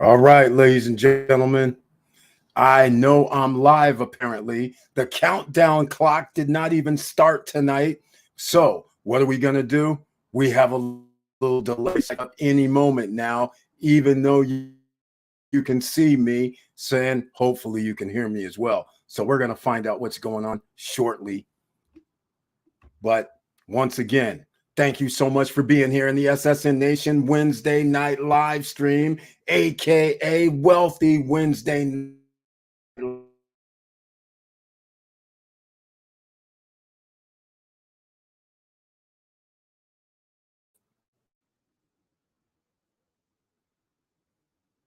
All right, ladies and gentlemen, I know I'm live apparently. The countdown clock did not even start tonight. So, what are we going to do? We have a little delay up any moment now, even though you can see me saying, hopefully, you can hear me as well. So, we're going to find out what's going on shortly. But once again, thank you so much for being here in the SSN Nation Wednesday night live stream, aka Wealthy Wednesday night.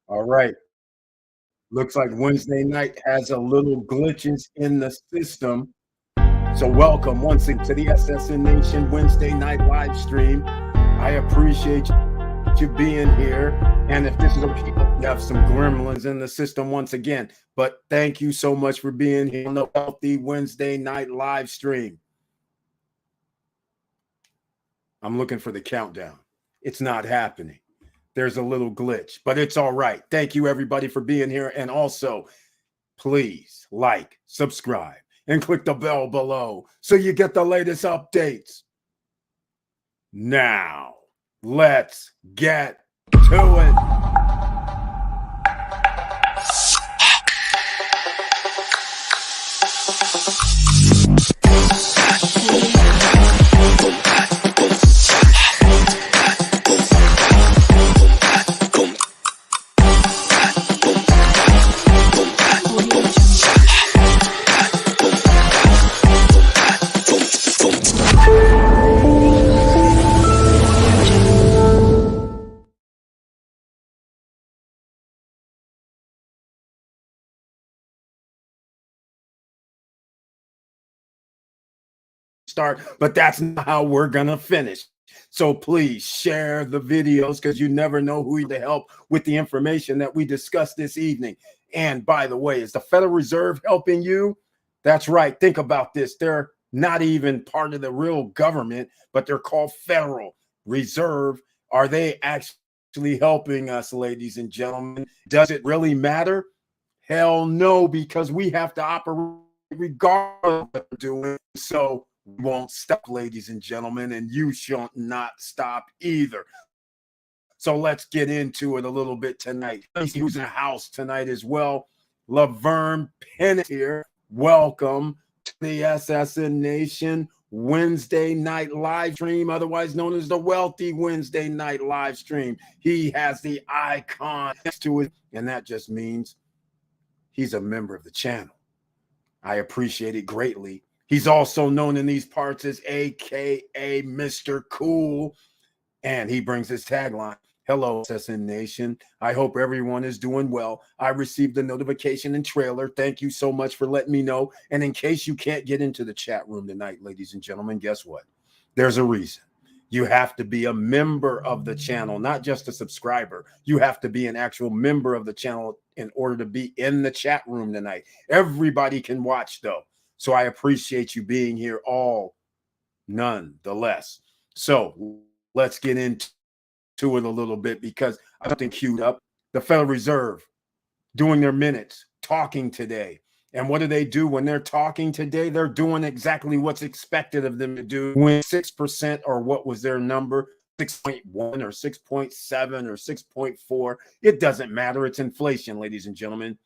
All right. Looks like Wednesday night has a little glitches in the system. So welcome once again to the SSN Nation Wednesday night live stream. I appreciate you being here. And if this is okay, you have some gremlins in the system once again. But thank you so much for being here on the Wealthy Wednesday night live stream. I'm looking for the countdown. It's not happening. There's a little glitch, but it's all right. Thank you, everybody, for being here. And also, please like, subscribe, and click the bell below so you get the latest updates. Now, let's get to it. Start, but that's not how we're gonna finish. So please share the videos because you never know who to help with the information that we discussed this evening. And by the way, is the Federal Reserve helping you? That's right. Think about this. They're not even part of the real government, but they're called Federal Reserve. Are they actually helping us, ladies and gentlemen? Does it really matter? Hell no, because we have to operate regardless of what they're doing. So we won't stop, ladies and gentlemen, and you shall not stop either. So let's get into it a little bit tonight. Who's in the house tonight as well? Laverne Pennant here. Welcome to the SSN Nation Wednesday night live stream, otherwise known as the Wealthy Wednesday night live stream. He has the icon next to it, and that just means he's a member of the channel. I appreciate it greatly. He's also known in these parts as AKA Mr. Cool, and he brings his tagline, "Hello, SSN Nation. I hope everyone is doing well. I received the notification and trailer. Thank you so much for letting me know. And in case you can't get into the chat room tonight, ladies and gentlemen, guess what? There's a reason. You have to be a member of the channel, not just a subscriber. You have to be an actual member of the channel in order to be in the chat room tonight. Everybody can watch, though. So I appreciate you being here all nonetheless. So let's get into it a little bit because I have something queued up. The Federal Reserve doing their minutes, talking today. And what do they do when they're talking today? They're doing exactly what's expected of them to do. When 6% or what was their number, 6.1 or 6.7 or 6.4, it doesn't matter. It's inflation, ladies and gentlemen,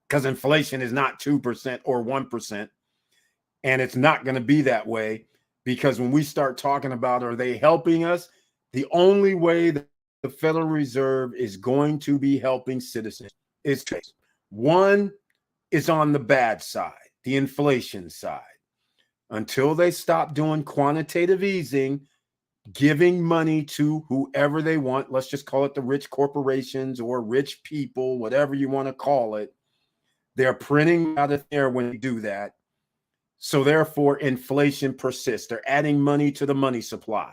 because inflation is not 2% or 1%. And it's not going to be that way because when we start talking about are they helping us, the only way that the Federal Reserve is going to be helping citizens is two. One is on the bad side, the inflation side. Until they stop doing quantitative easing, giving money to whoever they want, let's just call it the rich corporations or rich people, whatever you want to call it, they're printing out of there when they do that. So therefore, inflation persists. They're adding money to the money supply.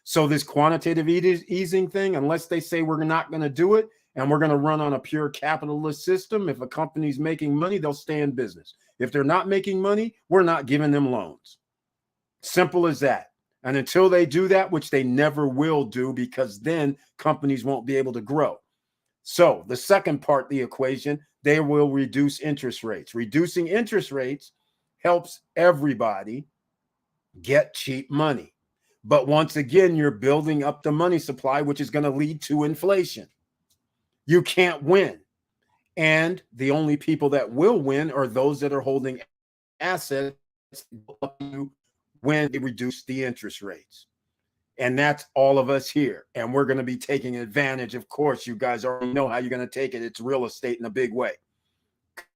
So this quantitative easing thing, unless they say we're not going to do it and we're going to run on a pure capitalist system, if a company's making money, they'll stay in business. If they're not making money, we're not giving them loans. Simple as that. And until they do that, which they never will do, because then companies won't be able to grow. So the second part of the equation, they will reduce interest rates. Reducing interest rates helps everybody get cheap money. But once again, you're building up the money supply, which is going to lead to inflation. You can't win. And the only people that will win are those that are holding assets when they reduce the interest rates. And that's all of us here. And we're going to be taking advantage. Of course, you guys already know how you're going to take it. It's real estate in a big way.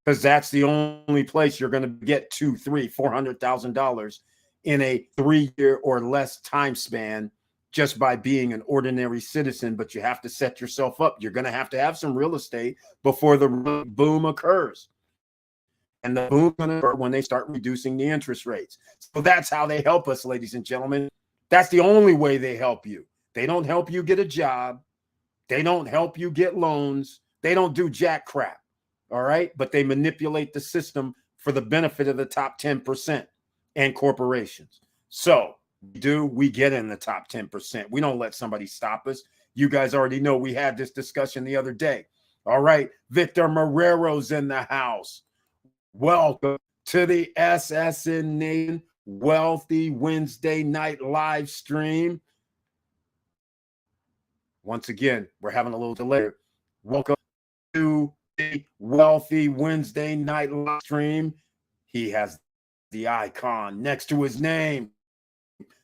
Because that's the only place you're going to get $200,000, $300,000, $400,000 in a 3-year or less time span just by being an ordinary citizen. But you have to set yourself up. You're going to have some real estate before the boom occurs. And the boom is going to occur when they start reducing the interest rates. So that's how they help us, ladies and gentlemen. That's the only way they help you. They don't help you get a job. They don't help you get loans. They don't do jack crap. All right. But they manipulate the system for the benefit of the top 10% and corporations. So we get in the top 10%. We don't let somebody stop us. You guys already know we had this discussion the other day. All right. Victor Marrero's in the house. Welcome to the SSN Nation Wealthy Wednesday night live stream. Once again, we're having a little delay. Welcome to the Wealthy Wednesday night live stream. He has the icon next to his name.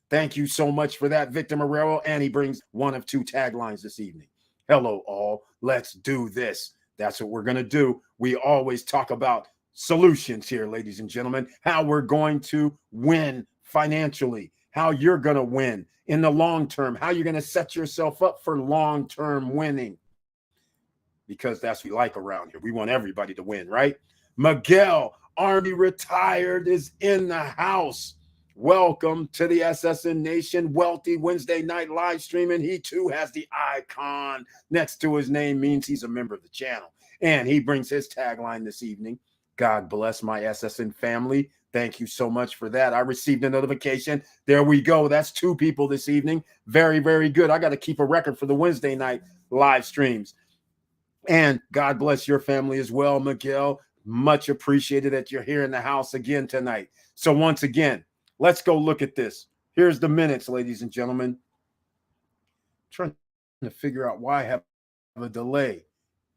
Thank you so much for that, Victor Marrero. And he brings one of 2 taglines this evening. Hello, all. Let's do this. That's what we're going to do. We always talk about solutions here, ladies and gentlemen, how we're going to win financially, how you're going to win in the long term, how you're going to set yourself up for long-term winning, because that's what we like around here. We want everybody to win, right? Miguel, Army retired, is in the house. Welcome to the SSN Nation Wealthy Wednesday night live stream. And he too has the icon next to his name, means he's a member of the channel. And he brings his tagline this evening. God bless my SSN family. Thank you so much for that. I received a notification. There we go. That's 2 people this evening. Very, very good. I got to keep a record for the Wednesday night live streams. And God bless your family as well, Miguel. Much appreciated that you're here in the house again tonight. So once again, let's go look at this. Here's the minutes, ladies and gentlemen. I'm trying to figure out why I have a delay.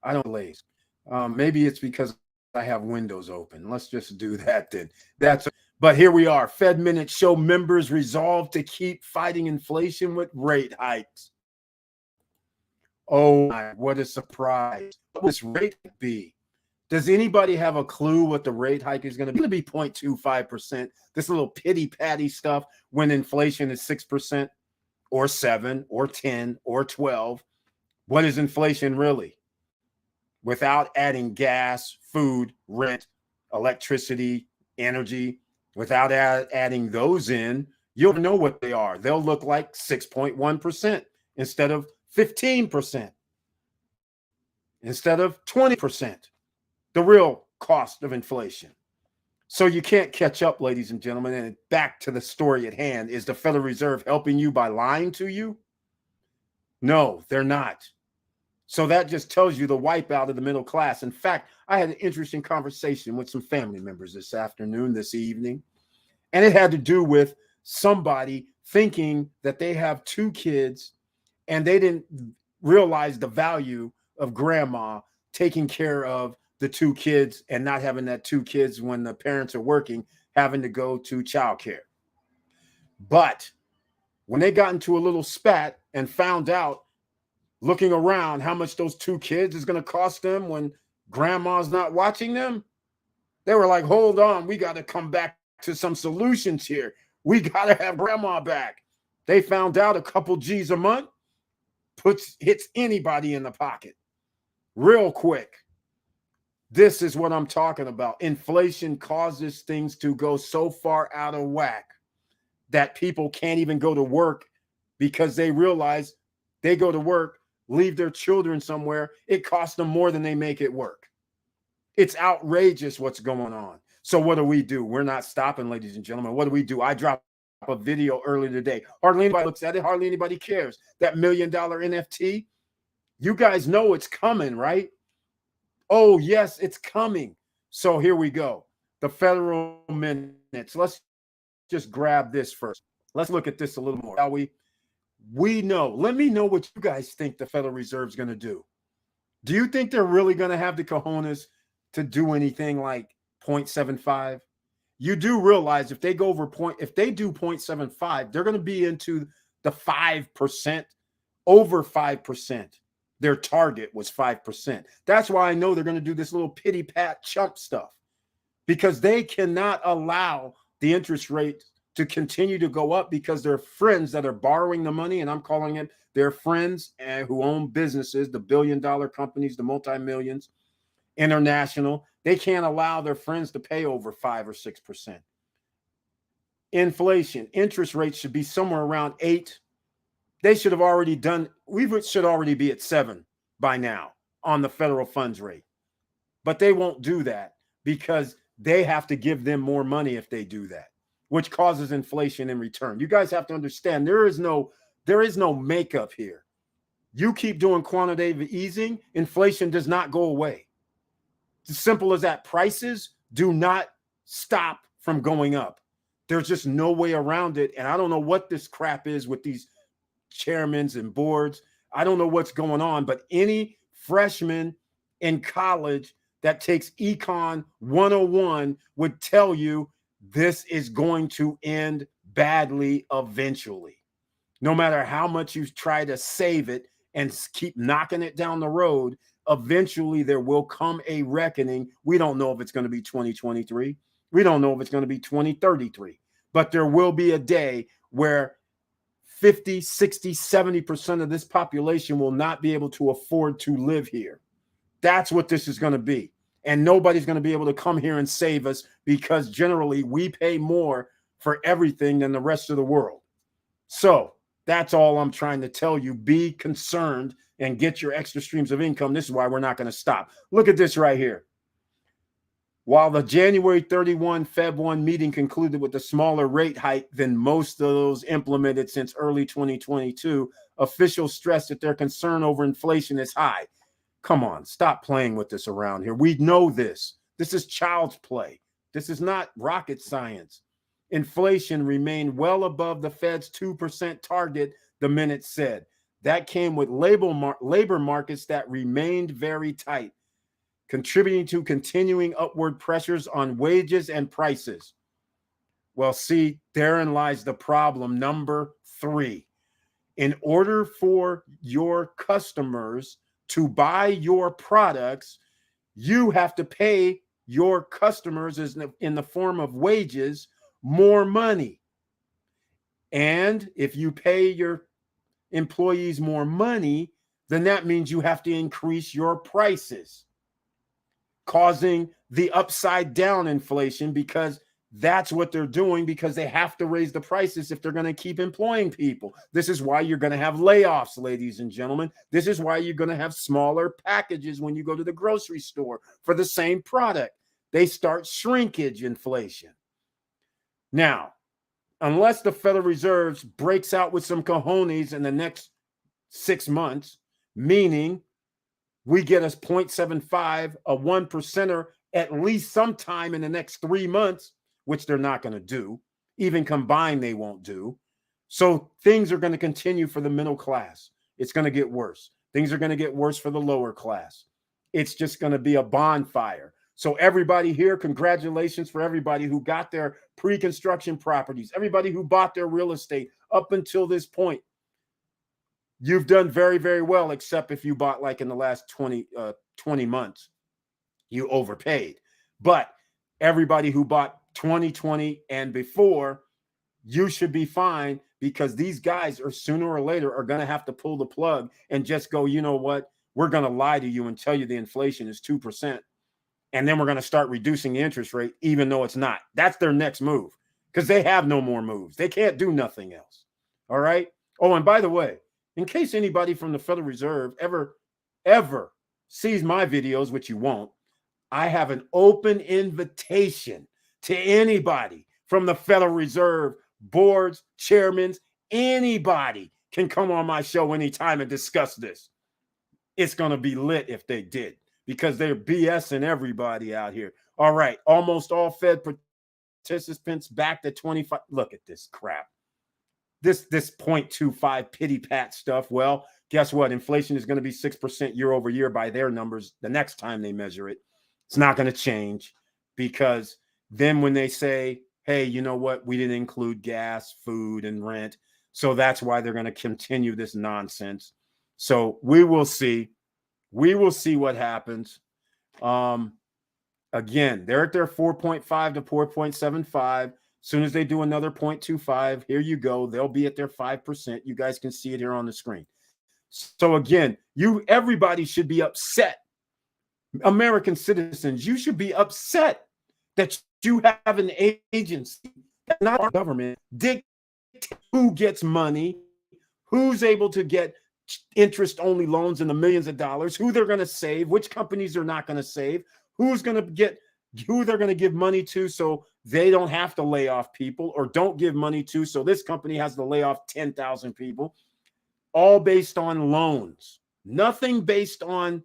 I don't delays. Maybe it's because I have windows open. Let's just do that then. But here we are. Fed minutes show members resolve to keep fighting inflation with rate hikes. Oh my, what a surprise. What will this rate be? Does anybody have a clue what the rate hike is going to be? It's going to be 0.25%. This little pitty-patty stuff when inflation is 6% or 7 or 10 or 12. What is inflation really? Without adding gas, food, rent, electricity, energy, without adding those in, you'll know what they are. They'll look like 6.1% instead of 15%, instead of 20%, the real cost of inflation. So you can't catch up, ladies and gentlemen. And back to the story at hand. Is the Federal Reserve helping you by lying to you? No, they're not. So that just tells you the wipeout of the middle class. In fact, I had an interesting conversation with some family members this evening, and it had to do with somebody thinking that they have 2 kids and they didn't realize the value of grandma taking care of the 2 kids and not having that 2 kids when the parents are working, having to go to childcare. But when they got into a little spat and found out, looking around, how much those 2 kids is going to cost them when grandma's not watching them, they were like, hold on, we got to come back to some solutions here. We got to have grandma back. They found out a couple G's a month hits anybody in the pocket real quick. This is what I'm talking about. Inflation causes things to go so far out of whack that people can't even go to work because they realize they go to work, leave their children somewhere, it costs them more than they make it work. It's outrageous what's going on. So what do? We're not stopping, ladies and gentlemen. What do? I dropped a video earlier today. Hardly anybody looks at it. Hardly anybody cares. That $1 million NFT, You guys know it's coming, right? Oh, yes, it's coming. So here we go. The federal minutes. Let's just grab this first. Let's look at this a little more, shall we? We know. Let me know what you guys think the Federal Reserve is going to do. Do you think they're really going to have the cojones to do anything like 0.75? You do realize if they go over if they do 0.75, they're going to be into the 5%, over 5%. Their target was 5%. That's why I know they're going to do this little pity pat chump stuff, because they cannot allow the interest rate to continue to go up, because their friends that are borrowing the money, and I'm calling it their friends who own businesses, the billion-dollar companies, the multi-millions, international, they can't allow their friends to pay over 5 or 6%. Inflation, interest rates should be somewhere around 8. They should have already done, we should already be at 7 by now on the federal funds rate. But they won't do that because they have to give them more money if they do that, which causes inflation in return. You guys have to understand there is no makeup here. You keep doing quantitative easing, inflation does not go away. It's as simple as that. Prices do not stop from going up. There's just no way around it. And I don't know what this crap is with these chairmen and boards. I don't know what's going on, but any freshman in college that takes Econ 101 would tell you this is going to end badly eventually. No matter how much you try to save it and keep knocking it down the road, eventually there will come a reckoning. We don't know if it's going to be 2023. We don't know if it's going to be 2033. But there will be a day where 50, 60, 70% of this population will not be able to afford to live here. That's what this is going to be. And nobody's going to be able to come here and save us, because generally we pay more for everything than the rest of the world. So that's all I'm trying to tell you. Be concerned and get your extra streams of income. This is why we're not going to stop. Look at this right here. While the January 31 Feb 1 meeting concluded with a smaller rate hike than most of those implemented since early 2022, officials stressed that their concern over inflation is high. Come on, stop playing with this around here. We know this. This is child's play. This is not rocket science. Inflation remained well above the Fed's 2% target, the minute said. That came with labor markets that remained very tight, contributing to continuing upward pressures on wages and prices. Well, see, therein lies the problem. Number 3, in order for your customers to buy your products, you have to pay your customers in the form of wages more money. And if you pay your employees more money, then that means you have to increase your prices, causing the upside down inflation, because that's what they're doing, because they have to raise the prices if they're going to keep employing people. This is why you're going to have layoffs, ladies and gentlemen. This is why you're going to have smaller packages when you go to the grocery store for the same product. They start shrinkage inflation. Now, unless the Federal Reserve breaks out with some cojones in the next 6 months, meaning we get us 0.75, a 1%er at least sometime in the next 3 months, which they're not going to do. Even combined, they won't do. So things are going to continue for the middle class. It's going to get worse. Things are going to get worse for the lower class. It's just going to be a bonfire. So everybody here, congratulations for everybody who got their pre-construction properties, everybody who bought their real estate up until this point. You've done very, very well, except if you bought like in the last 20 months, you overpaid. But everybody who bought 2020 and before, you should be fine, because these guys are sooner or later are going to have to pull the plug and just go, you know what? We're going to lie to you and tell you the inflation is 2%. And then we're going to start reducing the interest rate, even though it's not. That's their next move, because they have no more moves. They can't do nothing else. All right. Oh, and by the way, in case anybody from the Federal Reserve ever sees my videos, which you won't, I have an open invitation to anybody from the Federal Reserve, boards, chairmen, anybody can come on my show anytime and discuss this. It's going to be lit if they did, because they're BSing everybody out here. All right, almost all Fed participants back to 25. Look at this crap. This 0.25 pity pat stuff. Well, guess what? Inflation is going to be 6% year over year by their numbers the next time they measure it. It's not going to change, because then when they say, hey, you know what? We didn't include gas, food, and rent. So that's why they're going to continue this nonsense. So we will see. We will see what happens. Again, they're at their 4.5 to 4.75. As soon as they do another 0.25, here you go. They'll be at their 5%. You guys can see it here on the screen. So again, everybody should be upset. American citizens, you should be upset that you have an agency, not our government, dictate who gets money, who's able to get interest-only loans in the millions of dollars, who they're going to save, which companies they're not going to save, who they're going to give money to so they don't have to lay off people, or don't give money to so this company has to lay off 10,000 people, all based on loans. Nothing based on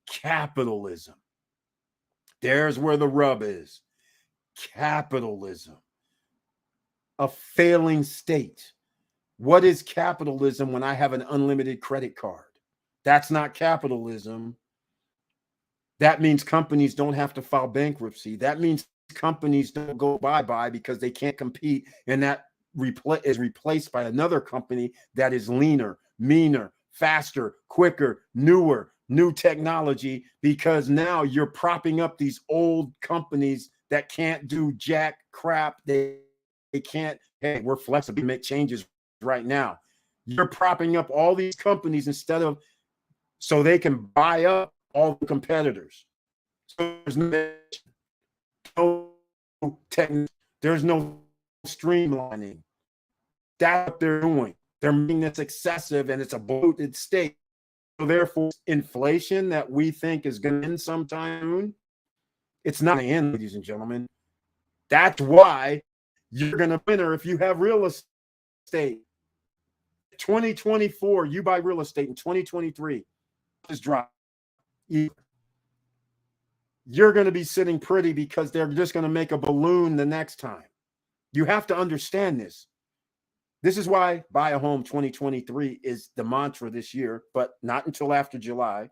capitalism. There's where the rub is. Capitalism. A failing state. What is capitalism when I have an unlimited credit card? That's not capitalism. That means companies don't have to file bankruptcy. That means companies don't go bye-bye because they can't compete, and that is replaced by another company that is leaner, meaner, faster, quicker, newer, new technology, because now you're propping up these old companies that can't do jack crap. They can't, hey, we're flexible, make changes right now. You're propping up all these companies so they can buy up all the competitors. So there's no technique, there's no streamlining. That's what they're doing. They're making this excessive, and it's a bloated state. So therefore, inflation that we think is going to end sometime, it's not going to end, ladies and gentlemen. That's why you're going to win if you have real estate. 2024, you buy real estate in 2023, just drop. You're going to be sitting pretty because they're just going to make a balloon the next time. You have to understand this. This is why buy a home 2023 is the mantra this year, but not until after July,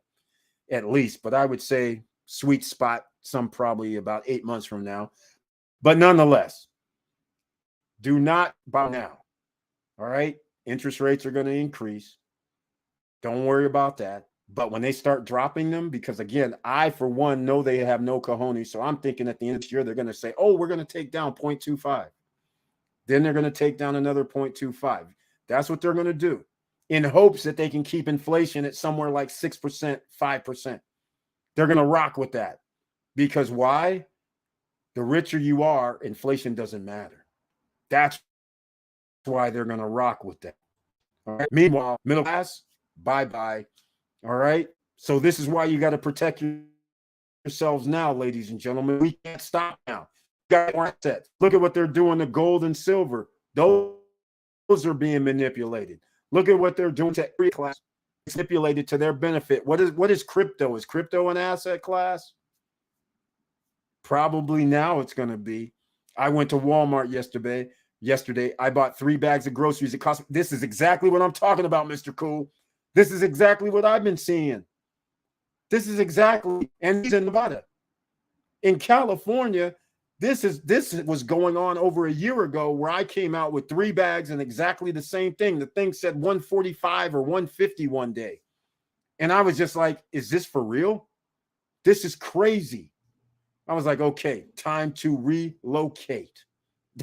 at least. But I would say sweet spot, some probably about 8 months from now. But nonetheless, do not buy now. All right? Interest rates are going to increase. Don't worry about that. But when they start dropping them, because again, I, for one, know they have no cojones. So I'm thinking at the end of the year, they're going to say, oh, we're going to take down 0.25. Then they're going to take down another 0.25. That's what they're going to do, in hopes that they can keep inflation at somewhere like 6%, 5%. They're going to rock with that. Because why? The richer you are, inflation doesn't matter. That's why they're going to rock with that. All right. Meanwhile, middle class, bye-bye. All right. So this is why you got to protect yourselves now, ladies and gentlemen. We can't stop now. Got more assets. Look at what they're doing to gold and silver. Those are being manipulated. Look at what they're doing to every class. It's manipulated to their benefit. What is crypto? Is crypto an asset class? Probably now it's going to be. I went to Walmart yesterday. I bought 3 bags of groceries. It cost. This is exactly what I'm talking about, Mr. Cool. This is exactly what I've been seeing. This is exactly, and he's in Nevada. In California, this was going on over a year ago, where I came out with 3 bags and exactly the same thing. The thing said 145 or 150 one day. And I was just like, is this for real? This is crazy. I was like, okay, time to relocate.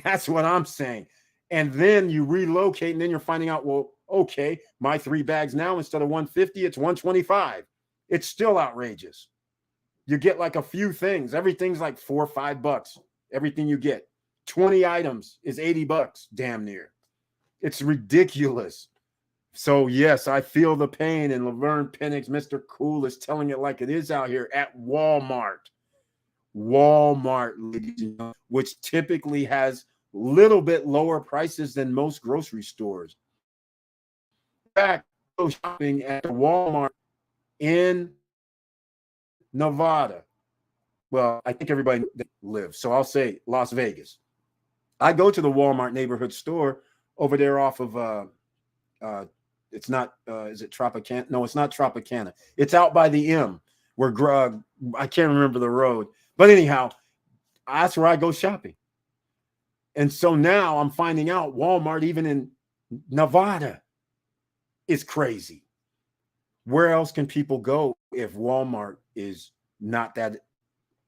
That's what I'm saying. And then you relocate, and then you're finding out, well, okay, my 3 bags now, instead of 150, it's 125. It's still outrageous. You get like a few things. Everything's like $4 or $5. Everything you get. 20 items is $80, damn near. It's ridiculous. So yes, I feel the pain, and Laverne Penix, Mr. Cool, is telling it like it is out here at Walmart. Walmart, which typically has a little bit lower prices than most grocery stores. In fact, shopping at Walmart in Nevada. Well, I think everybody lives, so I'll say Las Vegas. I go to the Walmart neighborhood store over there off of it's not is it Tropicana? No, it's not Tropicana. It's out by the M where I can't remember the road. But anyhow, that's where I go shopping. And so now I'm finding out Walmart, even in Nevada, is crazy. Where else can people go if Walmart is not that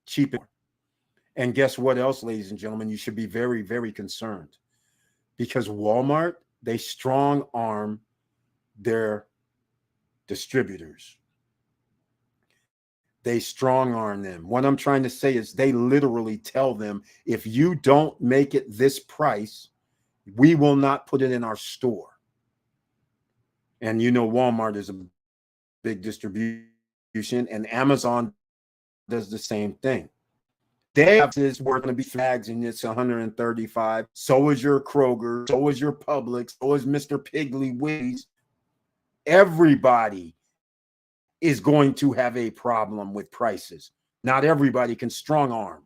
cheap? And guess what else, ladies and gentlemen? You should be very, very concerned because Walmart, they strong arm their distributors. They strong arm them. What I'm trying to say is they literally tell them, if you don't make it this price, we will not put it in our store. And you know, Walmart is a big distribution, and Amazon does the same thing. They have this, we're going to be flags and it's 135. So is your Kroger, so is your Publix, so is Mr. Piggly Wiggly's. Everybody is going to have a problem with prices. Not everybody can strong arm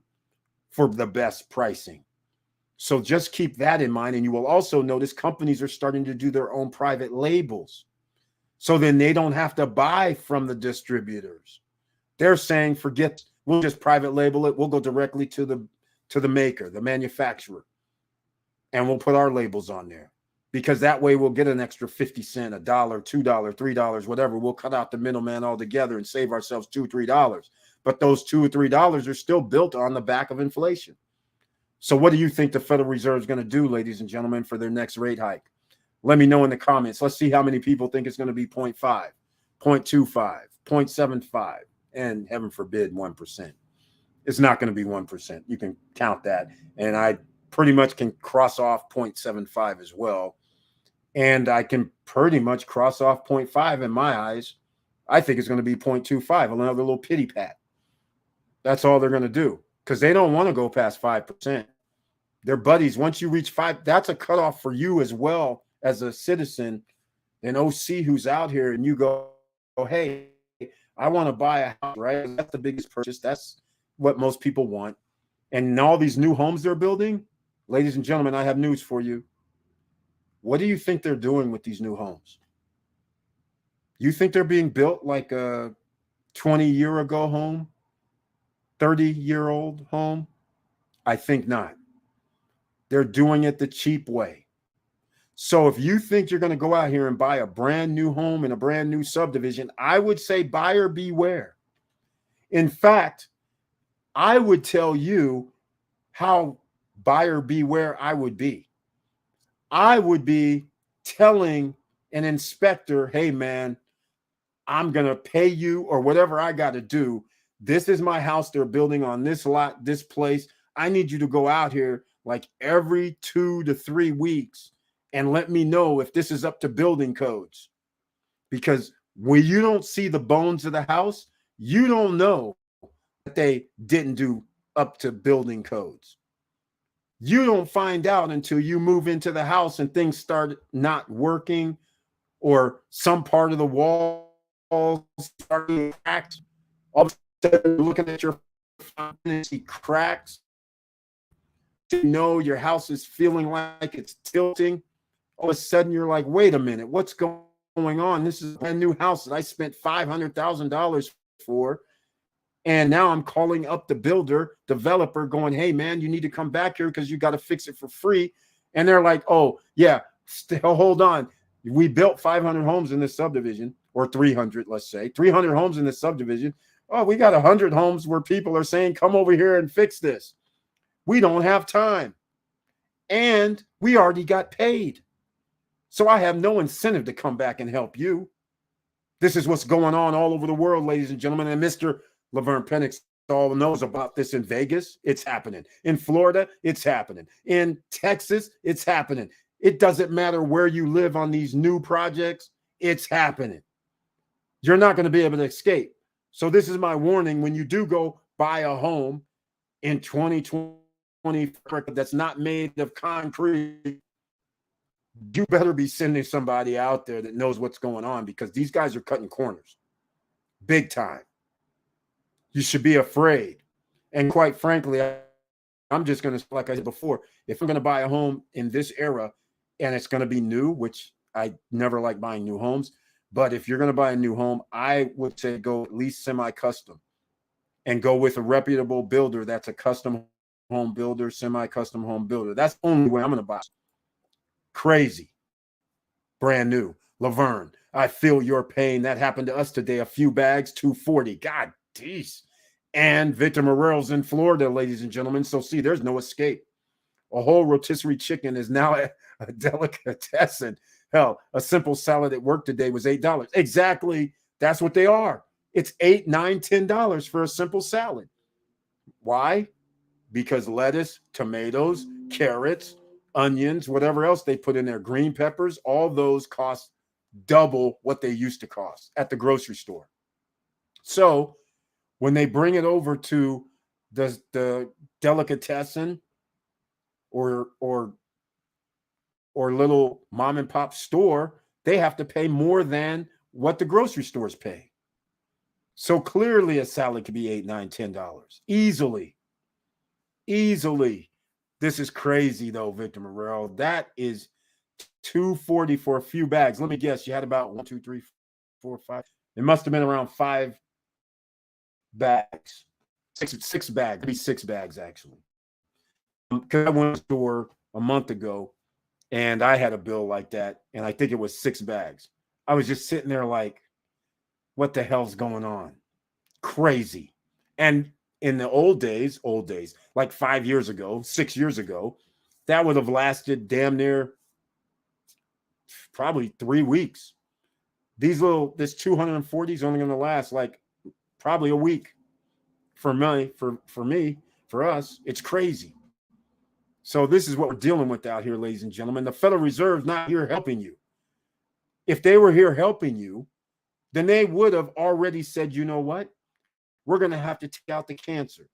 for the best pricing. So just keep that in mind. And you will also notice companies are starting to do their own private labels. So then they don't have to buy from the distributors. They're saying, forget, we'll just private label it. We'll go directly to the maker, the manufacturer, and we'll put our labels on there. Because that way we'll get an extra 50 cents, $1, $2, $3, whatever. We'll cut out the middleman altogether and save ourselves $2, $3. But those $2 or $3 are still built on the back of inflation. So what do you think the Federal Reserve is going to do, ladies and gentlemen, for their next rate hike? Let me know in the comments. Let's see how many people think it's going to be 0.5, 0.25, 0.75, and heaven forbid 1%. It's not going to be 1%. You can count that. And I pretty much can cross off 0.75 as well. And I can pretty much cross off 0.5 in my eyes. I think it's going to be 0.25, another little pity pat. That's all they're going to do because they don't want to go past 5%. Their buddies, once you reach 5, that's a cutoff for you as well as a citizen, an OC who's out here, and you go, oh, hey, I want to buy a house, right? That's the biggest purchase. That's what most people want. And all these new homes they're building, ladies and gentlemen, I have news for you. What do you think they're doing with these new homes? You think they're being built like a 20-year-ago home, 30-year-old home? I think not. They're doing it the cheap way. So if you think you're going to go out here and buy a brand new home in a brand new subdivision, I would say buyer beware. In fact, I would tell you how buyer beware I would be. I would be telling an inspector, hey, man, I'm going to pay you or whatever I got to do. This is my house they're building on this lot, this place. I need you to go out here like every 2 to 3 weeks and let me know if this is up to building codes. Because when you don't see the bones of the house, you don't know that they didn't do up to building codes. You don't find out until you move into the house and things start not working or some part of the wall starting cracked. All of a sudden, you're looking at your phone and see cracks. You know your house is feeling like it's tilting. All of a sudden, you're like, wait a minute, what's going on? This is a brand new house that I spent $500,000 for. And now I'm calling up the builder, developer, going, hey, man, you need to come back here because you got to fix it for free. And they're like, oh, yeah, hold on. We built 500 homes in this subdivision, or 300, let's say, 300 homes in this subdivision. Oh, we got 100 homes where people are saying, come over here and fix this. We don't have time. And we already got paid. So I have no incentive to come back and help you. This is what's going on all over the world, ladies and gentlemen. And Mr. Laverne Penix all knows about this in Vegas. It's happening. In Florida, it's happening. In Texas, it's happening. It doesn't matter where you live on these new projects. It's happening. You're not going to be able to escape. So this is my warning. When you do go buy a home in 2020 that's not made of concrete, you better be sending somebody out there that knows what's going on because these guys are cutting corners. big time. You should be afraid. And quite frankly, I'm just going to, like I said before, if I'm going to buy a home in this era and it's going to be new, which I never like buying new homes, but if you're going to buy a new home, I would say go at least semi-custom and go with a reputable builder that's a custom home builder, semi-custom home builder. That's the only way I'm going to buy. Crazy. Brand new. Laverne, I feel your pain. That happened to us today. A few bags, 240. God, geez. And Victor Morel's in Florida, ladies and gentlemen. So see, there's no escape. A whole rotisserie chicken is now a delicatessen. Hell, a simple salad at work today was $8. Exactly. That's what they are. It's $8, $9, $10 for a simple salad. Why? Because lettuce, tomatoes, carrots, onions, whatever else they put in there, green peppers, all those cost double what they used to cost at the grocery store. So when they bring it over to the delicatessen or little mom and pop store, they have to pay more than what the grocery stores pay. So clearly a salad could be $8, $9, $10 easily. This is crazy though, Victor Morel. That is $240 for a few bags. Let me guess, you had about 1, 2, 3, 4, 5. It must have been around 5 bags. Six bags. Maybe 6 bags actually. Because I went to the store a month ago and I had a bill like that, and I think it was 6 bags. I was just sitting there like, what the hell's going on? Crazy. And in the old days, like 5 years ago, 6 years ago, that would have lasted damn near probably 3 weeks. This 240 is only going to last like probably a week. For us, it's crazy. So this is what we're dealing with out here, ladies and gentlemen. The Federal Reserve's not here helping you. If they were here helping you, then they would have already said, you know what? We're going to have to take out the cancer.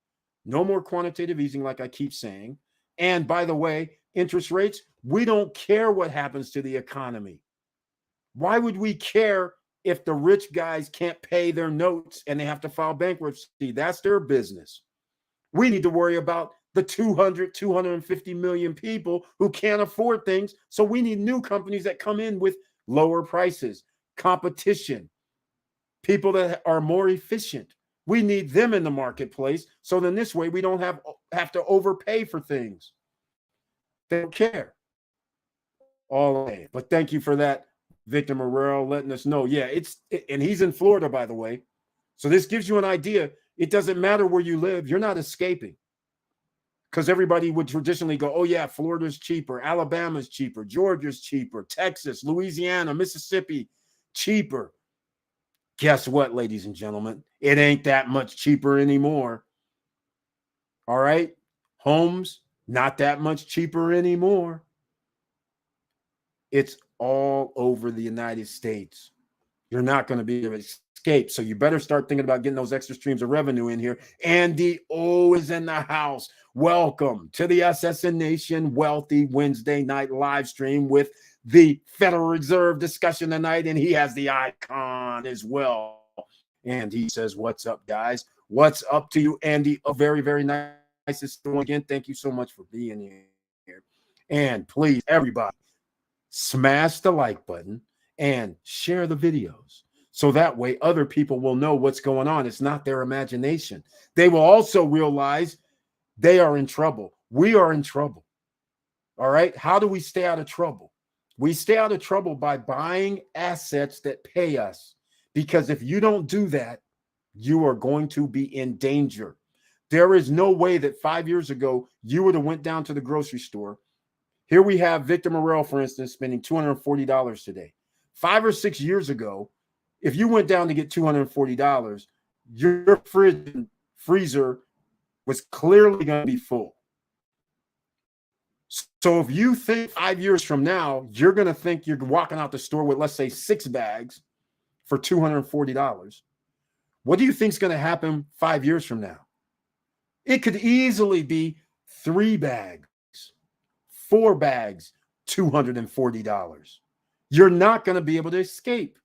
No more quantitative easing, like I keep saying. And by the way, interest rates, we don't care what happens to the economy. Why would we care if the rich guys can't pay their notes and they have to file bankruptcy? That's their business. We need to worry about the 250 million people who can't afford things. So we need new companies that come in with lower prices, competition, people that are more efficient. We need them in the marketplace. So then this way we don't have to overpay for things. They don't care. All right. But thank you for that, Victor Morel, letting us know. Yeah, and he's in Florida, by the way. So this gives you an idea. It doesn't matter where you live. You're not escaping. Because everybody would traditionally go, oh, yeah, Florida's cheaper. Alabama's cheaper. Georgia's cheaper. Texas, Louisiana, Mississippi, cheaper. Guess what, ladies and gentlemen? It ain't that much cheaper anymore. All right? Homes, not that much cheaper anymore. It's all over the United States. You're not going to be able to escape. So you better start thinking about getting those extra streams of revenue in here. Andy O is in the house. Welcome to the SSN Nation Wealthy Wednesday night live stream with the Federal Reserve discussion tonight. And he has the icon as well. And he says, what's up, guys? What's up to you, Andy? Oh, very, very nice to see you again. Thank you so much for being here. And please, everybody, smash the like button and share the videos. So that way other people will know what's going on. It's not their imagination. They will also realize they are in trouble. We are in trouble. All right. How do we stay out of trouble? We stay out of trouble by buying assets that pay us. Because if you don't do that, you are going to be in danger. There is no way that 5 years ago you would have went down to the grocery store. Here we have Victor Morel, for instance, spending $240 today. 5 or 6 years ago, if you went down to get $240, your fridge and freezer was clearly going to be full. So if you think 5 years from now, you're going to think you're walking out the store with, let's say, 6 bags for $240, what do you think is going to happen 5 years from now? It could easily be 3 bags, 4 bags, $240. You're not going to be able to escape.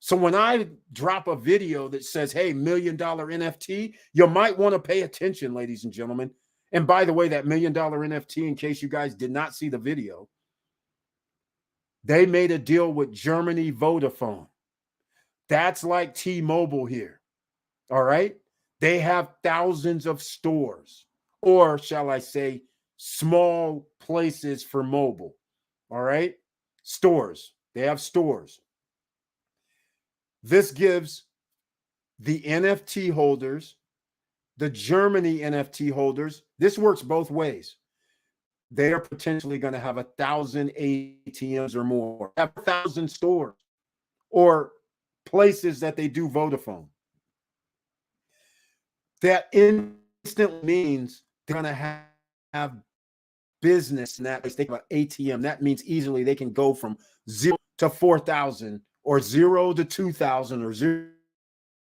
So when I drop a video that says, hey, $1 million NFT, you might want to pay attention, ladies and gentlemen. And by the way, that $1 million NFT, in case you guys did not see the video, they made a deal with Germany Vodafone. That's like T-Mobile here. All right. They have thousands of stores, or shall I say, small places for mobile. All right. Stores. They have stores. This gives the NFT holders, the Germany NFT holders, this works both ways. They are potentially going to have 1,000 ATMs or more, have 1,000 stores or places that they do Vodafone. That instantly means they're going to have business in that place. Think about ATM. That means easily they can go from 0 to 4,000 or 0 to 2,000 or 0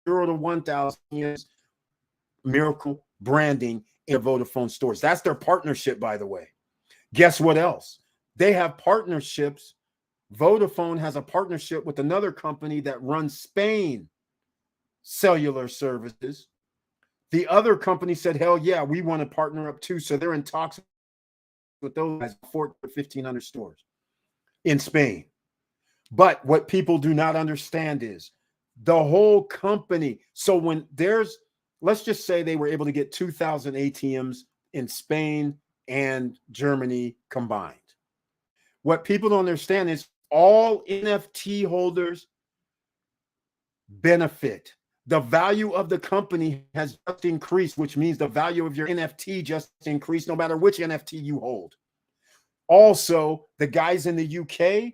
to 1,000. Miracle branding in Vodafone stores. That's their partnership, by the way. Guess what else? They have partnerships. Vodafone has a partnership with another company that runs Spain cellular services. The other company said, hell yeah, we want to partner up too. So they're in talks with those guys, 1,500 stores in Spain. But what people do not understand is the whole company. So when there's, let's just say they were able to get 2,000 ATMs in Spain and Germany combined. What people don't understand is all NFT holders benefit. The value of the company has just increased, which means the value of your NFT just increased no matter which NFT you hold. Also, the guys in the UK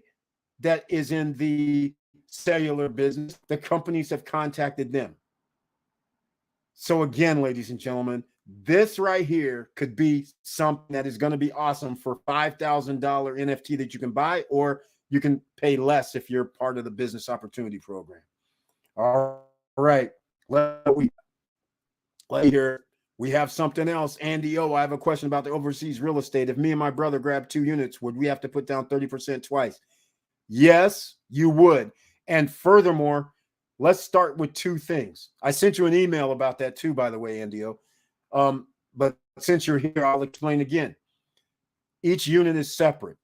that is in the cellular business, the companies have contacted them. So again, ladies and gentlemen, this right here could be something that is going to be awesome for $5,000 NFT that you can buy, or you can pay less if you're part of the business opportunity program. All right. Later, we have something else. Andy O, I have a question about the overseas real estate. If me and my brother grab 2 units, would we have to put down 30% twice? Yes, you would. And furthermore, let's start with 2 things. I sent you an email about that too, by the way, Andy O. But since you're here, I'll explain again. Each unit is separate.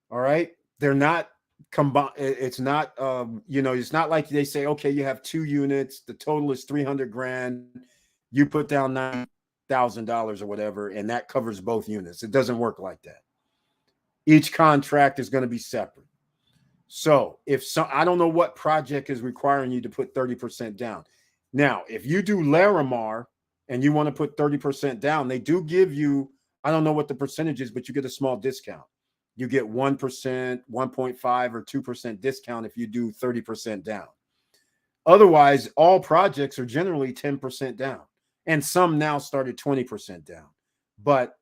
All right. They're not combined. It's not, it's not like they say, okay, you have 2 units. The total is 300 grand. You put down $9,000 or whatever, and that covers both units. It doesn't work like that. Each contract is going to be separate. So I don't know what project is requiring you to put 30% down. Now, if you do Larimar and you want to put 30% down, they do give you, I don't know what the percentage is, but you get a small discount. You get 1%, 1.5 or 2% discount if you do 30% down. Otherwise, all projects are generally 10% down. And some now started 20% down. But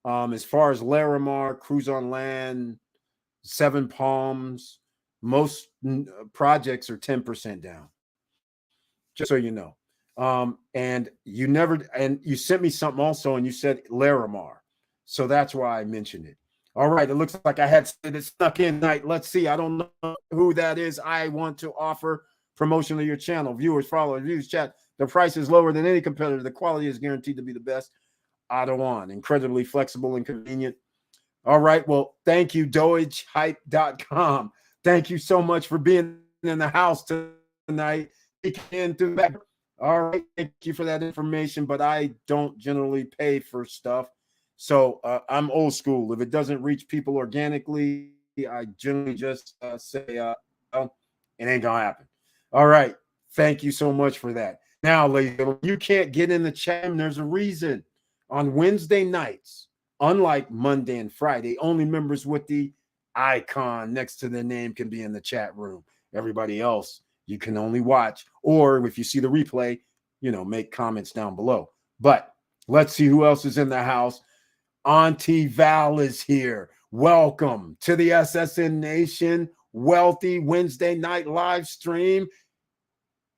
as far as Larimar, Cruise on Land, Seven Palms, most projects are 10% down. Just so you know. And you sent me something also, and you said Larimar. So that's why I mentioned it. All right. It looks like I had it snuck in tonight. Let's see. I don't know who that is. I want to offer promotion of your channel. Viewers, followers, reviews, chat. The price is lower than any competitor. The quality is guaranteed to be the best. Auto-on, incredibly flexible and convenient. All right. Well, thank you, DogeHype.com. Thank you so much for being in the house tonight. All right. Thank you for that information, but I don't generally pay for stuff. So I'm old school. If it doesn't reach people organically, I generally just say, well, it ain't going to happen. All right. Thank you so much for that. Now, ladies and gentlemen, you can't get in the chat, and there's a reason. On Wednesday nights, unlike Monday and Friday, only members with the icon next to their name can be in the chat room. Everybody else, you can only watch, or if you see the replay, make comments down below. But let's see who else is in the house. Auntie Val is here. Welcome to the SSN Nation Wealthy Wednesday night live stream.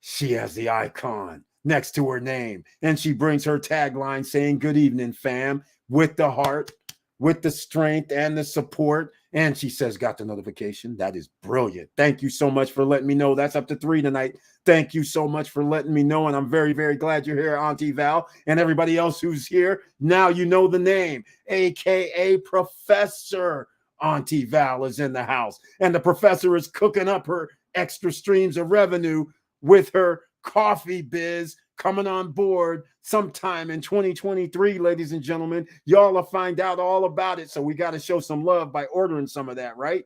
She has the icon next to her name, and she brings her tagline saying, "Good evening, fam," with the heart. with the strength and the support. And she says, got the notification. That is brilliant. Thank you so much for letting me know. That's up to 3 tonight. Thank you so much for letting me know. And I'm very, very glad you're here, Auntie Val, and everybody else who's here. Now you know the name, AKA Professor Auntie Val is in the house. And the professor is cooking up her extra streams of revenue with her coffee biz coming on board sometime in 2023, ladies and gentlemen. Y'all will find out all about it. So we got to show some love by ordering some of that, right?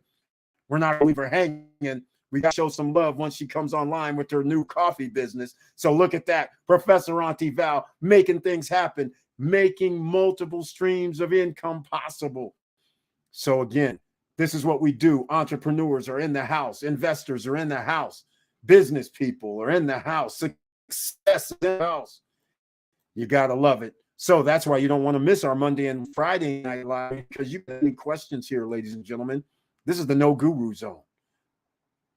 We're not going to leave her hanging. We got to show some love once she comes online with her new coffee business. So look at that. Professor Auntie Val making things happen, making multiple streams of income possible. So again, this is what we do. Entrepreneurs are in the house. Investors are in the house. Business people are in the house. Success is in the house. You got to love it. So that's why you don't want to miss our Monday and Friday night live, because you have any questions here, ladies and gentlemen. This is the No Guru Zone.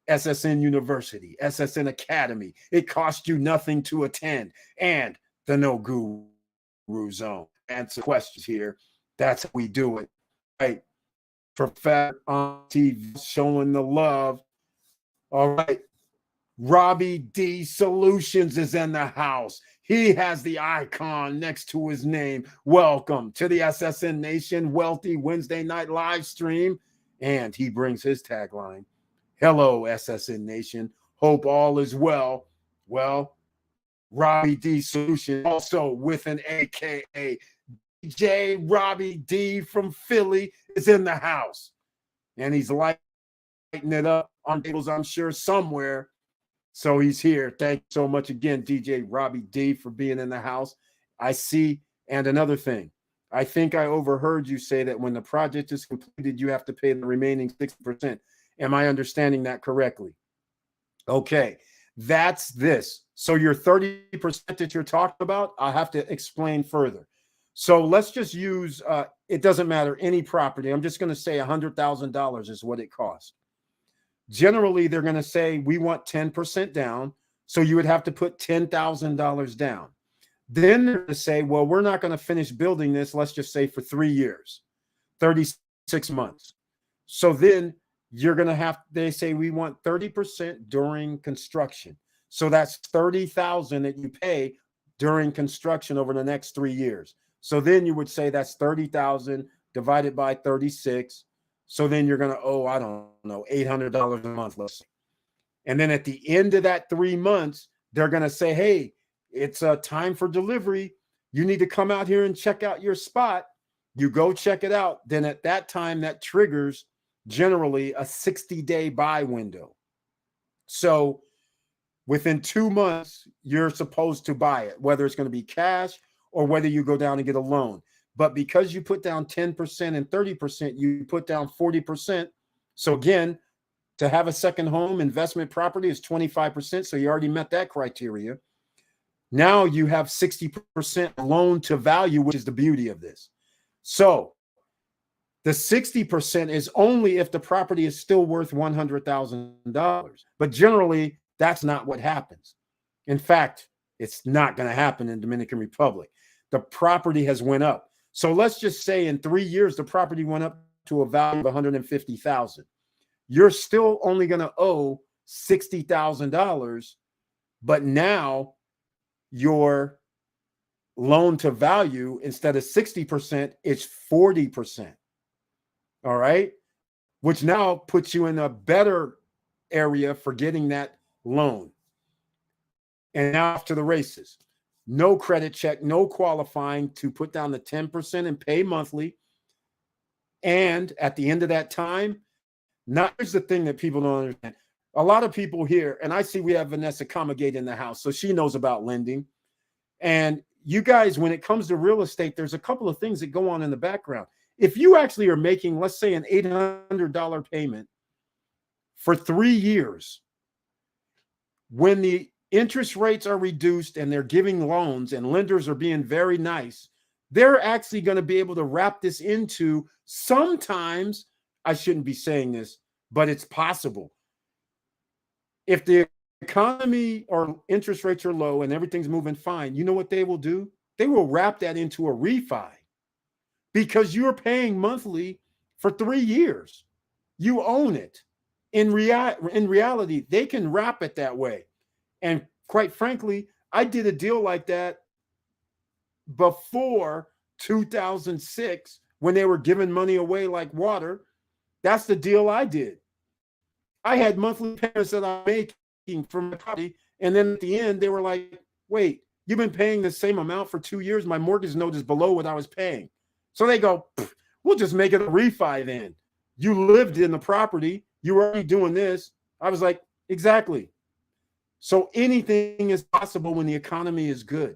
SSN University, SSN Academy. It costs you nothing to attend. And the No Guru Zone. Answer questions here. That's how we do it. Right. Professor Auntie showing the love. All right. Robbie D Solutions is in the house. He has the icon next to his name. Welcome to the SSN Nation Wealthy Wednesday night live stream. And he brings his tagline. Hello, SSN Nation. Hope all is well. Well, Robbie D Solutions, also with an AKA DJ Robbie D from Philly, is in the house. And he's lighting it up on tables, I'm sure, somewhere. So he's here. Thank you so much again, DJ Robbie D, for being in the house. I see. And another thing, I think I overheard you say that when the project is completed, you have to pay the remaining 60%. Am I understanding that correctly? Okay, that's this. So your 30% that you're talking about, I'll have to explain further. So let's just use, it doesn't matter, any property. I'm just going to say $100,000 is what it costs. Generally, they're going to say, we want 10% down. So you would have to put $10,000 down. Then they're going to say, well, we're not going to finish building this, let's just say for 3 years, 36 months. So then you're going to have, they say, we want 30% during construction. So that's $30,000 that you pay during construction over the next 3 years. So then you would say that's 30,000 divided by 36. So then you're going to owe, I don't know, $800 a month, let's say. And then at the end of that 3 months, they're going to say, hey, it's time for delivery. You need to come out here and check out your spot. You go check it out. Then at that time, that triggers generally a 60-day buy window. So within 2 months, you're supposed to buy it, whether it's going to be cash or whether you go down and get a loan. But because you put down 10% and 30%, you put down 40%. So again, to have a second home investment property is 25%. So you already met that criteria. Now you have 60% loan to value, which is the beauty of this. So the 60% is only if the property is still worth $100,000. But generally, that's not what happens. In fact, it's not going to happen in Dominican Republic. The property has went up. So let's just say in 3 years, the property went up to a value of $150,000. You're still only going to owe $60,000, but now your loan to value, instead of 60%, it's 40%. All right. Which now puts you in a better area for getting that loan. And now off to the races. No credit check, no qualifying to put down the 10% and pay monthly. And at the end of that time, now here's the thing that people don't understand. A lot of people here, and I see we have Vanessa Comagate in the house, so she knows about lending. And you guys, when it comes to real estate, there's a couple of things that go on in the background. If you actually are making, let's say, an $800 payment for 3 years, when the interest rates are reduced and they're giving loans and lenders are being very nice, they're actually going to be able to wrap this into, sometimes, I shouldn't be saying this, but it's possible. If the economy or interest rates are low and everything's moving fine, you know what they will do? They will wrap that into a refi. because you're paying monthly for 3 years. You own it. In reality, they can wrap it that way. And quite frankly, I did a deal like that before 2006 when they were giving money away like water. That's the deal I did. I had monthly payments that I'm making from my property. And then at the end, they were like, wait, you've been paying the same amount for 2 years. My mortgage note is below what I was paying. So they go, we'll just make it a refi then. You lived in the property. You were already doing this. I was like, exactly. So anything is possible when the economy is good.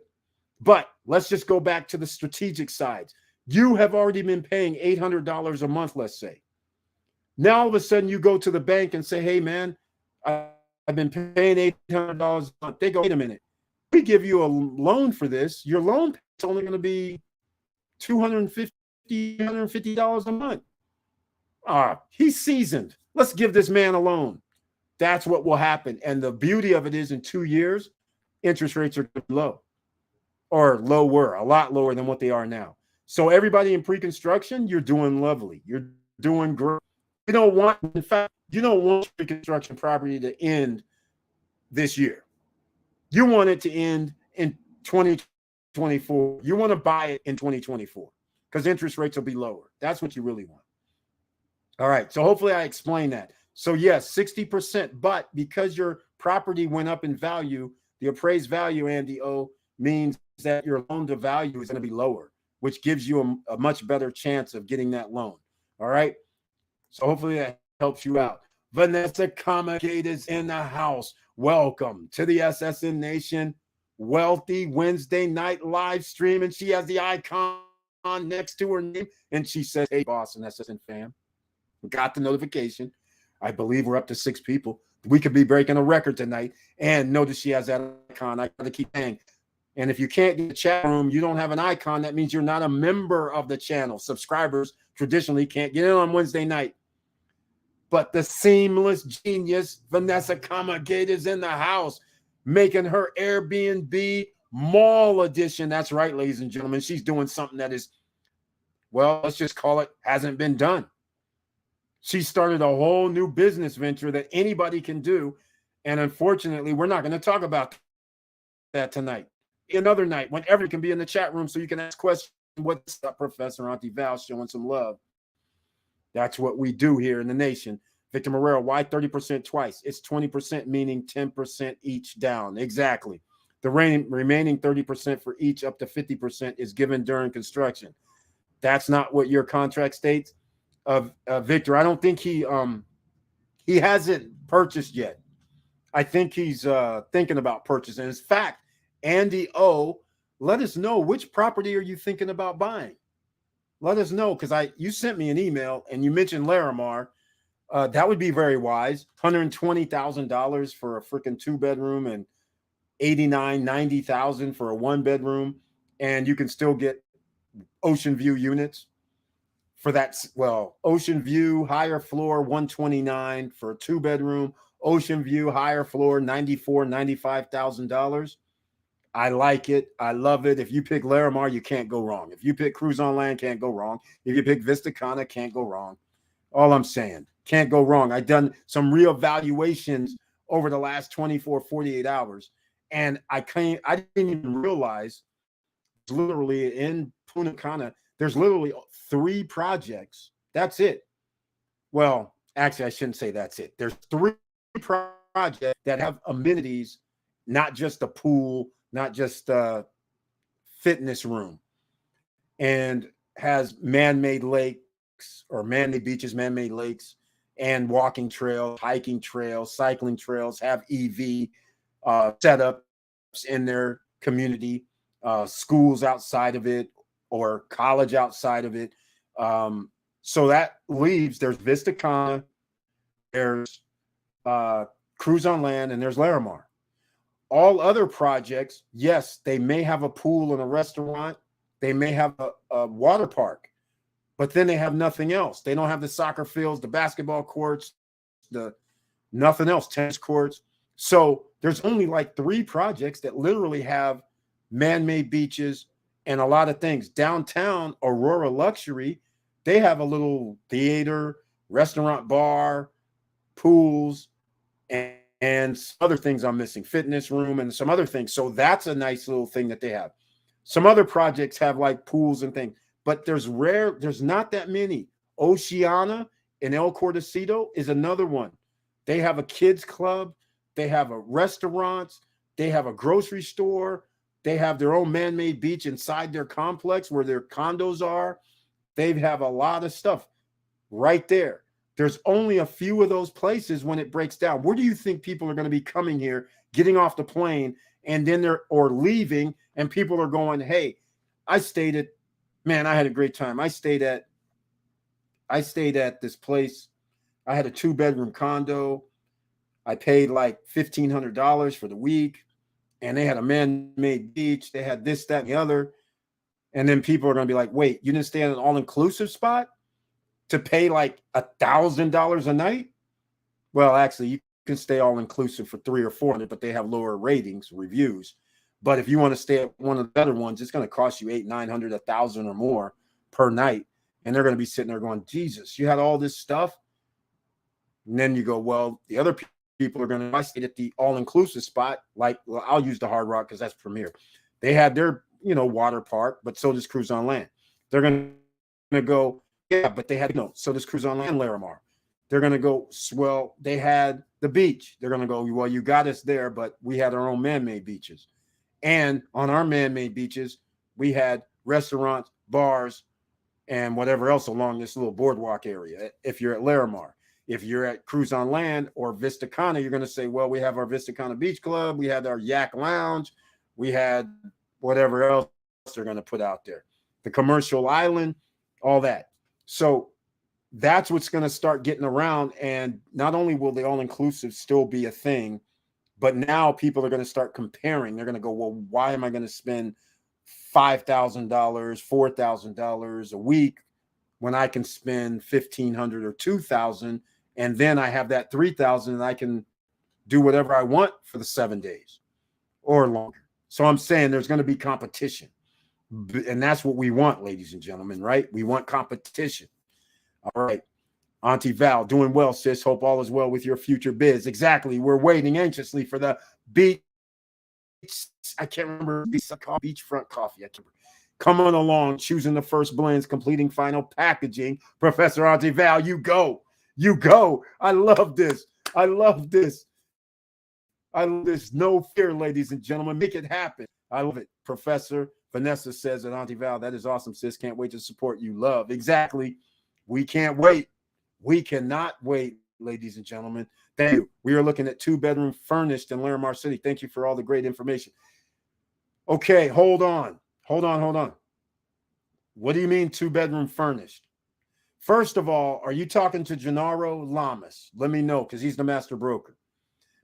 But let's just go back to the strategic sides. You have already been paying $800 a month, let's say. Now all of a sudden you go to the bank and say, hey, man, I've been paying $800 a month. They go, wait a minute. We give you a loan for this. Your loan is only going to be $250 a month. He's seasoned. Let's give this man a loan. That's what will happen. And the beauty of it is in 2 years, interest rates are low or lower, a lot lower than what they are now. So everybody in pre-construction, you're doing lovely. You're doing great. You don't want, in fact, you don't want pre-construction property to end this year. You want it to end in 2024. You want to buy it in 2024 because interest rates will be lower. That's what you really want. All right. So hopefully I explained that. So yes, 60%, but because your property went up in value, the appraised value, Andy O, means that your loan to value is going to be lower, which gives you a much better chance of getting that loan. All right. So hopefully that helps you out. Vanessa Comagate is in the house. Welcome to the SSN Nation Wealthy Wednesday night live stream. And she has the icon next to her name. And she says, hey, Boston SSN fam, got the notification. I believe we're up to 6 people. We could be breaking a record tonight. And notice she has that icon. I got to keep saying. And if you can't get the chat room, you don't have an icon. That means you're not a member of the channel. Subscribers traditionally can't get in on Wednesday night. But the seamless genius, Vanessa Comagate, is in the house, making her Airbnb mall edition. That's right, ladies and gentlemen. She's doing something that is, well, let's just call it, hasn't been done. She started a whole new business venture that anybody can do. And unfortunately, we're not going to talk about that tonight. Another night, whenever you can be in the chat room so you can ask questions. What's up, Professor Auntie Val, showing some love. That's what we do here in the nation. Victor Morero, why 30% twice? It's 20%, meaning 10% each down. Exactly. The remaining 30% for each up to 50% is given during construction. That's not what your contract states. Victor, I don't think he hasn't purchased yet. I think he's thinking about purchasing. In fact, Andy O, let us know, which property are you thinking about buying? Let us know, because you sent me an email and you mentioned Larimar. That would be very wise. $120,000 for a freaking 2-bedroom and $90,000 for a 1-bedroom, and you can still get ocean view units for that. Well, ocean view higher floor $129 for a 2-bedroom. Ocean view higher floor $95,000. I like it. I love it. If you pick Larimar, you can't go wrong. If you pick Cruise on Land, can't go wrong. If you pick Vistacana, can't go wrong. All I'm saying, can't go wrong. I've done some real evaluations over the last 24, 48 hours, and I didn't even realize literally in Punta Cana, there's literally 3 projects. That's it. Well, actually, I shouldn't say that's it. There's 3 projects that have amenities, not just a pool, not just a fitness room, and has man-made lakes or man-made beaches, man-made lakes, and walking trails, hiking trails, cycling trails, have EV setups in their community, schools outside of it or college outside of it. So that leaves, there's Vistacana, there's Cruise on Land, and there's Larimar. All other projects, yes, they may have a pool and a restaurant. They may have a water park, but then they have nothing else. They don't have the soccer fields, the basketball courts, nothing else, tennis courts. So there's only like 3 projects that literally have man-made beaches and a lot of things. Downtown Aurora Luxury, they have a little theater, restaurant, bar, pools, and some other things I'm missing, fitness room and some other things. So that's a nice little thing that they have. Some other projects have like pools and things, but there's not that many. Oceana in El Cordecito is another one. They have a kids club, they have a restaurants, they have a grocery store, they have their own man-made beach inside their complex where their condos are. They have a lot of stuff right there. There's only a few of those places when it breaks down. Where do you think people are going to be coming here, getting off the plane, and then or leaving, and people are going, hey, I had a great time. I stayed at this place. I had a 2-bedroom condo. I paid like $1,500 for the week, and they had a man-made beach. They had this, that, and the other. And then people are going to be like, wait, you didn't stay at an all-inclusive spot to pay like $1,000 a night? Well, actually, you can stay all-inclusive for $300 or $400, but they have lower ratings, reviews. But if you want to stay at one of the better ones, it's going to cost you $800, $900, $1,000 or more per night. And they're going to be sitting there going, Jesus, you had all this stuff? And then you go, well, the other people are going to stay at the all-inclusive spot. Like, well, I'll use the Hard Rock because that's premier. They had their, water park, but so does Cruise on Land. They're going to go, yeah, but they had, so does Cruise on Land, Larimar. They're going to go, well, they had the beach. They're going to go, well, you got us there, but we had our own man-made beaches. And on our man-made beaches, we had restaurants, bars, and whatever else along this little boardwalk area. If you're at Larimar, if you're at Cruise on Land or Vista Cana, you're going to say, well, we have our Vista Cana Beach Club. We had our Yak Lounge. We had whatever else they're going to put out there. The commercial island, all that. So that's what's going to start getting around. And not only will the all-inclusive still be a thing, but now people are going to start comparing. They're going to go, well, why am I going to spend $5,000, $4,000 a week when I can spend $1,500 or $2,000, and then I have that $3,000 and I can do whatever I want for the 7 days or longer. So I'm saying there's going to be competition, and that's what we want, ladies and gentlemen, right? We want competition. All right. Auntie Val, doing well, sis. Hope all is well with your future biz. Exactly. We're waiting anxiously for the beach. I can't remember. Beachfront coffee. I can't remember. Coming along, choosing the first blends, completing final packaging. Professor Auntie Val, you go. You go. I love this. I love this. I love this. No fear, ladies and gentlemen. Make it happen. I love it. Professor Vanessa says that Auntie Val, that is awesome, sis. Can't wait to support you. Love. Exactly. We can't wait. We cannot wait, ladies and gentlemen. Thank you. We are looking at 2-bedroom furnished in Larimar City. Thank you for all the great information. Okay, hold on. What do you mean 2-bedroom furnished? First of all, are you talking to Gennaro Lamas? Let me know, because he's the master broker.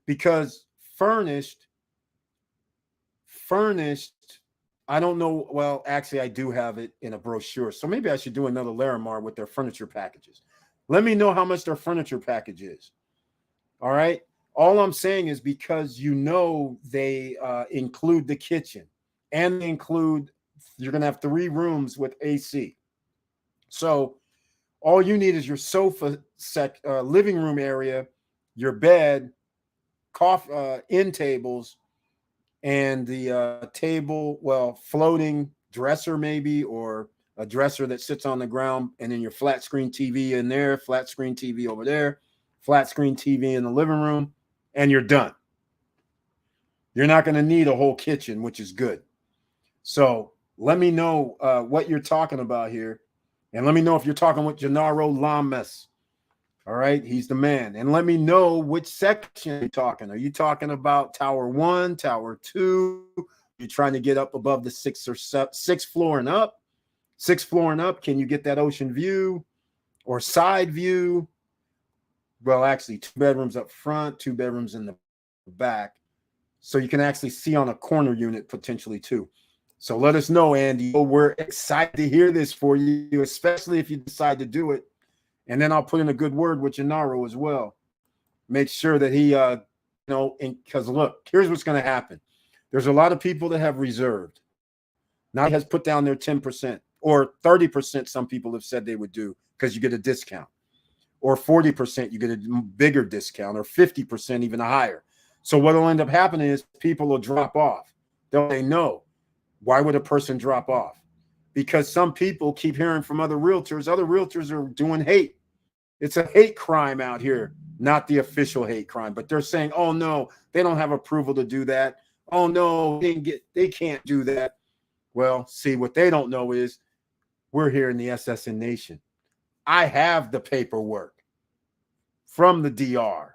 Because furnished, I don't know. Well, actually, I do have it in a brochure. So maybe I should do another Larimar with their furniture packages. Let me know how much their furniture package is. All right. All I'm saying is because they include the kitchen, and they include, you're going to have 3 rooms with AC. So all you need is your sofa living room area, your bed, end tables, and the floating dresser maybe, or a dresser that sits on the ground, and then your flat screen TV in there, flat screen TV over there, flat screen TV in the living room, and you're done. You're not going to need a whole kitchen, which is good. So let me know what you're talking about here, and let me know if you're talking with Gennaro Lamas. All right, he's the man. And let me know which section you're talking. Are you talking about Tower 1, Tower 2? You're trying to get up above the 6th floor and up? 6th floor and up, can you get that ocean view or side view? Well, actually, 2 bedrooms up front, 2 bedrooms in the back. So you can actually see on a corner unit potentially too. So let us know, Andy. We're excited to hear this for you, especially if you decide to do it. And then I'll put in a good word with Gennaro as well. Make sure that he, because look, here's what's going to happen. There's a lot of people that have reserved. Now he has put down their 10% or 30%. Some people have said they would do because you get a discount, or 40%, you get a bigger discount, or 50%, even higher. So what will end up happening is people will drop off. They'll say, no. Why would a person drop off? Because some people keep hearing from other realtors are doing hate. It's a hate crime out here, not the official hate crime, but they're saying, oh no, they don't have approval to do that. Oh no, they can't do that. Well, see, what they don't know is we're here in the SSN Nation. I have the paperwork from the DR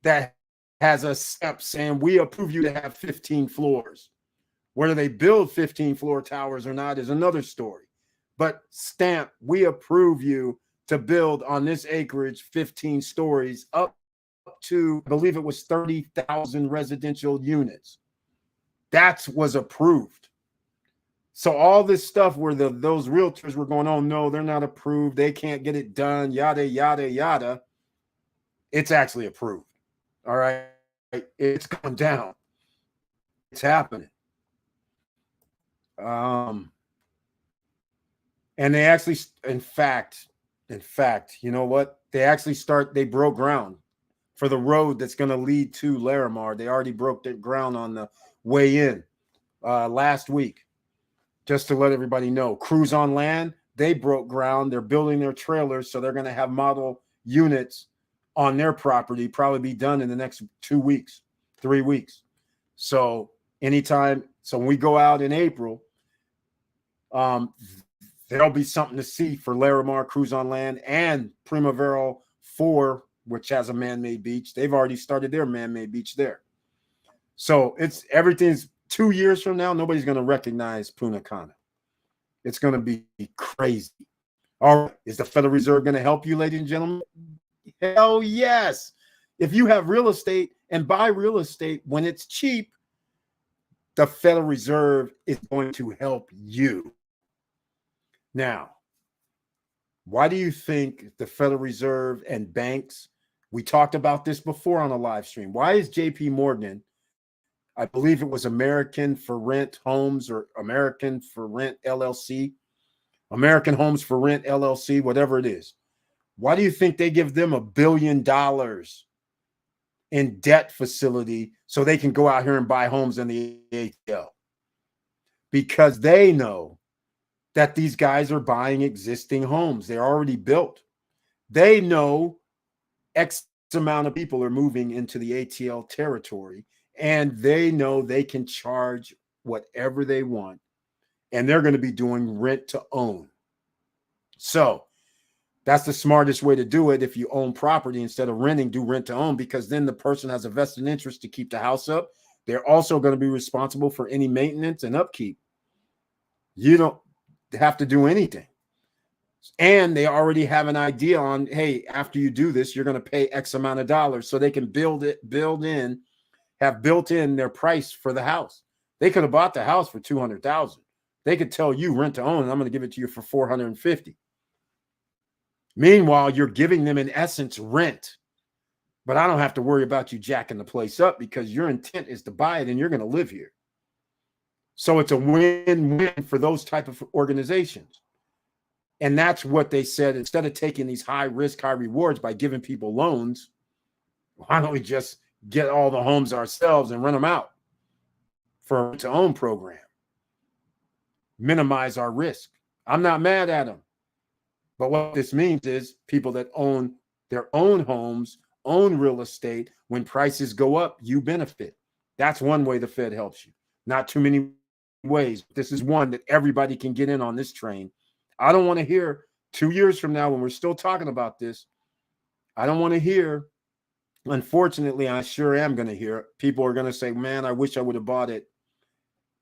that has a step saying we approve you to have 15 floors. Whether they build 15 floor towers or not is another story. But stamp, we approve you to build on this acreage 15 stories up to, I believe it was 30,000 residential units. That was approved. So all this stuff where those realtors were going, oh no, they're not approved, they can't get it done, yada, yada, yada. It's actually approved. All right. It's gone down. It's happening. And they actually, in fact, you know what? They broke ground for the road that's going to lead to Larimar. They already broke the ground on the way in last week. Just to let everybody know, Cruise on Land, they broke ground. They're building their trailers, so they're going to have model units on their property, probably be done in the next 2 weeks, 3 weeks. So anytime, so when we go out in April, there'll be something to see for Larimar, Cruise on Land, and Primavera 4, which has a man-made beach. They've already started their man-made beach there. So everything's 2 years from now, nobody's going to recognize Punta Cana. It's going to be crazy. All right. Is the Federal Reserve going to help you, ladies and gentlemen? Hell yes. If you have real estate and buy real estate when it's cheap, the Federal Reserve is going to help you. Now, why do you think the Federal Reserve and banks, we talked about this before on a live stream, why is JP Morgan, I believe it was American for Rent Homes or American for Rent LLC, American Homes for Rent LLC, whatever it is. Why do you think they give them $1 billion in debt facility so they can go out here and buy homes in the ATL? Because they know that these guys are buying existing homes. They're already built. They know X amount of people are moving into the ATL territory, and they know they can charge whatever they want, and they're going to be doing rent to own. So that's the smartest way to do it. If you own property instead of renting, do rent to own, because then the person has a vested interest to keep the house up. They're also going to be responsible for any maintenance and upkeep. You don't have to do anything. And they already have an idea on, hey, after you do this, you're going to pay X amount of dollars, so they can have built in their price for the house. They could have bought the house for $200,000. They could tell you rent to own, and I'm going to give it to you for $450,000. Meanwhile, you're giving them, in essence, rent. But I don't have to worry about you jacking the place up because your intent is to buy it and you're going to live here. So it's a win-win for those type of organizations. And that's what they said. Instead of taking these high risk, high rewards by giving people loans, why don't we just get all the homes ourselves and rent them out for a rent-to-own program? Minimize our risk. I'm not mad at them. But what this means is people that own their own homes, own real estate, when prices go up, you benefit. That's one way the Fed helps you. Not too many ways. This is one that everybody can get in on this train. I don't want to hear 2 years from now when we're still talking about this. I don't want to hear, unfortunately, I sure am going to hear, people are going to say, man, I wish I would have bought it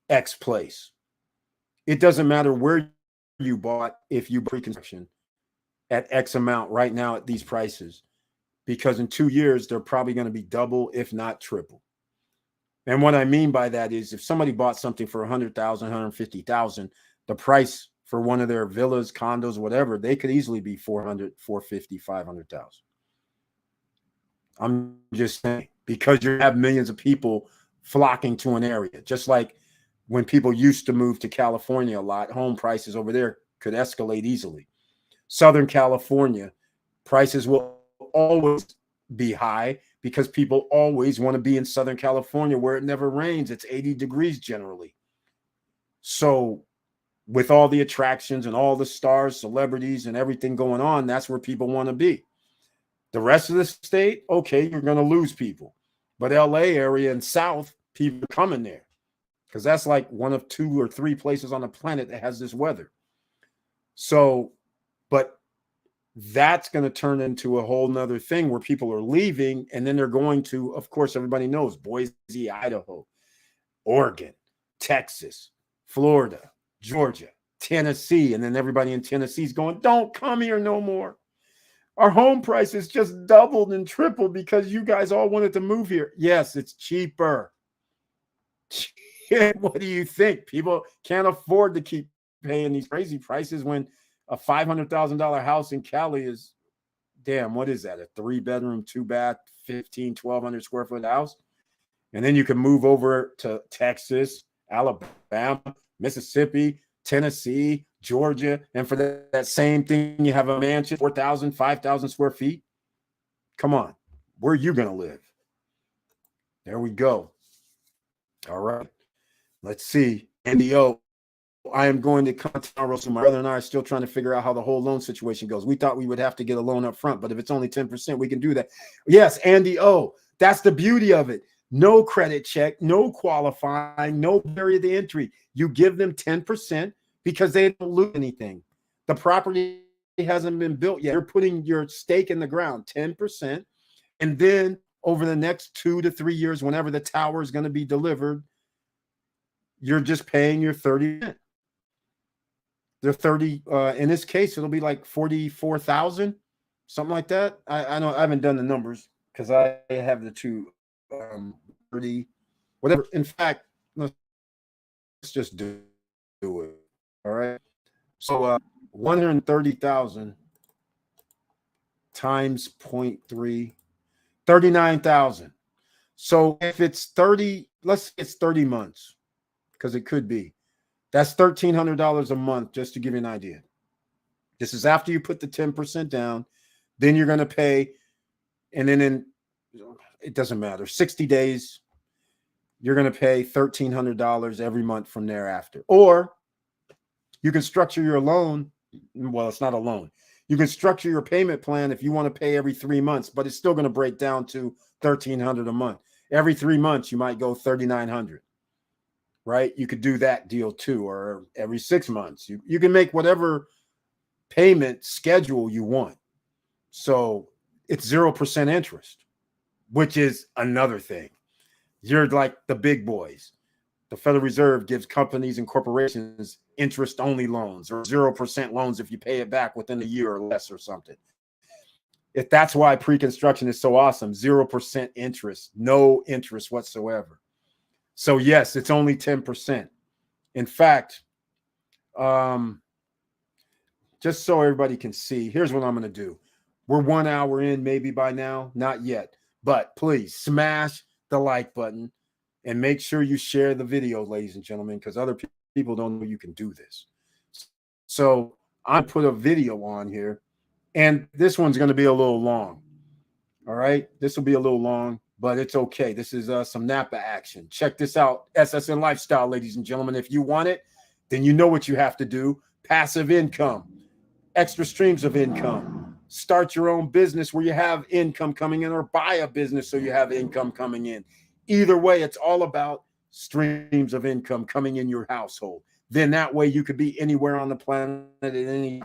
X place. It doesn't matter where you bought if you pre-construction at X amount right now at these prices, because in 2 years, they're probably going to be double, if not triple. And what I mean by that is if somebody bought something for $100,000, $150,000, the price for one of their villas, condos, whatever, they could easily be $400,000, $450,000, $500,000. I'm just saying, because you have millions of people flocking to an area, just like when people used to move to California a lot, home prices over there could escalate easily. Southern California, prices will always be high because people always want to be in Southern California where it never rains. It's 80 degrees generally. So with all the attractions and all the stars, celebrities, and everything going on, that's where people want to be. The rest of the state, okay, you're going to lose people. But LA area and South, people are coming there because that's like one of 2 or 3 places on the planet that has this weather. So, but that's going to turn into a whole nother thing where people are leaving, and then they're going to, of course, everybody knows Boise, Idaho, Oregon, Texas, Florida, Georgia, Tennessee, and then everybody in Tennessee is going, don't come here no more. Our home prices just doubled and tripled because you guys all wanted to move here. Yes, it's cheaper. What do you think? People can't afford to keep paying these crazy prices when a $500,000 house in Cali is, damn, what is that? A 3-bedroom, 2-bath, 1,200 square foot house? And then you can move over to Texas, Alabama, Mississippi, Tennessee, Georgia, and for that same thing, you have a mansion, 4,000, 5,000 square feet. Come on, where are you going to live? There we go. All right, let's see. Andy O, I am going to come tomorrow. So my brother and I are still trying to figure out how the whole loan situation goes. We thought we would have to get a loan up front, but if it's only 10%, we can do that. Yes, Andy O, that's the beauty of it. No credit check, no qualifying, no barrier to entry. You give them 10% because they don't lose anything. The property hasn't been built yet. You're putting your stake in the ground, 10%. And then over the next 2 to 3 years, whenever the tower is going to be delivered, you're just paying your 30%. They're 30. In this case, it'll be like 44,000, something like that. I know I haven't done the numbers because I have the two 30, whatever. In fact, let's just do it. All right. So 130,000 times 0.3, 39,000. So if it's 30, let's say it's 30 months, because it could be. That's $1,300 a month, just to give you an idea. This is after you put the 10% down. Then you're going to pay, and then it doesn't matter, 60 days, you're going to pay $1,300 every month from thereafter. Or you can structure your loan. Well, it's not a loan. You can structure your payment plan if you want to pay every 3 months, but it's still going to break down to $1,300 a month. Every 3 months, you might go $3,900. Right? You could do that deal too, or every 6 months. You can make whatever payment schedule you want. So it's 0% interest, which is another thing. You're like the big boys. The Federal Reserve gives companies and corporations interest-only loans or 0% loans if you pay it back within a year or less or something. If that's why pre-construction is so awesome, 0% interest, no interest whatsoever. So yes, it's only 10%. In fact, just so everybody can see, here's what I'm going to do. We're 1 hour in maybe by now, not yet, but please smash the like button and make sure you share the video, ladies and gentlemen, because other people don't know you can do this. So I put a video on here, and this one's going to be a little long. All right, this will be a little long, but it's okay. This is some Napa action. Check this out. SSN Lifestyle, ladies and gentlemen. If you want it, then you know what you have to do. Passive income, extra streams of income. Start your own business where you have income coming in, or buy a business so you have income coming in. Either way, it's all about streams of income coming in your household. Then that way you could be anywhere on the planet at any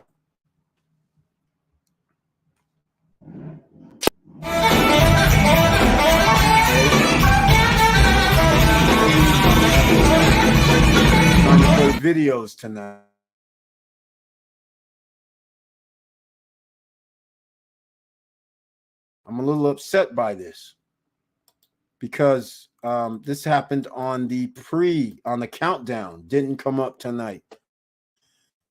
videos tonight. I'm a little upset by this because this happened on the countdown, didn't come up tonight.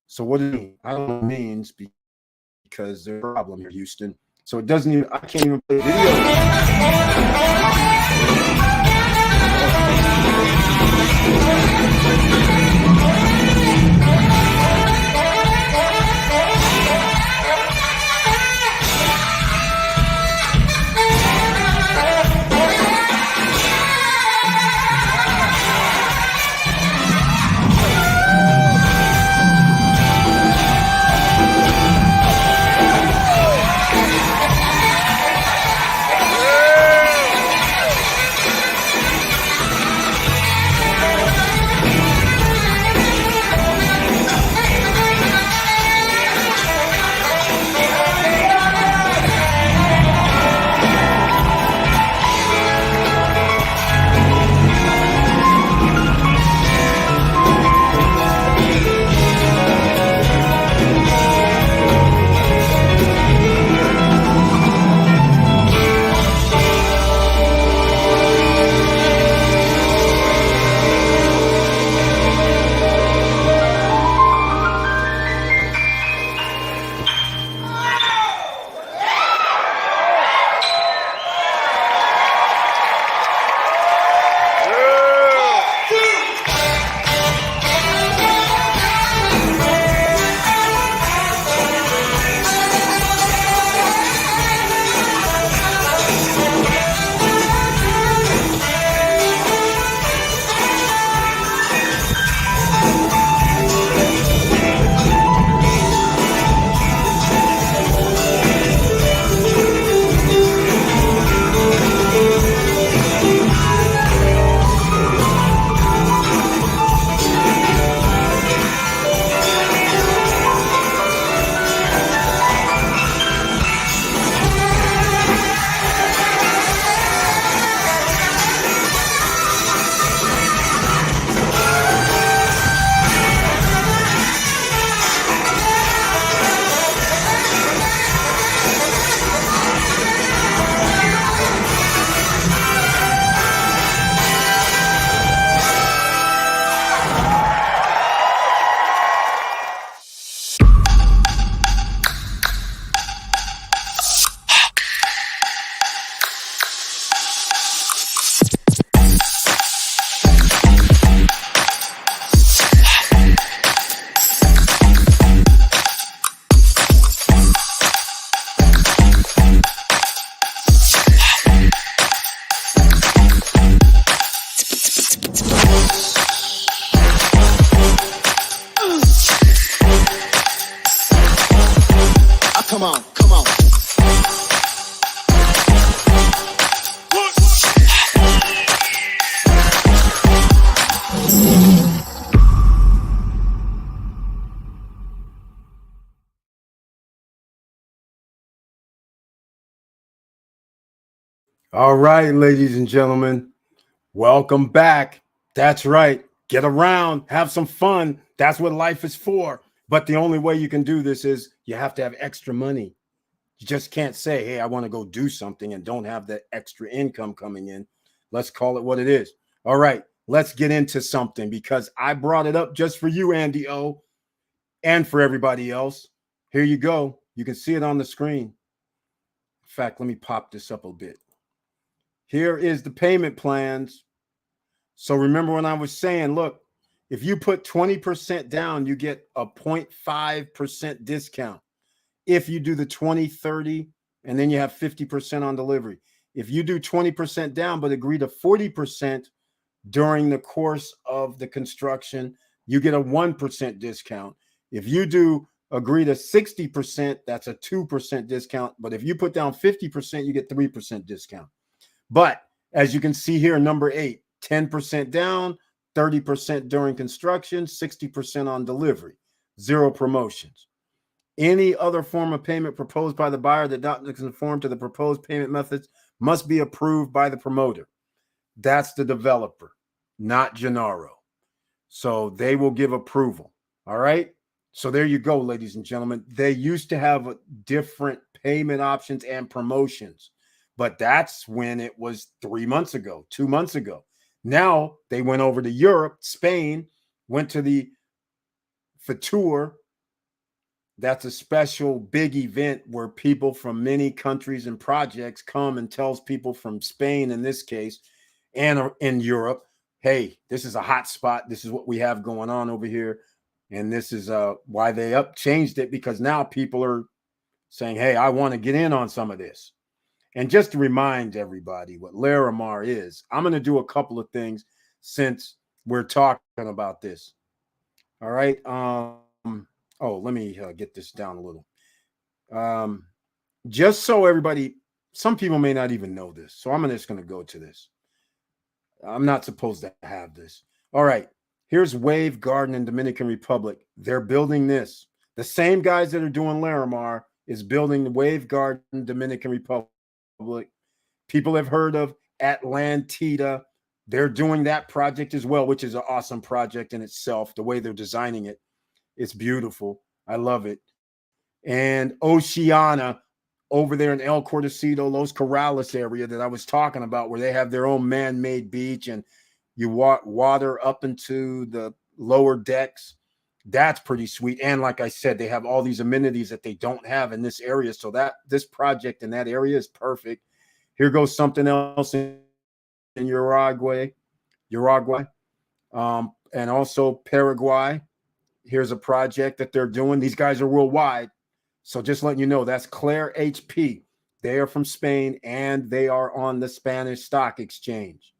So what do it mean? I don't know what it means because there's a problem here, Houston. So it doesn't even, I can't even play video. Come on, come on. All right, ladies and gentlemen, welcome back. That's right. Get around, have some fun. That's what life is for. But the only way you can do this is you have to have extra money. You just can't say, hey, I want to go do something and don't have that extra income coming in. Let's call it what it is. All right, let's get into something because I brought it up just for you, Andy O, and for everybody else. Here you go. You can see it on the screen. In fact, let me pop this up a bit. Here is the payment plans. So remember when I was saying, look, if you put 20% down, you get a 0.5% discount. If you do the 20, 30, and then you have 50% on delivery. If you do 20% down, but agree to 40% during the course of the construction, you get a 1% discount. If you do agree to 60%, that's a 2% discount. But if you put down 50%, you get 3% discount. But as you can see here, number 8, 10% down, 30% during construction, 60% on delivery, 0 promotions. Any other form of payment proposed by the buyer that does not conform to the proposed payment methods must be approved by the promoter. That's the developer, not Gennaro. So they will give approval. All right. So there you go, ladies and gentlemen. They used to have different payment options and promotions, but that's when it was 3 months ago, 2 months ago. Now they went over to Europe, Spain, went to the Fitur. That's a special big event where people from many countries and projects come and tells people from Spain, in this case, and in Europe, hey, this is a hot spot. This is what we have going on over here. And this is why they changed it, because now people are saying, hey, I want to get in on some of this. And just to remind everybody what Larimar is, I'm going to do a couple of things since we're talking about this. All right. Let me get this down a little. Just so everybody, some people may not even know this, so I'm just going to go to this. I'm not supposed to have this. All right. Here's Wave Garden in Dominican Republic. They're building this. The same guys that are doing Larimar is building the Wave Garden Dominican Republic. People have heard of Atlantida. They're doing that project as well, which is an awesome project in itself. The way they're designing it, it's beautiful. I love it. And Oceana over there in El Cordacito, Los Corrales area that I was talking about, where they have their own man-made beach and you walk water up into the lower decks. That's pretty sweet. And like I said, they have all these amenities that they don't have in this area. So that this project in that area is perfect. Here goes something else in Uruguay, and also Paraguay. Here's a project that they're doing. These guys are worldwide. So just letting you know, that's Claire HP. They are from Spain, and they are on the Spanish Stock Exchange.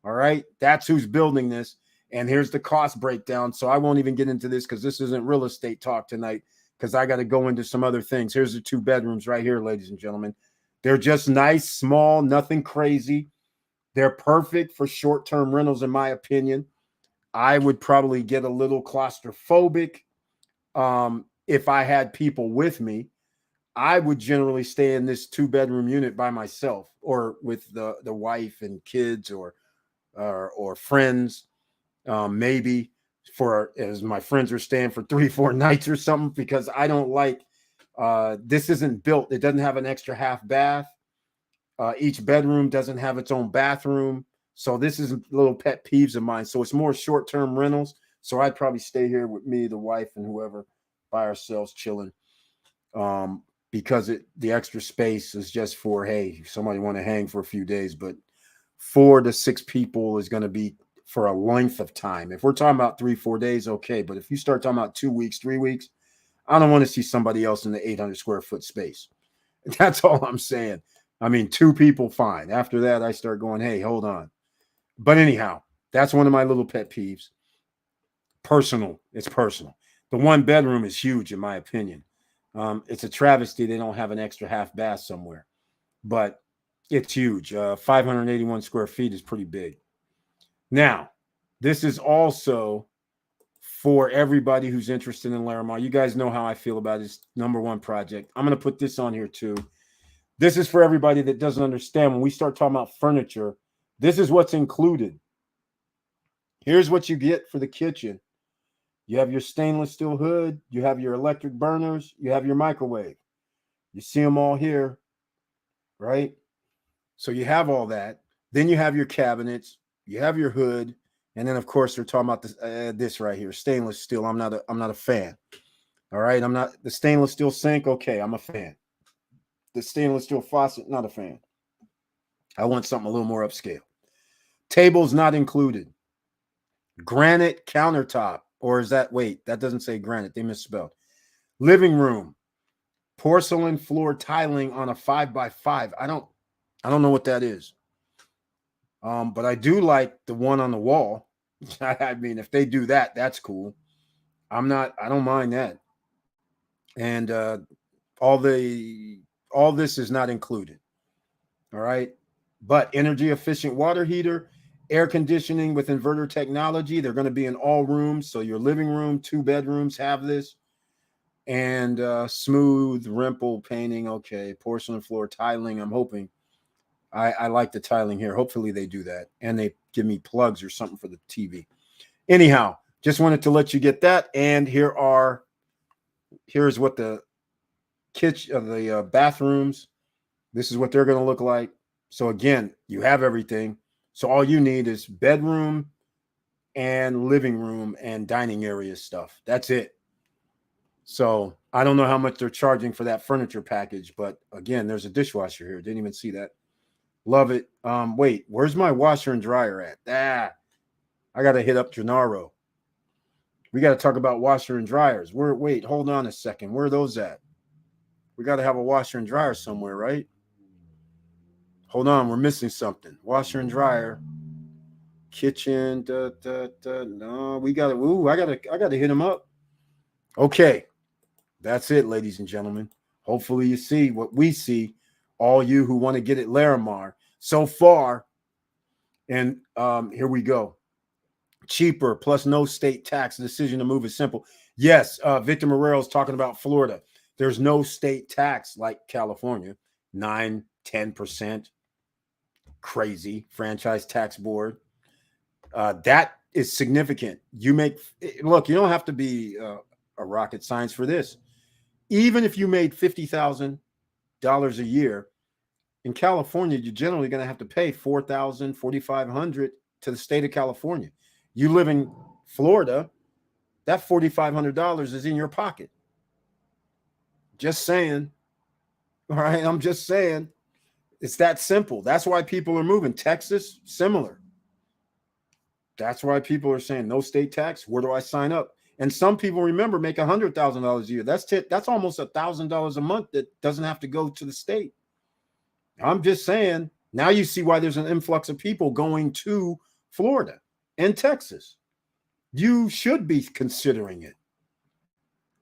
All right, that's who's building this. And here's the cost breakdown. So I won't even get into this because this isn't real estate talk tonight, because I got to go into some other things. Here's the 2 bedrooms right here, ladies and gentlemen. They're just nice, small, nothing crazy. They're perfect for short-term rentals, in my opinion. I would probably get a little claustrophobic if I had people with me. I would generally stay in this 2-bedroom unit by myself, or with the wife and kids, or friends, maybe, for as my friends are staying for 3-4 nights or something, because I don't like this isn't built. It doesn't have an extra half bath. Each bedroom doesn't have its own bathroom. So this is little pet peeves of mine. So it's more short-term rentals. So I'd probably stay here with me, the wife, and whoever, by ourselves, chilling. Because the extra space is just for, hey, if somebody want to hang for a few days. But 4 to 6 people is going to be for a length of time. If we're talking about 3-4 days, okay. But if you start talking about 2 weeks, 3 weeks, I don't want to see somebody else in the 800 square foot space. That's all I'm saying. I mean, 2 people, fine. After that, I start going, hey, hold on. But anyhow, that's one of my little pet peeves. Personal. It's personal. The 1 bedroom is huge, in my opinion. It's a travesty they don't have an extra half bath somewhere. But it's huge. 581 square feet is pretty big. Now, this is also for everybody who's interested in Larimar. You guys know how I feel about this #1 project. I'm going to put this on here too. This is for everybody that doesn't understand. When we start talking about furniture, this is what's included. Here's what you get for the kitchen. You have your stainless steel hood. You have your electric burners. You have your microwave. You see them all here, right? So you have all that. Then you have your cabinets. You have your hood. And then, of course, they're talking about this right here, stainless steel. I'm not a fan. All right. I'm not the stainless steel sink. Okay. I'm a fan. The stainless steel faucet, not a fan. I want something a little more upscale. Tables not included. Granite countertop, or is that, wait, that doesn't say granite. They misspelled. Living room, porcelain floor tiling on a 5x5. I don't know what that is. But I do like the one on the wall. I mean, if they do that, that's cool. I don't mind that. And all this is not included. All right. But energy efficient water heater, air conditioning with inverter technology. They're going to be in all rooms. So your living room, 2 bedrooms have this. And smooth rimple painting. Okay. Porcelain floor tiling. I'm hoping. I like the tiling here. Hopefully they do that. And they give me plugs or something for the TV. Anyhow, just wanted to let you get that. And here's what the kitchen, the bathrooms. This is what they're going to look like. So again, you have everything. So all you need is bedroom and living room and dining area stuff. That's it. So I don't know how much they're charging for that furniture package, but again, there's a dishwasher here. Didn't even see that. Love it. Wait, where's my washer and dryer at? I got to hit up Gennaro. We got to talk about washer and dryers. Wait, hold on a second. Where are those at? We got to have a washer and dryer somewhere, right? Hold on, we're missing something. Washer and dryer, kitchen. No, we got to. Ooh, I got to hit him up. Okay, that's it, ladies and gentlemen. Hopefully, you see what we see. All you who want to get at Larimar so far, and here we go. Cheaper plus no state tax. The decision to move is simple. Yes, Victor Morero is talking about Florida. There's no state tax like California, 9-10%. Crazy franchise tax board. That is significant. You don't have to be a rocket science for this. Even if you made $50,000 a year in California, you're generally going to have to pay $4,000, $4,500 to the state of California. You live in Florida, that $4,500 is in your pocket. Just saying. All right, I'm just saying. It's that simple. That's why people are moving. Texas, similar. That's why people are saying no state tax. Where do I sign up? And some people, remember, make $100,000 a year. That's almost $1,000 a month that doesn't have to go to the state. I'm just saying. Now you see why there's an influx of people going to Florida and Texas. You should be considering it.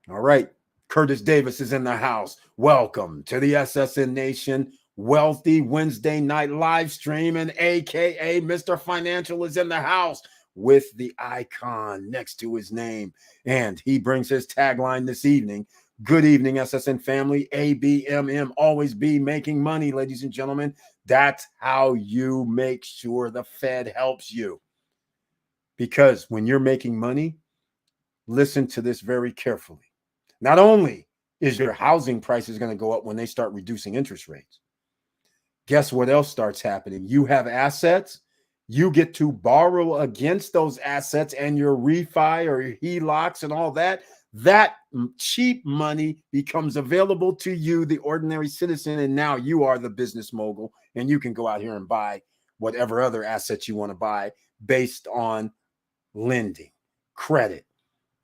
All right. Curtis Davis is in the house. Welcome to the SSN Nation Wealthy Wednesday night live stream, and AKA Mr. Financial is in the house with the icon next to his name. And he brings his tagline this evening. Good evening, SSN family. ABMM, always be making money, ladies and gentlemen. That's how you make sure the Fed helps you. Because when you're making money, listen to this very carefully. Not only is your housing prices going to go up when they start reducing interest rates, guess what else starts happening? You have assets. You get to borrow against those assets, and your refi or your HELOCs and all that. That cheap money becomes available to you, the ordinary citizen, and now you are the business mogul, and you can go out here and buy whatever other assets you want to buy based on lending, credit.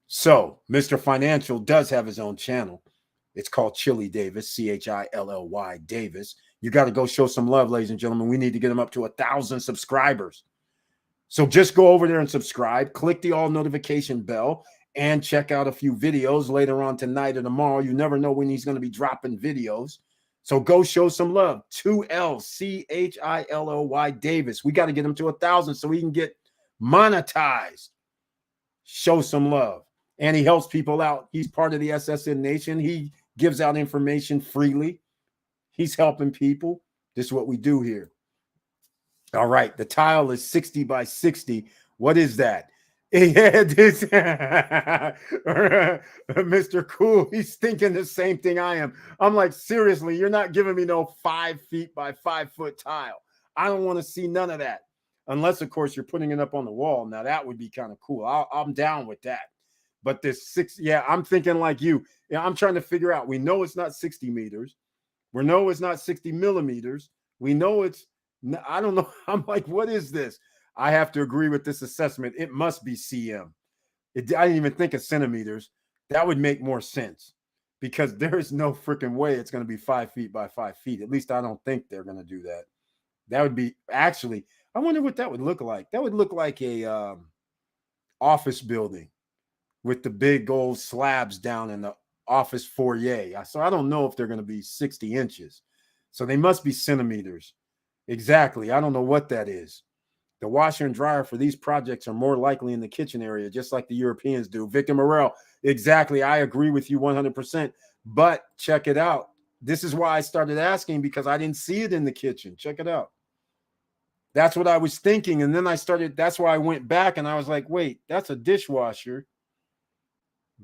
So Mr. Financial does have his own channel. It's called Chili Davis, CHILLY Davis. You got to go show some love, ladies and gentlemen. We need to get him up to 1,000 subscribers. So just go over there and subscribe. Click the all notification bell and check out a few videos later on tonight or tomorrow. You never know when he's going to be dropping videos. So go show some love. 2LCHILLY Davis. We got to get him to 1,000 so he can get monetized. Show some love. And he helps people out. He's part of the SSN Nation. He gives out information freely. He's helping people. This is what we do here. All right. The tile is 60 by 60. What is that? Yeah, this Mr. Cool, he's thinking the same thing I am. I'm like, seriously, you're not giving me no 5 feet by 5 foot tile. I don't want to see none of that. Unless, of course, you're putting it up on the wall. Now, that would be kind of cool. I'm down with that. But this 6, yeah, I'm thinking like you. Yeah, I'm trying to figure out. We know it's not 60 meters. We know it's not 60 millimeters. We know it's, I don't know. I'm like, what is this? I have to agree with this assessment. It must be CM. I didn't even think of centimeters. That would make more sense because there is no freaking way it's going to be 5 feet by 5 feet. At least I don't think they're going to do that. That would be actually, I wonder what that would look like. That would look like a office building with the big old slabs down in the office foyer. So I don't know if they're going to be 60 inches. So they must be centimeters. Exactly. I don't know what that is. The washer and dryer for these projects are more likely in the kitchen area, just like the Europeans do. Victor Morel, exactly. I agree with you 100%. But check it out. This is why I started asking, because I didn't see it in the kitchen. Check it out. That's what I was thinking. And then that's why I went back and I was like, wait, that's a dishwasher.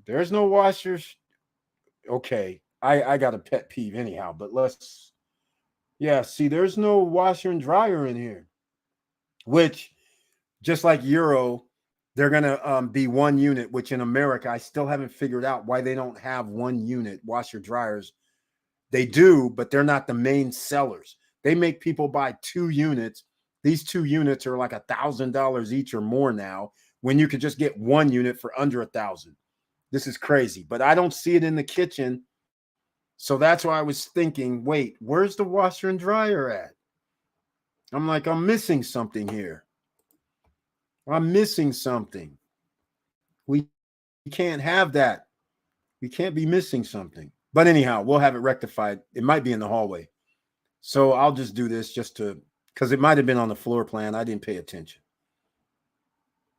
There's no washers. Okay. I got a pet peeve anyhow, but see, there's no washer and dryer in here, which just like Euro, they're going to be one unit, which in America, I still haven't figured out why they don't have one unit washer dryers. They do, but they're not the main sellers. They make people buy 2 units. These 2 units are like $1,000 each or more now. when you could just get one unit for under $1,000. This is crazy, but I don't see it in the kitchen. So that's why I was thinking, wait, where's the washer and dryer at? I'm like, I'm missing something here. I'm missing something. We can't have that. We can't be missing something. But anyhow, we'll have it rectified. It might be in the hallway. So I'll just do this just to, because it might have been on the floor plan. I didn't pay attention.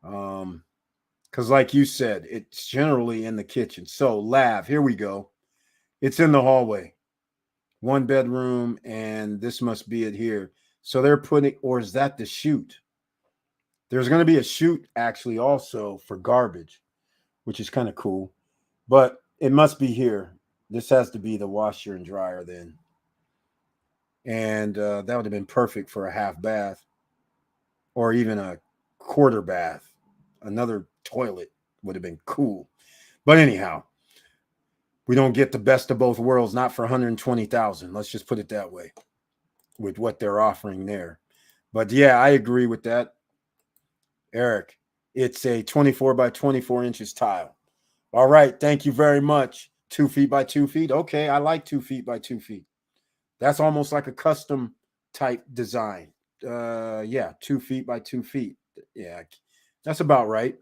Because like you said, it's generally in the kitchen. So Lav, here we go. It's in the hallway. 1 bedroom, and this must be it here. So they're putting, or is that the chute? There's going to be a chute actually also for garbage, which is kind of cool. But it must be here. This has to be the washer and dryer then. And that would have been perfect for a half bath or even a quarter bath. Another toilet would have been cool. But anyhow, we don't get the best of both worlds, not for $120,000. Let's just put it that way with what they're offering there. But yeah, I agree with that. Eric, it's a 24 by 24 inches tile. All right. Thank you very much. 2 feet by 2 feet. Okay. I like 2 feet by 2 feet. That's almost like a custom type design. Yeah. 2 feet by 2 feet. Yeah. That's about right.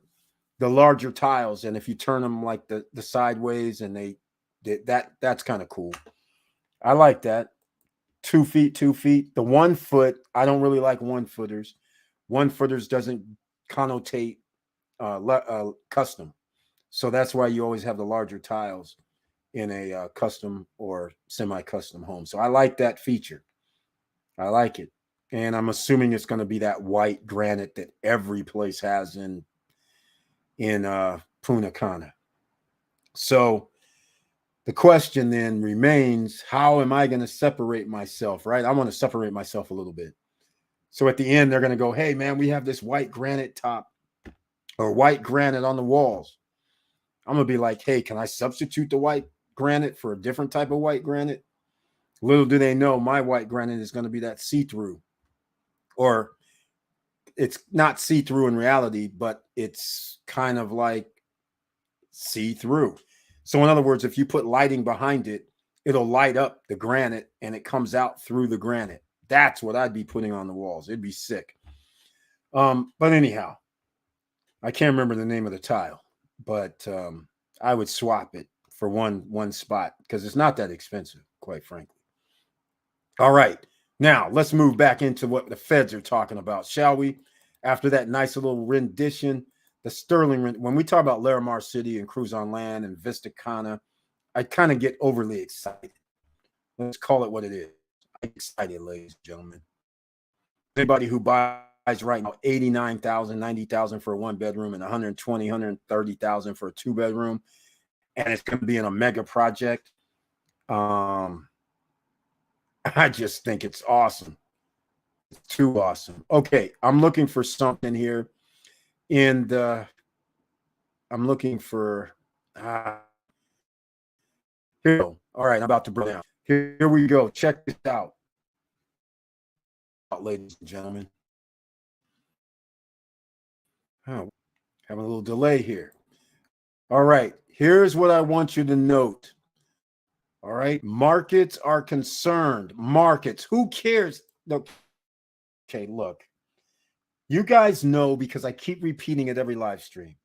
The larger tiles. And if you turn them like the sideways and that's kind of cool. I like that. 2 feet, 2 feet. The 1 foot, I don't really like 1 footers. 1 footers doesn't connotate custom. So that's why you always have the larger tiles in a custom or semi-custom home. So I like that feature. I like it. And I'm assuming it's going to be that white granite that every place has in Punta Cana. So the question then remains, how am I going to separate myself, right? I want to separate myself a little bit. So at the end, they're going to go, hey, man, we have this white granite top or white granite on the walls. I'm going to be like, hey, can I substitute the white granite for a different type of white granite? Little do they know, my white granite is going to be that see-through. Or it's not see-through in reality, but it's kind of like see-through. So in other words, if you put lighting behind it, it'll light up the granite and it comes out through the granite. That's what I'd be putting on the walls. It'd be sick. But anyhow, I can't remember the name of the tile, but I would swap it for one spot because it's not that expensive, quite frankly. All right. Now let's move back into what the feds are talking about, shall we? After that nice little rendition, the Sterling, when we talk about Larimar City and Cruise on Land and Vista Cana, I kind of get overly excited. Let's call it what it is. I'm excited, ladies and gentlemen. Anybody who buys right now $89,000, $90,000 for a 1 bedroom and $120,000, $130,000 for a 2 bedroom, and it's going to be in a mega project. I just think it's awesome. It's too awesome. Okay, I'm looking for something here. And I'm looking for here we go. All right, I'm about to bring down. Here we go. Check this out, ladies and gentlemen. Oh, having a little delay here. All right, here's what I want you to note. All right, markets are concerned. Markets, who cares? Okay, look. You guys know, because I keep repeating it every live stream,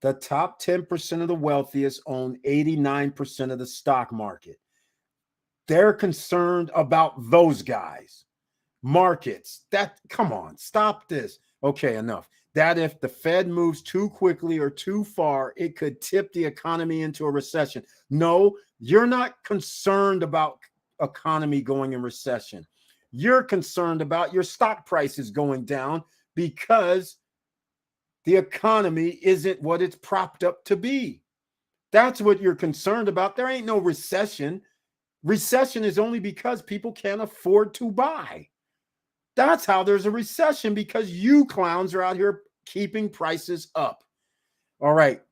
the top 10% of the wealthiest own 89% of the stock market. They're concerned about those guys. Markets, come on, stop this. Okay, enough. That if the Fed moves too quickly or too far, it could tip the economy into a recession. No, you're not concerned about economy going in recession. You're concerned about your stock prices going down because the economy isn't what it's propped up to be. That's what you're concerned about. There ain't no recession. Recession is only because people can't afford to buy. That's how there's a recession, because you clowns are out here keeping prices up. All right.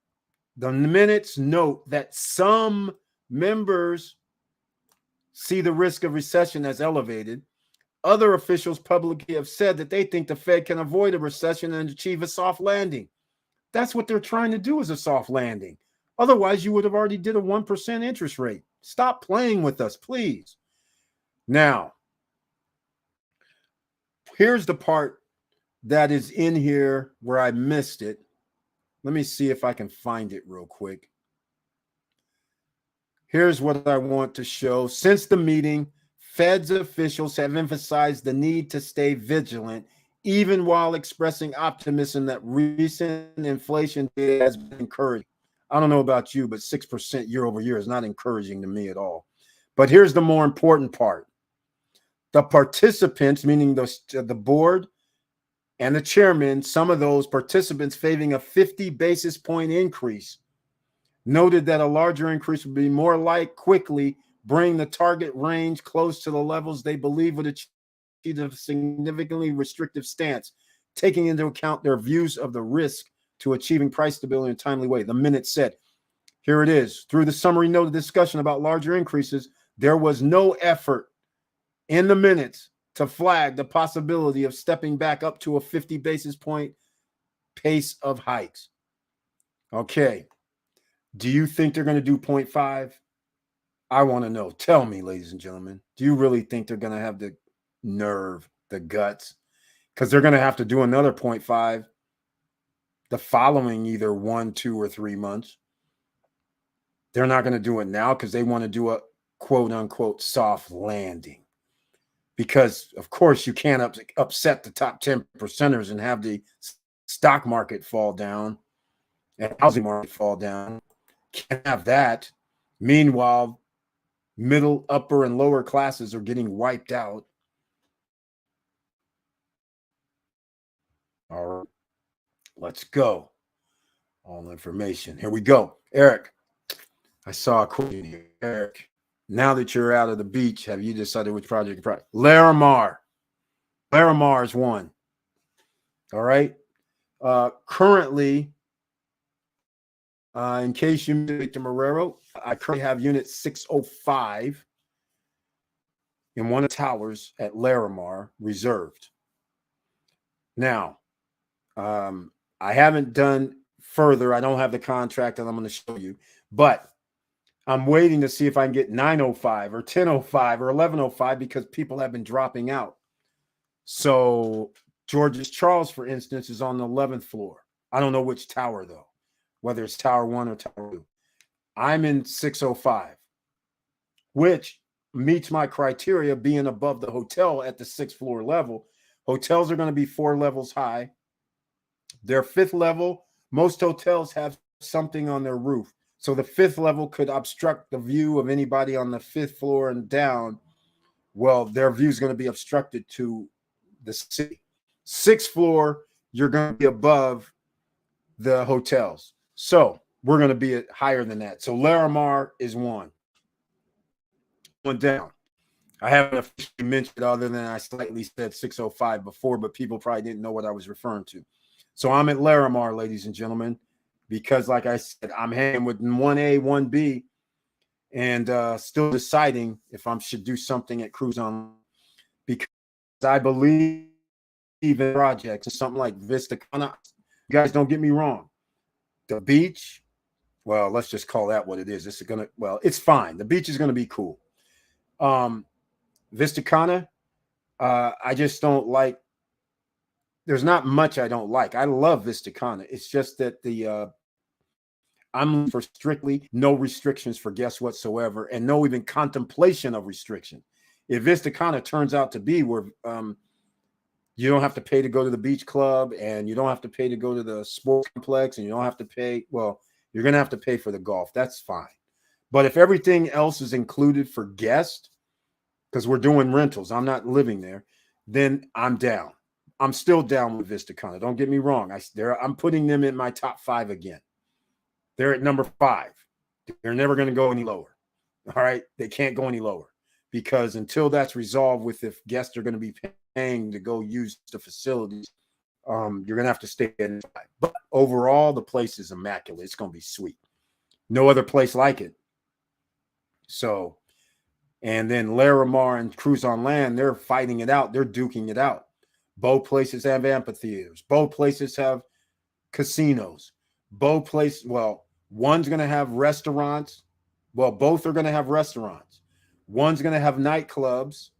The minutes note that some members see the risk of recession as elevated. Other officials publicly have said that they think the Fed can avoid a recession and achieve a soft landing. That's what they're trying to do, is a soft landing. Otherwise, you would have already did a 1% interest rate. Stop playing with us, please. Now, here's the part that is in here where I missed it. Let me see if I can find it real quick. Here's what I want to show. Since the meeting, Fed's officials have emphasized the need to stay vigilant, even while expressing optimism that recent inflation data has been encouraging. I don't know about you, but 6% year over year is not encouraging to me at all. But here's the more important part. The participants, meaning the board and the chairman, some of those participants favoring a 50 basis point increase, noted that a larger increase would be more like quickly bring the target range close to the levels they believe would achieve a significantly restrictive stance, taking into account their views of the risk to achieving price stability in a timely way. The minute said, here it is. Through the summary note of discussion about larger increases, there was no effort in the minutes to flag the possibility of stepping back up to a 50 basis point pace of hikes. Okay. Do you think they're going to do 0.5? I want to know. Tell me, ladies and gentlemen. Do you really think they're going to have the nerve, the guts? Because they're going to have to do another 0.5 the following either 1, 2, or 3 months. They're not going to do it now because they want to do a quote unquote soft landing. Because, of course, you can't upset the top 10 percenters and have the stock market fall down and housing market fall down. Can't have that. Meanwhile, middle, upper, and lower classes are getting wiped out. All right, let's go. All information. Here we go. Eric, I saw a quote here. Eric, now that you're out of the beach, have you decided which project to project? Larimar. Larimar is one. All right. Currently, in case you missed Victor Marrero, I currently have unit 605 in one of the towers at Larimar reserved. Now, I haven't done further. I don't have the contract that I'm going to show you, but I'm waiting to see if I can get 905 or 1005 or 1105 because people have been dropping out. So George's Charles, for instance, is on the 11th floor. I don't know which tower, though, whether it's Tower 1 or Tower 2. I'm in 605, which meets my criteria being above the hotel at the 6th floor level. Hotels are going to be 4 levels high. Their 5th level, most hotels have something on their roof. So the 5th level could obstruct the view of anybody on the 5th floor and down. Well, their view is going to be obstructed to the city. 6th floor, you're going to be above the hotels. So we're going to be higher than that. So Larimar is one. One down. I haven't officially mentioned other than I slightly said 605 before, but people probably didn't know what I was referring to. So I'm at Larimar, ladies and gentlemen, because like I said, I'm hanging with 1A, 1B, and still deciding if I should do something at Cruise On, because I believe in projects and something like Vista. You guys don't get me wrong. The beach, well, let's just call that what it is. This is gonna, well, it's fine. The beach is gonna be cool. Vista Cana, I just don't like. There's not much I don't like. I love Vista Cana. It's just that I'm for strictly no restrictions for guests whatsoever, and no even contemplation of restriction. If Vista Cana turns out to be where you don't have to pay to go to the beach club, and you don't have to pay to go to the sports complex, and you don't have to pay, well, you're going to have to pay for the golf. That's fine. But if everything else is included for guests, because we're doing rentals, I'm not living there, then I'm down. I'm still down with Vista Cana. Don't get me wrong. I'm putting them in my top 5 again. They're at number 5. They're never going to go any lower. All right. They can't go any lower, because until that's resolved with if guests are going to be paying to go use the facilities, you're going to have to stay in. But overall, the place is immaculate. It's going to be sweet. No other place like it. So, and then Larimar and Cruise on Land, they're fighting it out. They're duking it out. Both places have amphitheaters. Both places have casinos. Both place, well, one's going to have restaurants. Well, both are going to have restaurants. One's going to have nightclubs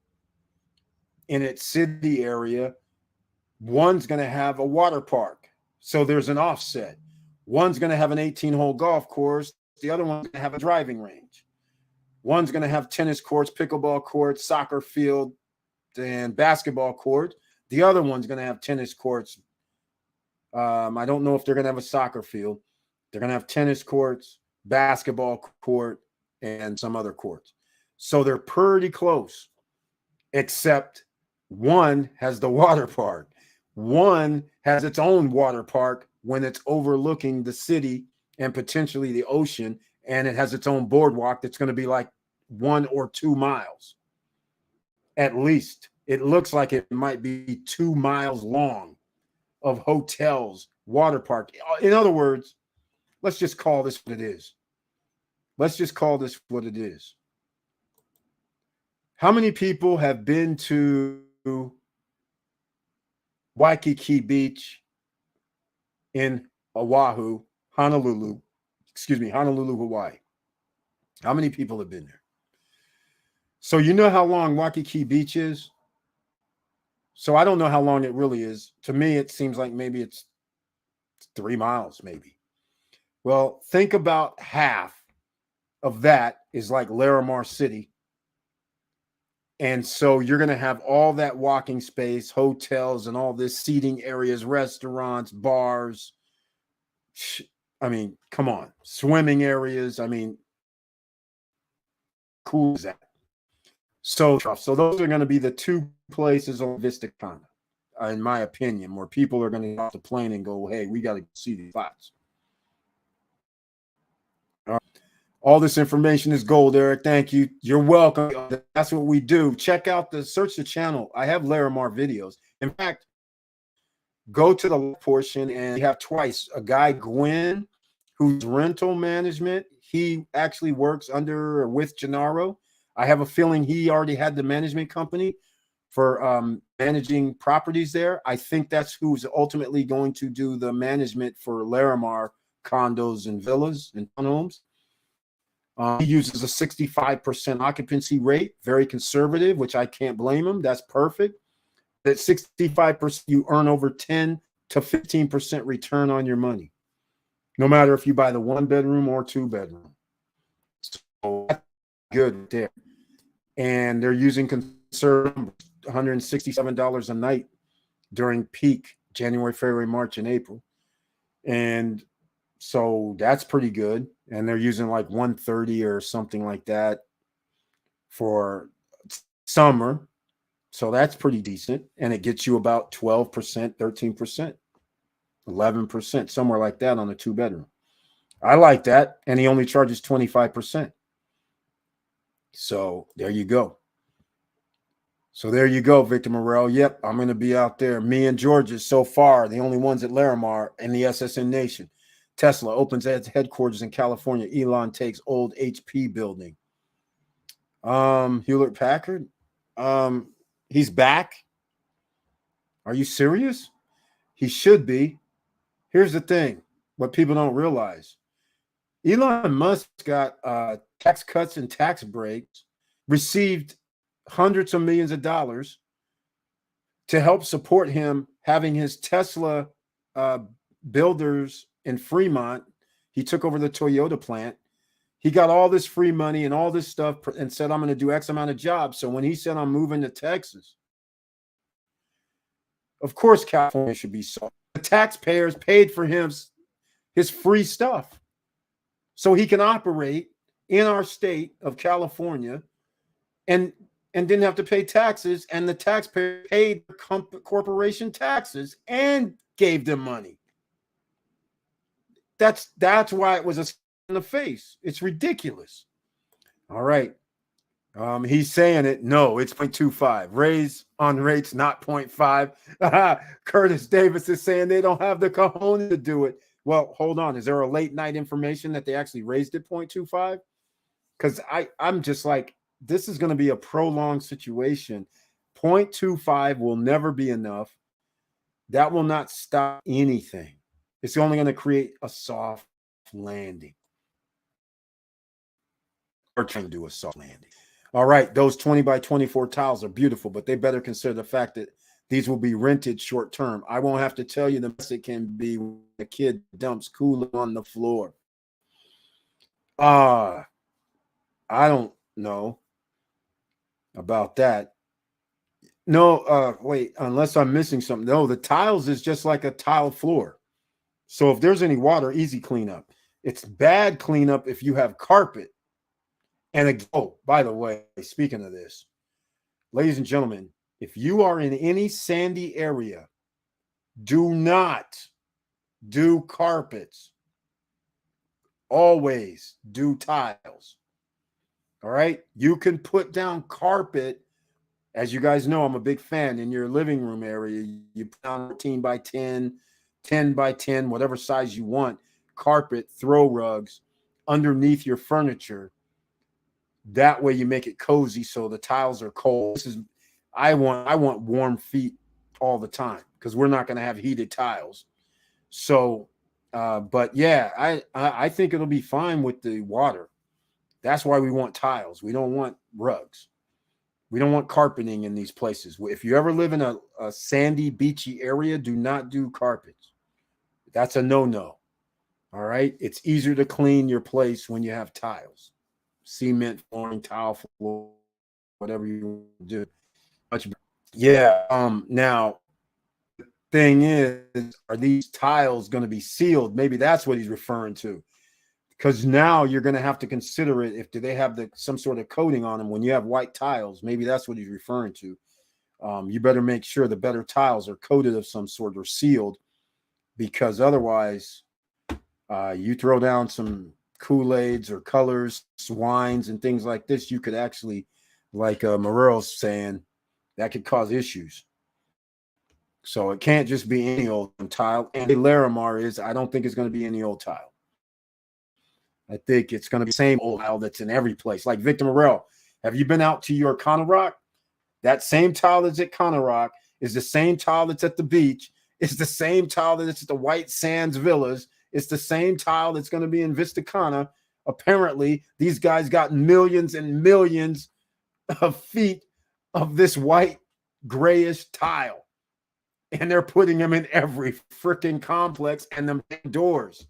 in its city area. One's going to have a water park. So there's an offset. One's going to have an 18-hole golf course. The other one's going to have a driving range. One's going to have tennis courts, pickleball courts, soccer field, and basketball court. The other one's going to have tennis courts. I don't know if they're going to have a soccer field. They're going to have tennis courts, basketball court, and some other courts. So they're pretty close, except one has the water park. One has its own water park when it's overlooking the city and potentially the ocean, and it has its own boardwalk that's going to be like 1 or 2 miles. At least it looks like it might be 2 miles long of hotels, water park. In other words, let's just call this what it is. Let's just call this what it is. How many people have been to Waikiki Beach in Honolulu, Hawaii? How many people have been there? So you know how long Waikiki Beach is? So I don't know how long it really is. To me, it seems like maybe it's 3 miles, maybe. Well, think about half of that is like Larimar City. And so you're going to have all that walking space, hotels, and all this seating areas, restaurants, bars. I mean, come on. Swimming areas. I mean, cool is that? So those are going to be the 2 places on Vista Kana, in my opinion, where people are going to get off the plane and go, hey, we got to see these spots. All this information is gold, Eric. Thank you. You're welcome. That's what we do. Check out search the channel. I have Larimar videos. In fact, go to the portion and you have twice a guy, Gwen, who's rental management. He actually works under or with Gennaro. I have a feeling he already had the management company for managing properties there. I think that's who's ultimately going to do the management for Larimar condos and villas and townhomes. He uses a 65% occupancy rate, very conservative, which I can't blame him. That's perfect. At 65%, you earn over 10 to 15% return on your money, no matter if you buy the 1-bedroom or 2-bedroom. So that's good there. And they're using conservative $167 a night during peak January, February, March, and April. And so that's pretty good. And they're using like 130 or something like that for summer. So that's pretty decent. And it gets you about 12%, 13%, 11%, somewhere like that on a 2-bedroom. I like that. And he only charges 25%. So there you go. So there you go, Victor Morel. Yep, I'm going to be out there. Me and George is so far the only ones at Larimar and the SSN Nation. Tesla opens its headquarters in California. Elon takes old HP building. Hewlett Packard. He's back. Are you serious? He should be. Here's the thing. What people don't realize. Elon Musk got tax cuts and tax breaks, received hundreds of millions of dollars to help support him having his Tesla builders in Fremont. He took over the Toyota plant. He got all this free money and all this stuff and said, I'm going to do X amount of jobs. So when he said, I'm moving to Texas, of course, California should be solved. The taxpayers paid for his free stuff so he can operate in our state of California and didn't have to pay taxes. And the taxpayer paid corporation taxes and gave them money. That's why it was a in the face. It's ridiculous. All right. He's saying it. No, it's 0.25. Raise on rates, not 0.5. Curtis Davis is saying they don't have the cojones to do it. Well, hold on. Is there a late night information that they actually raised it 0.25? Because I'm just like, this is going to be a prolonged situation. 0.25 will never be enough. That will not stop anything. It's only going to create a soft landing. Or trying to do a soft landing. All right, those 20 by 24 tiles are beautiful, but they better consider the fact that these will be rented short term. I won't have to tell you the mess it can be when a kid dumps coolant on the floor. I don't know about that. No, wait, unless I'm missing something. No, the tiles is just like a tile floor. So if there's any water, easy cleanup. It's bad cleanup if you have carpet. And oh, by the way, speaking of this, ladies and gentlemen, if you are in any sandy area, do not do carpets. Always do tiles. All right. You can put down carpet. As you guys know, I'm a big fan in your living room area. You put down 14 by 10, 10 by 10, whatever size you want, carpet, throw rugs underneath your furniture. That way you make it cozy so the tiles are cold. I want warm feet all the time because we're not going to have heated tiles. So, but yeah, I think it'll be fine with the water. That's why we want tiles. We don't want rugs. We don't want carpeting in these places. If you ever live in a sandy, beachy area, do not do carpets. That's a no-no. All right. It's easier to clean your place when you have tiles, cement flooring, tile floor, whatever you do. Much better. Yeah. Now, the thing is, are these tiles going to be sealed? Maybe that's what he's referring to. Because now you're going to have to consider it. If do they have some sort of coating on them when you have white tiles? Maybe that's what he's referring to. You better make sure the better tiles are coated of some sort or sealed, because otherwise, you throw down some Kool-Aids or colors, wines, and things like this, you could actually, like Morero's saying, that could cause issues. So it can't just be any old tile. And Larimar is, I don't think it's going to be any old tile. I think it's going to be the same old tile that's in every place. Like Victor Morel, have you been out to your Conarock? That same tile that's at Conarock is the same tile that's at the beach. It's the same tile that's at the White Sands Villas. It's the same tile that's going to be in Vista Cana. Apparently, these guys got millions and millions of feet of this white grayish tile. And they're putting them in every freaking complex and them doors.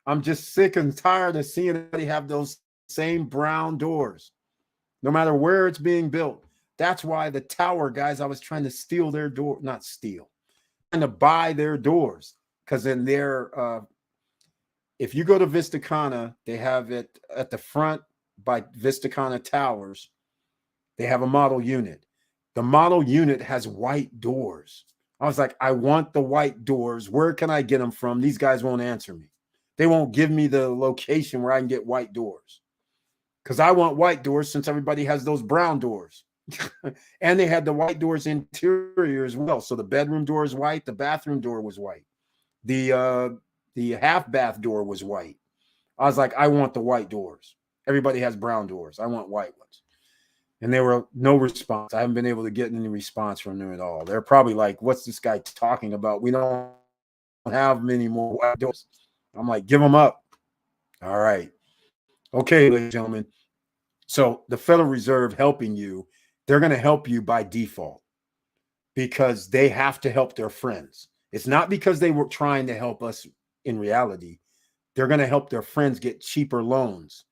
I'm just sick and tired of seeing everybody have those same brown doors, no matter where it's being built. That's why the tower guys, I was trying to steal their door, not steal, trying to buy their doors. Because in their, if you go to Vista Cana, they have it at the front by Vista Cana Towers. They have a model unit. The model unit has white doors. I was like, I want the white doors. Where can I get them from? These guys won't answer me. They won't give me the location where I can get white doors. Because I want white doors since everybody has those brown doors. And they had the white doors interior as well. So the bedroom door is white. The bathroom door was white. The half bath door was white. I was like, I want the white doors. Everybody has brown doors. I want white ones. And there were no response. I haven't been able to get any response from them at all. They're probably like, what's this guy talking about? We don't have many more white doors. I'm like, give them up. All right. Okay, ladies and gentlemen. So the Federal Reserve helping you, they're going to help you by default because they have to help their friends. It's not because they were trying to help us in reality. They're going to help their friends get cheaper loans.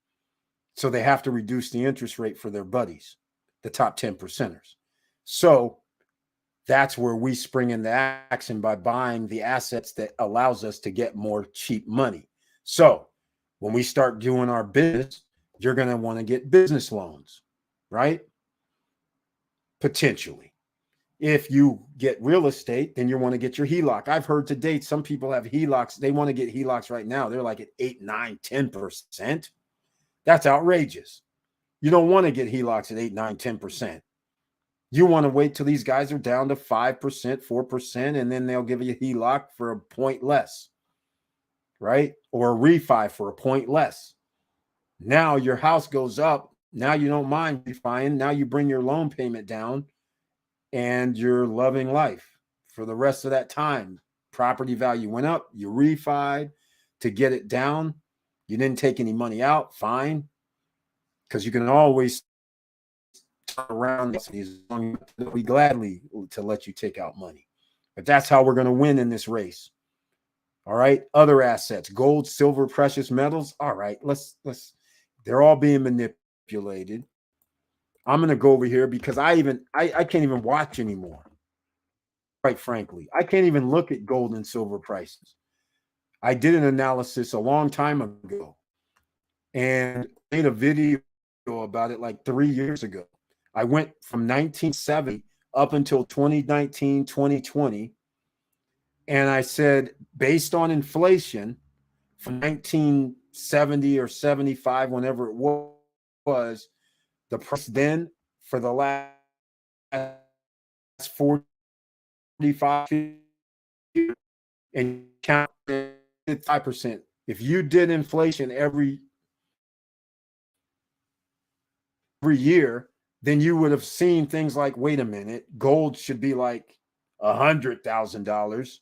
So they have to reduce the interest rate for their buddies, the top 10%ers. So that's where we spring into action by buying the assets that allows us to get more cheap money. So when we start doing our business, you're going to want to get business loans, right? Potentially. If you get real estate, then you want to get your HELOC. I've heard to date, some people have HELOCs. They want to get HELOCs right now. They're like at 8, 9, 10%. That's outrageous. You don't want to get HELOCs at 8, 9, 10%. You want to wait till these guys are down to 5%, 4%, and then they'll give you a HELOC for a point less, right? Or a refi for a point less. Now your house goes up. Now you don't mind refining. Now you bring your loan payment down and you're loving life for the rest of that time. property value went up, you refied to get it down. You didn't take any money out, fine, because you can always turn around. We gladly to let you take out money, but that's how we're going to win in this race. All right, other assets, gold, silver, precious metals. All right, let's. They're all being manipulated. I'm going to go over here because I can't even watch anymore. Quite frankly, I can't even look at gold and silver prices. I did an analysis a long time ago and made a video about it like 3 years ago. I went from 1970 up until 2019, 2020. And I said, based on inflation from 1970 or 75, whenever it was, the price then for the last 45 years and counted 5%. If you did inflation every year, then you would have seen things like, wait a minute, gold should be like $100,000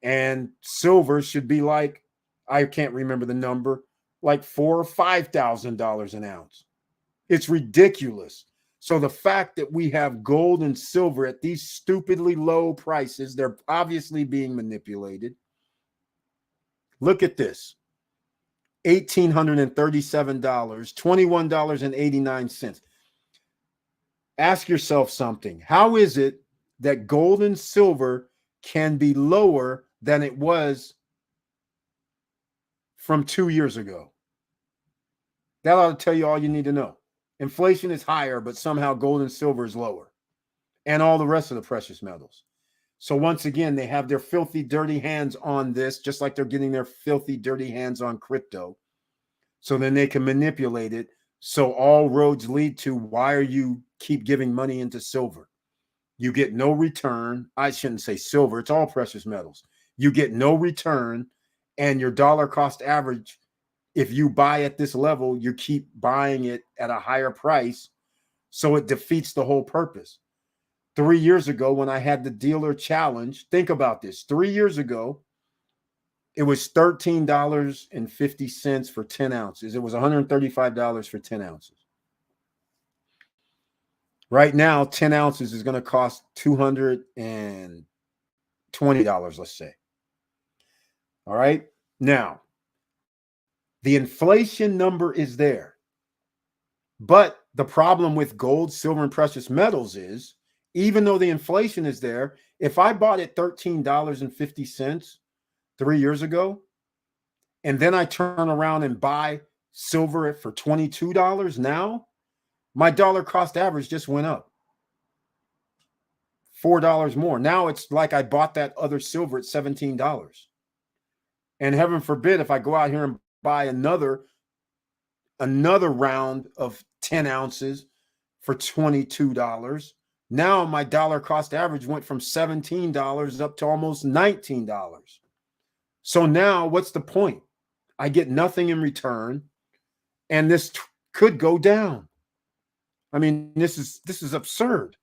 and silver should be like, I can't remember the number, like $4,000 or $5,000 an ounce. It's ridiculous. So the fact that we have gold and silver at these stupidly low prices, they're obviously being manipulated. Look at this. $1,837, $21.89. Ask yourself something. How is it that gold and silver can be lower than it was from 2 years ago? That ought to tell you all you need to know. Inflation is higher, but somehow gold and silver is lower, and all the rest of the precious metals. So once again, they have their filthy, dirty hands on this, just like they're getting their filthy, dirty hands on crypto. So then they can manipulate it. So all roads lead to, why are you keep giving money into silver? You get no return. I shouldn't say silver. It's all precious metals. You get no return, and your dollar cost average, if you buy at this level, you keep buying it at a higher price. So it defeats the whole purpose. 3 years ago, when I had the dealer challenge, think about this. 3 years ago, it was $13.50 for 10 ounces. It was $135 for 10 ounces. Right now, 10 ounces is going to cost $220, let's say. All right. Now, the inflation number is there. But the problem with gold, silver, and precious metals is, even though the inflation is there, if I bought it $13.50 3 years ago, and then I turn around and buy silver for $22 now, my dollar cost average just went up $4 more. Now it's like I bought that other silver at $17. And heaven forbid, if I go out here and buy another round of 10 ounces for $22, now my dollar cost average went from $17 up to almost $19. So now what's the point? I get nothing in return, and this could go down. I mean, this is absurd.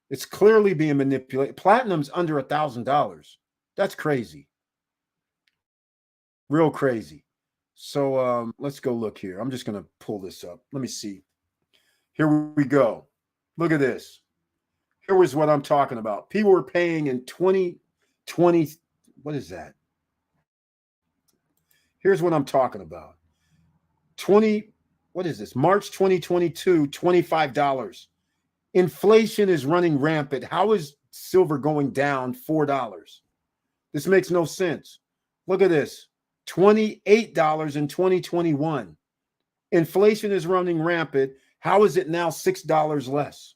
It's clearly being manipulated. Platinum's under $1,000. That's crazy. Real crazy. So let's go look here. I'm just going to pull this up. Let me see. Here we go. Look at this. Here was what I'm talking about. People were paying in 2020. What is that? Here's what I'm talking about. What is this? March 2022, $25. Inflation is running rampant. How is silver going down $4? This makes no sense. Look at this. $28 in 2021. Inflation is running rampant. How is it now $6 less?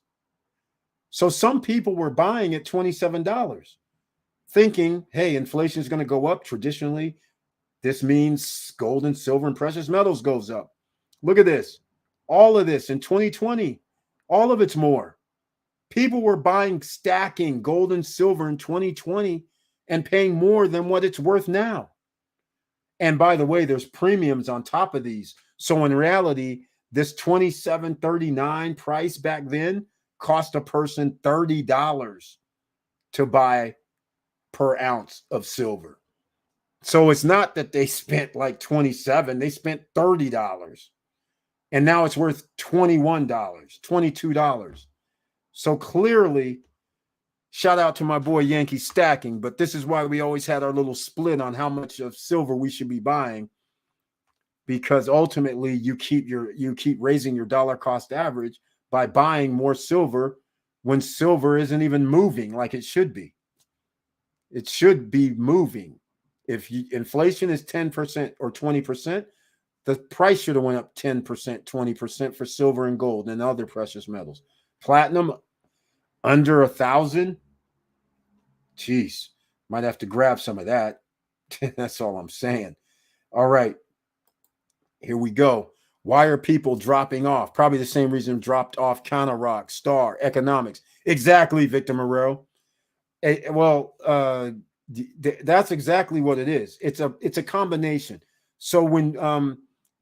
So some people were buying at $27, thinking, hey, inflation is going to go up. Traditionally, this means gold and silver and precious metals goes up. Look at this. All of this in 2020, all of it's more. People were buying, stacking gold and silver in 2020 and paying more than what it's worth now. And by the way, there's premiums on top of these. So in reality, this $27.39 price back then cost a person $30 to buy per ounce of silver. So it's not that they spent like $27, they spent $30. And now it's worth $21, $22. So clearly, shout out to my boy Yankee Stacking, but this is why we always had our little split on how much of silver we should be buying, because ultimately you keep raising your dollar cost average by buying more silver when silver isn't even moving like it should be. It should be moving. If inflation is 10% or 20%, the price should have went up 10%, 20% for silver and gold and other precious metals. Platinum under 1,000. Jeez, might have to grab some of that. That's all I'm saying. All right, here we go. Why are people dropping off? Probably the same reason dropped off Counter Rock, Star, Economics. Exactly, Victor Morero. That's exactly what it is. It's a combination. So when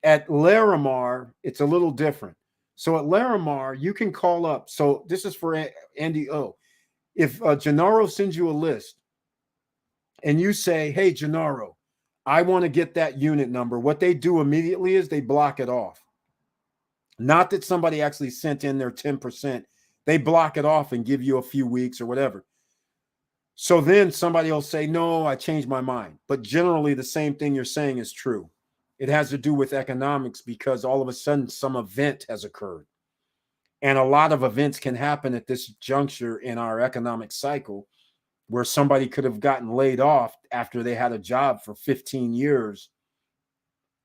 at Larimar, it's a little different. So at Larimar, you can call up. So this is for Andy O. If Gennaro sends you a list and you say, hey, Gennaro, I want to get that unit number, what they do immediately is they block it off. Not that somebody actually sent in their 10%. They block it off and give you a few weeks or whatever. So then somebody will say, no, I changed my mind. But generally, the same thing you're saying is true. It has to do with economics because all of a sudden some event has occurred. And a lot of events can happen at this juncture in our economic cycle where somebody could have gotten laid off after they had a job for 15 years.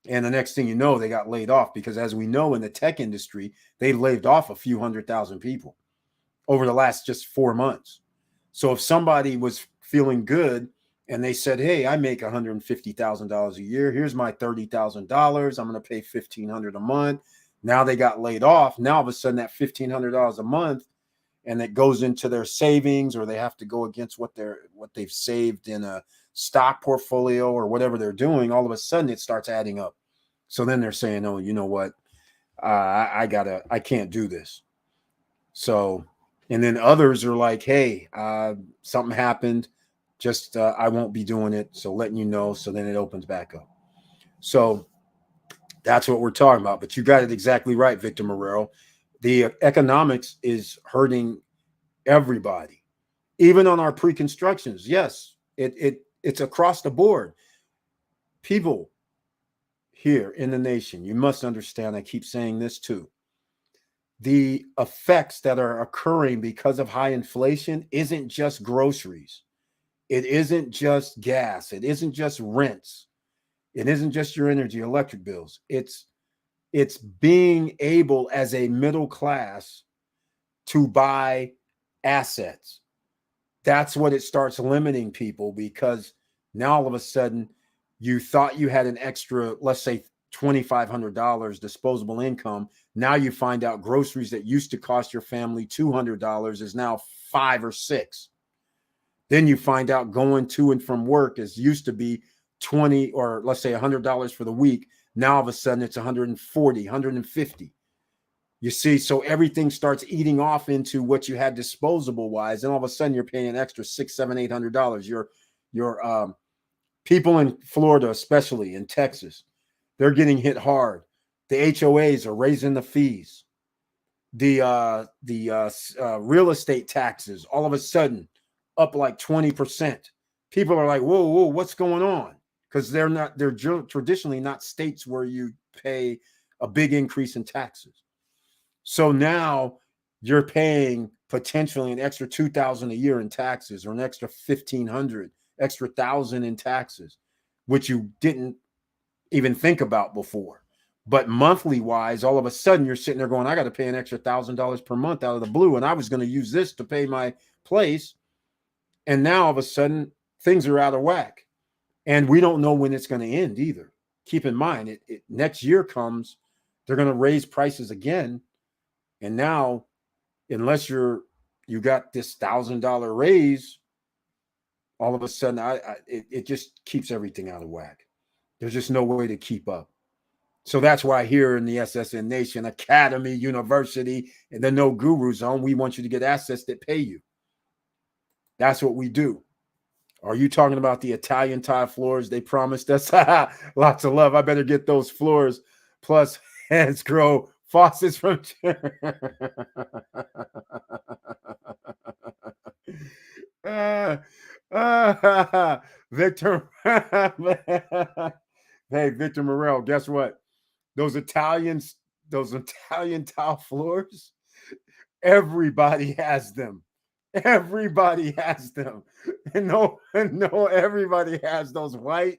And the next thing you know, they got laid off because, as we know, in the tech industry, they laid off a few 100,000 people over the last just 4 months. So if somebody was feeling good and they said, hey, I make $150,000 a year. Here's my $30,000. I'm going to pay $1,500 a month. Now they got laid off. Now all of a sudden that $1,500 a month, and it goes into their savings, or they have to go against what they've saved in a stock portfolio or whatever they're doing. All of a sudden it starts adding up. So then they're saying, oh, you know what? I can't do this. So, and then others are like, hey, something happened. Just I won't be doing it. So letting you know. So then it opens back up. So that's what we're talking about. But you got it exactly right, Victor Morero. The economics is hurting everybody, even on our pre-constructions. Yes, it's across the board. People here in the nation, you must understand, I keep saying this too, the effects that are occurring because of high inflation isn't just groceries. It isn't just gas. It isn't just rents. It isn't just your energy, electric bills. It's being able as a middle class to buy assets. That's what it starts limiting people, because now all of a sudden you thought you had an extra, let's say $2,500 disposable income. Now you find out groceries that used to cost your family $200 is now $5 or $6. Then you find out going to and from work is used to be $20 or let's say $100 for the week. Now all of a sudden it's $140, $150. You see, so everything starts eating off into what you had disposable wise, and all of a sudden you're paying an extra $600, $700, $800. Your people in Florida, especially in Texas, they're getting hit hard. The HOAs are raising the fees. The real estate taxes all of a sudden up like 20%. People are like, whoa, what's going on? Because they're traditionally not states where you pay a big increase in taxes. So now you're paying potentially an extra $2,000 a year in taxes, or an extra $1,500, extra $1,000 in taxes, which you didn't even think about before. But monthly wise, all of a sudden you're sitting there going, I got to pay an extra $1,000 per month out of the blue. And I was going to use this to pay my place. And now all of a sudden things are out of whack. And we don't know when it's going to end either. Keep in mind, next year comes, they're going to raise prices again. And now, unless you got this $1,000 raise, all of a sudden it just keeps everything out of whack. There's just no way to keep up. So that's why here in the SSN Nation Academy, University, and the No Guru Zone, we want you to get assets that pay you. That's what we do. Are you talking about the Italian tile floors they promised us? Lots of love. I better get those floors. Plus, hands grow faucets from. Victor. Hey, Victor Morel, guess what? Those those Italian tile floors, everybody has them. Everybody has them. No, everybody has those white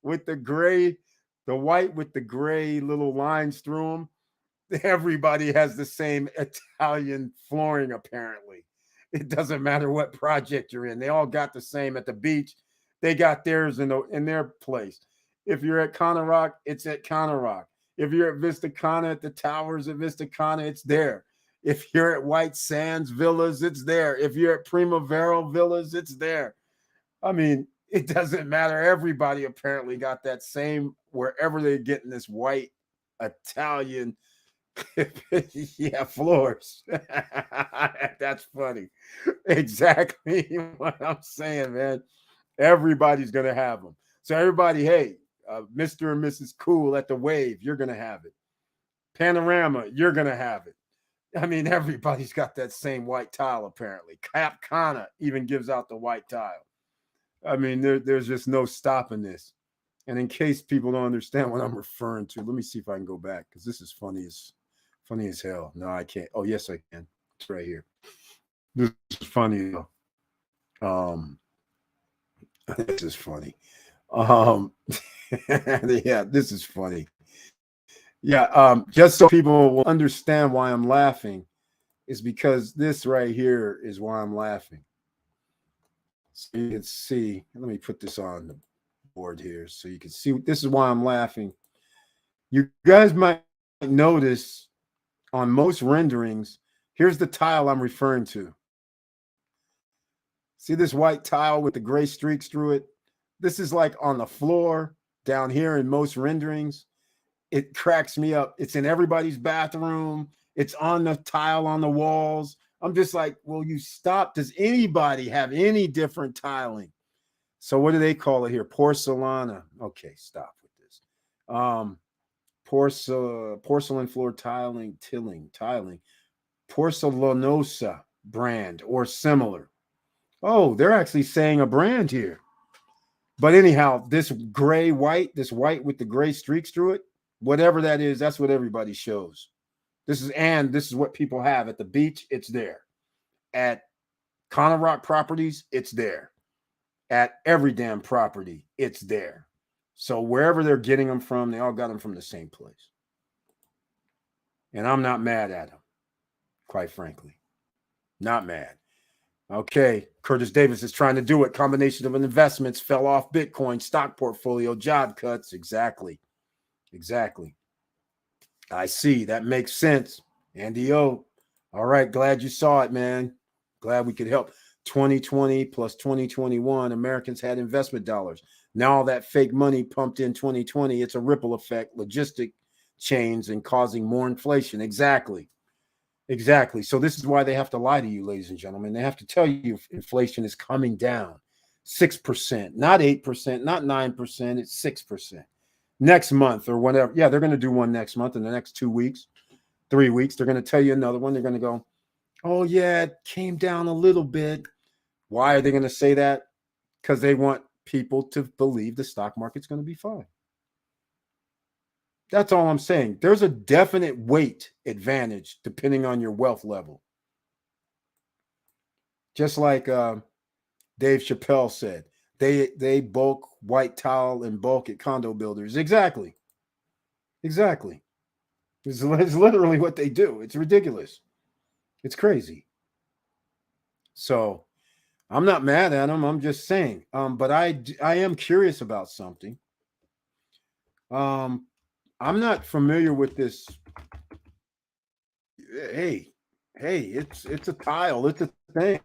with the gray, the white with the gray little lines through them. Everybody has the same Italian flooring, apparently. It doesn't matter what project you're in. They all got the same at the beach. They got theirs in their place. If you're at Rock, it's at Rock. If you're at Vista Cana at the towers at Vista Cana, it's there. If you're at White Sands Villas, it's there. If you're at Primavera Villas, it's there. I mean, it doesn't matter. Everybody apparently got that same, wherever they're getting this white Italian yeah, floors. That's funny. Exactly what I'm saying, man. Everybody's gonna have them. So everybody, hey, Mr. and Mrs. Cool at the Wave, you're gonna have it. Panorama, you're gonna have it. I mean, everybody's got that same white tile, apparently. Cap Cana even gives out the white tile. I mean, there's just no stopping this. And in case people don't understand what I'm referring to, let me see if I can go back, because this is funny as hell. No, I can't. Oh, yes, I can. It's right here. This is funny. This is funny. Yeah, this is funny. Yeah, just so people will understand why I'm laughing, is because this right here is why I'm laughing. So you can see, let me put this on the board here so you can see. This is why I'm laughing. You guys might notice on most renderings, here's the tile I'm referring to. See this white tile with the gray streaks through it? This is like on the floor down here in most renderings. It cracks me up. It's in everybody's bathroom. It's on the tile on the walls. I'm just like, will you stop? Does anybody have any different tiling? So what do they call it here? Porcelana. Okay, stop with this. Porcelain floor tiling, Porcelanosa brand or similar. Oh, they're actually saying a brand here. But anyhow, this gray white, this white with the gray streaks through it, whatever that is, that's what everybody shows. This is what people have at the beach. It's there. At Cana Rock properties, it's there. At every damn property, it's there. So wherever they're getting them from, they all got them from the same place. And I'm not mad at them, quite frankly. Not mad. Okay, Curtis Davis is trying to do it. Combination of investments fell off Bitcoin, stock portfolio, job cuts. Exactly. I see. That makes sense. Andy O. All right, glad you saw it, man. Glad we could help. 2020 plus 2021, Americans had investment dollars. Now all that fake money pumped in 2020, it's a ripple effect, logistic chains, and causing more inflation. Exactly. So this is why they have to lie to you, ladies and gentlemen. They have to tell you inflation is coming down 6%, not 8%, not 9%. It's 6% next month or whatever. Yeah, they're going to do one next month in the next 2 weeks, 3 weeks. They're going to tell you another one. They're going to go, oh, yeah, it came down a little bit. Why are they going to say that? Because they want people to believe the stock market's going to be fine. That's all I'm saying. There's a definite weight advantage depending on your wealth level. Just like Dave Chappelle said, they bulk white tile and bulk at condo builders. Exactly. It's literally what they do. It's ridiculous. It's crazy. So I'm not mad at them. I'm just saying. But I am curious about something. I'm not familiar with this. Hey, it's a tile. It's a thing.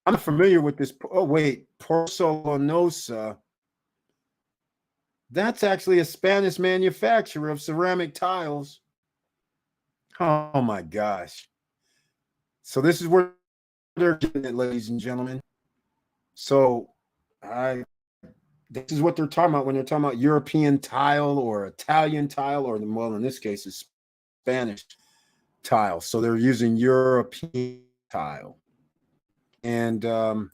I'm not familiar with this. Oh, wait, Porcelanosa. That's actually a Spanish manufacturer of ceramic tiles. Oh my gosh. So this is where they're getting it, ladies and gentlemen. So This is what they're talking about when they're talking about European tile or Italian tile, or well, in this case, it's Spanish tile. So they're using European tile. And I'm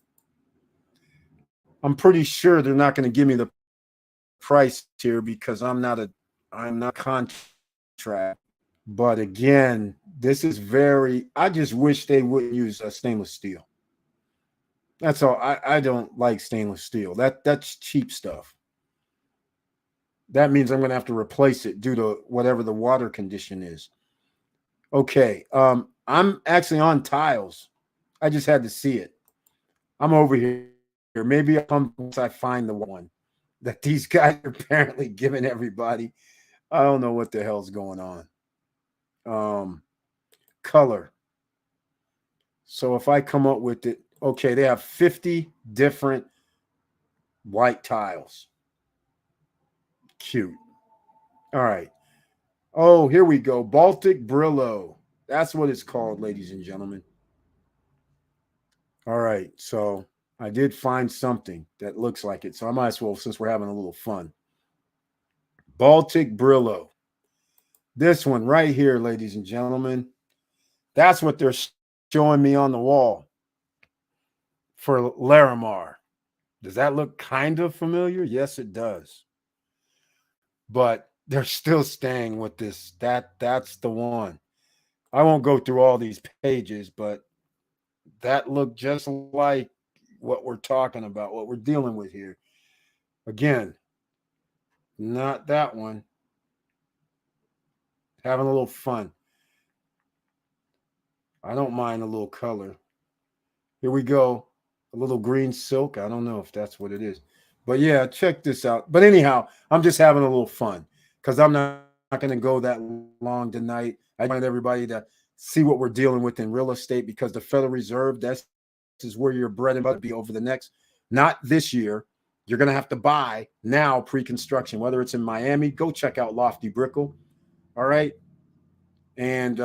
pretty sure they're not going to give me the price here because I'm not contract. But again, this is I just wish they wouldn't use stainless steel. That's all. I don't like stainless steel. That's cheap stuff. That means I'm going to have to replace it due to whatever the water condition is. Okay. I'm actually on tiles. I just had to see it. I'm over here. Maybe I'll come once I find the one that these guys are apparently giving everybody. I don't know what the hell's going on. Color. So if I come up with it, okay, they have 50 different white tiles. Cute. All right. Oh, here we go. Baltic Brillo. That's what it's called, ladies and gentlemen. All right. So I did find something that looks like it. So I might as well, since we're having a little fun. Baltic Brillo. This one right here, ladies and gentlemen. That's what they're showing me on the wall for Larimar. Does that look kind of familiar? Yes, it does. But they're still staying with this. That's the one. I won't go through all these pages, but that looked just like what we're talking about, what we're dealing with here. Again, not that one. Having a little fun. I don't mind a little color. Here we go. A little green silk. I don't know if that's what it is. But yeah, check this out. But anyhow, I'm just having a little fun because I'm not going to go that long tonight. I want everybody to see what we're dealing with in real estate because the Federal Reserve, this is where your bread and butter be over the next, not this year. You're going to have to buy now pre-construction, whether it's in Miami. Go check out Lofty Brickell. All right. And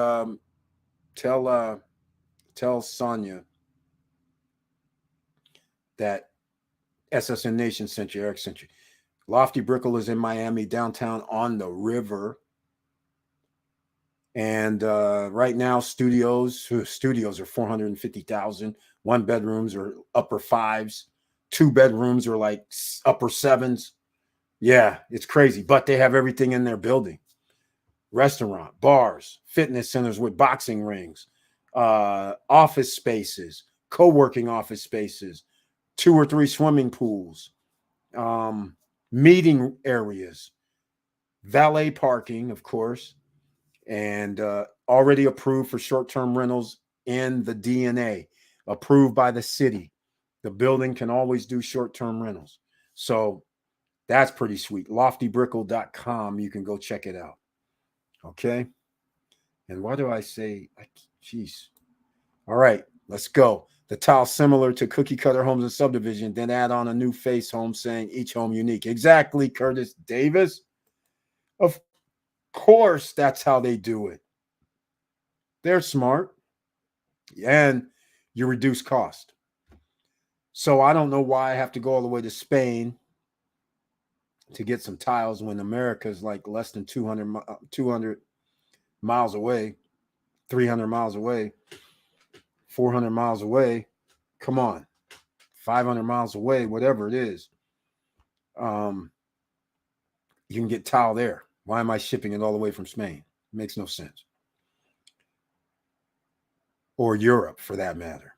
tell Sonia that SSN Nation sent you, Eric sent you. Lofty Brickell is in Miami, downtown on the river. And right now, studios are $450,000. 1 bedrooms are upper 5s. 2 bedrooms are like upper 7s. Yeah, it's crazy. But they have everything in their building. Restaurant, bars, fitness centers with boxing rings, office spaces, co-working office spaces, 2 or 3 swimming pools, meeting areas, valet parking, of course, and already approved for short-term rentals in the DNA, approved by the city. The building can always do short-term rentals. So that's pretty sweet. LoftyBrickell.com. You can go check it out. Okay. And why do I say, geez. All right, let's go. The tile similar to cookie cutter homes and subdivision, then add on a new face home saying each home unique. Exactly, Curtis Davis. Of course, that's how they do it. They're smart. And you reduce cost. So I don't know why I have to go all the way to Spain to get some tiles when America is like less than 200 miles away, 300 miles away, 400 miles away. Come on, 500 miles away, whatever it is. You can get tile there. Why am I shipping it all the way from Spain? It makes no sense. Or Europe, for that matter.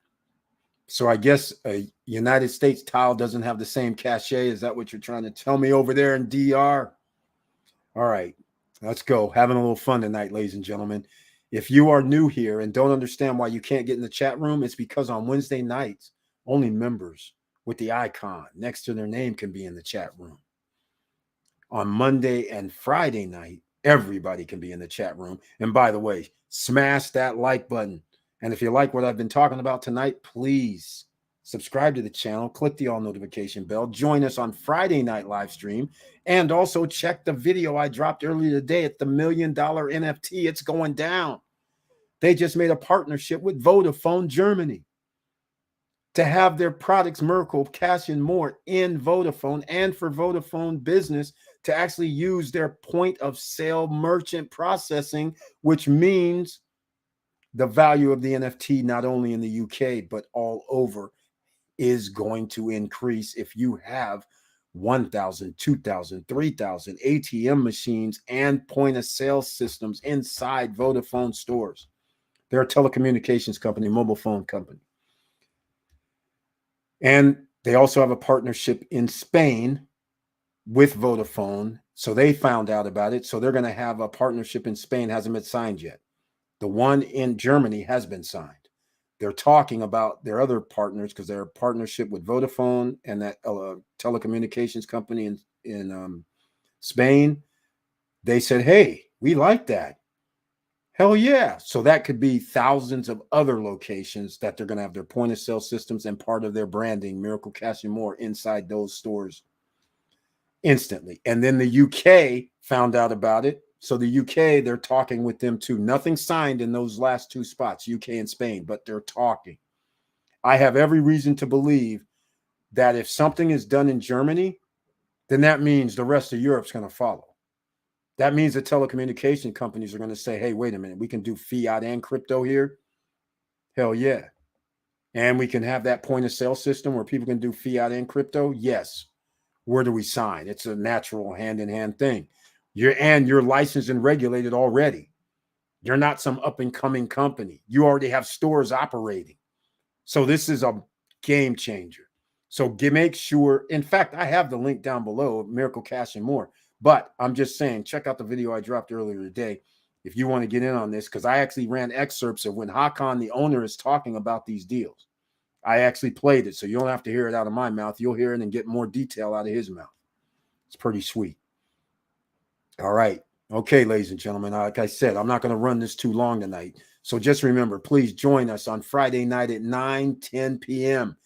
So I guess a United States tile doesn't have the same cachet. Is that what you're trying to tell me over there in DR? All right, let's go. Having a little fun tonight, ladies and gentlemen. If you are new here and don't understand why you can't get in the chat room, it's because on Wednesday nights, only members with the icon next to their name can be in the chat room. On Monday and Friday night, everybody can be in the chat room. And by the way, smash that like button. And if you like what I've been talking about tonight, please subscribe to the channel, click the all notification bell, join us on Friday night live stream, and also check the video I dropped earlier today at the $1 million NFT. It's going down. They just made a partnership with Vodafone Germany. to have their products, Miracle, Cash, and More, in Vodafone, and for Vodafone Business to actually use their point of sale merchant processing, which means the value of the NFT, not only in the UK, but all over, is going to increase if you have 1,000, 2,000, 3,000 ATM machines and point of sale systems inside Vodafone stores. They're a telecommunications company, mobile phone company. And they also have a partnership in Spain with Vodafone. So they found out about it. So they're going to have a partnership in Spain, hasn't been signed yet. The one in Germany has been signed. They're talking about their other partners because they're a partnership with Vodafone and that telecommunications company in Spain. They said, hey, we like that. Hell yeah. So that could be thousands of other locations that they're going to have their point of sale systems and part of their branding, Miracle Cash and More, inside those stores instantly. And then the UK found out about it. So the UK, they're talking with them too. Nothing signed in those last two spots, UK and Spain, but they're talking. I have every reason to believe that if something is done in Germany, then that means the rest of Europe's going to follow. That means the telecommunication companies are going to say, hey, wait a minute, we can do fiat and crypto here. Hell yeah. And we can have that point of sale system where people can do fiat and crypto. Yes. Where do we sign? It's a natural hand-in-hand thing. You're licensed and regulated already. You're not some up-and-coming company. You already have stores operating. So this is a game changer. So make sure, in fact, I have the link down below, Miracle Cash and More. But I'm just saying, check out the video I dropped earlier today if you want to get in on this, because I actually ran excerpts of when Hakan, the owner, is talking about these deals. I actually played it, so you don't have to hear it out of my mouth. You'll hear it and get more detail out of his mouth. It's pretty sweet. All right. Okay, ladies and gentlemen, like I said, I'm not going to run this too long tonight. So just remember, please join us on Friday night at 9:10 p.m.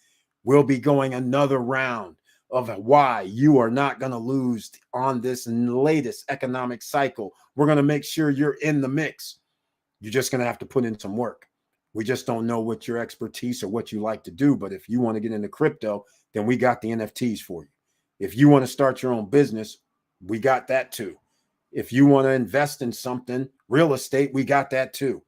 We'll be going another round of why you are not going to lose on this latest economic cycle. We're going to make sure you're in the mix. You're just going to have to put in some work. We just don't know what your expertise or what you like to do. But if you want to get into crypto, then we got the NFTs for you. If you want to start your own business, we got that too. If you want to invest in something, real estate, we got that too.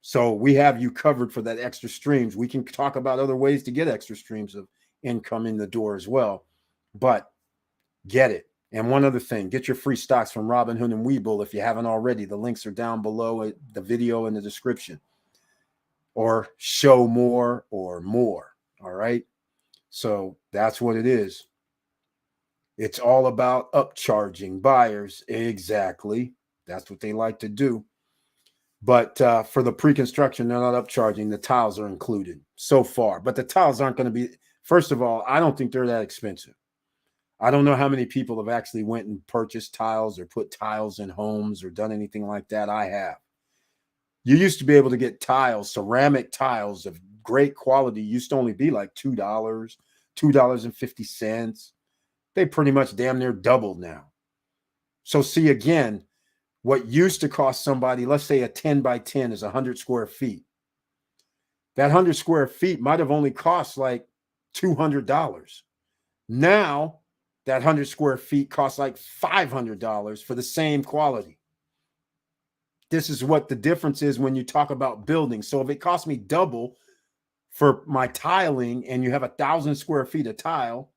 So we have you covered for that extra streams. We can talk about other ways to get extra streams of income in the door as well, but get it. And one other thing, get your free stocks from Robinhood and Webull if you haven't already. The links are down below the video in the description. Or show more or more. All right. So that's what it is. It's all about upcharging buyers. Exactly. That's what they like to do. But for the pre-construction, they're not upcharging. The tiles are included so far. But the tiles aren't going to be, first of all, I don't think they're that expensive. I don't know how many people have actually went and purchased tiles or put tiles in homes or done anything like that. I have. You used to be able to get tiles, ceramic tiles of great quality, used to only be like $2, $2.50. They pretty much damn near doubled now. So see, again, what used to cost somebody, let's say a 10 by 10 is 100 square feet. That 100 square feet might have only cost like $200. Now, that 100 square feet costs like $500 for the same quality. This is what the difference is when you talk about building. So if it costs me double for my tiling and you have 1,000 square feet of tile,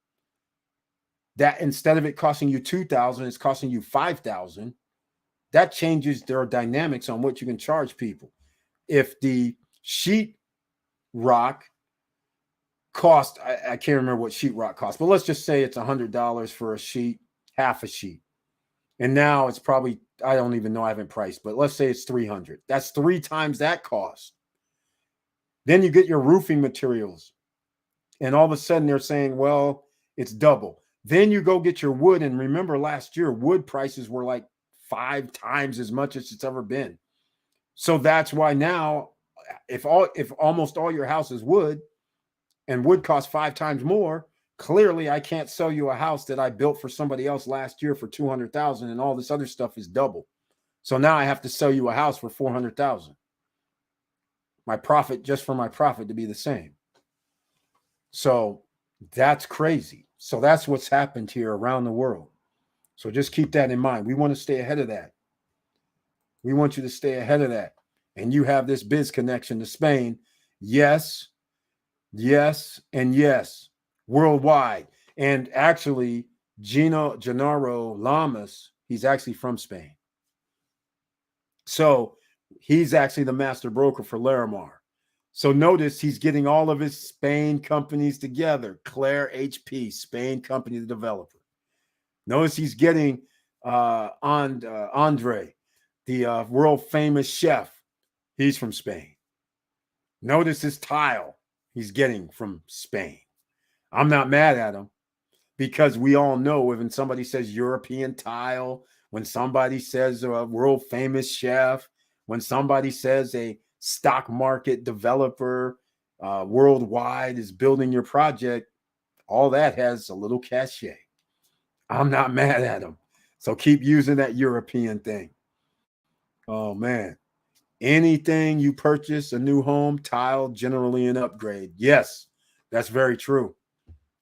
that instead of it costing you $2,000, it's costing you $5,000. That changes their dynamics on what you can charge people. If the sheet rock cost, I can't remember what sheet rock costs, but let's just say it's $100 for a sheet, half a sheet. And now it's probably, I don't even know, I haven't priced, but let's say it's $300. That's 3 times that cost. Then you get your roofing materials. And all of a sudden they're saying, well, it's double. Then you go get your wood. And remember last year, wood prices were like 5 times as much as it's ever been. So that's why now, if almost all your house is wood and wood costs 5 times more, clearly I can't sell you a house that I built for somebody else last year for $200,000 and all this other stuff is double. So now I have to sell you a house for $400,000. My profit, just for my profit to be the same. So that's crazy. So that's what's happened here around the world. So just keep that in mind. We want to stay ahead of that. We want you to stay ahead of that. And you have this biz connection to Spain. Yes, yes, and yes, worldwide. And actually, Gennaro Lamas, he's actually from Spain. So he's actually the master broker for Larimar. So notice he's getting all of his Spain companies together. Claire HP, Spain company, the developer. Notice he's getting Andre, the world famous chef. He's from Spain. Notice his tile he's getting from Spain. I'm not mad at him because we all know when somebody says European tile, when somebody says a world famous chef, when somebody says a stock market developer worldwide is building your project, all that has a little cachet. I'm not mad at him. So keep using that European thing. Oh, man. Anything you purchase, a new home, tile, generally an upgrade. Yes, that's very true.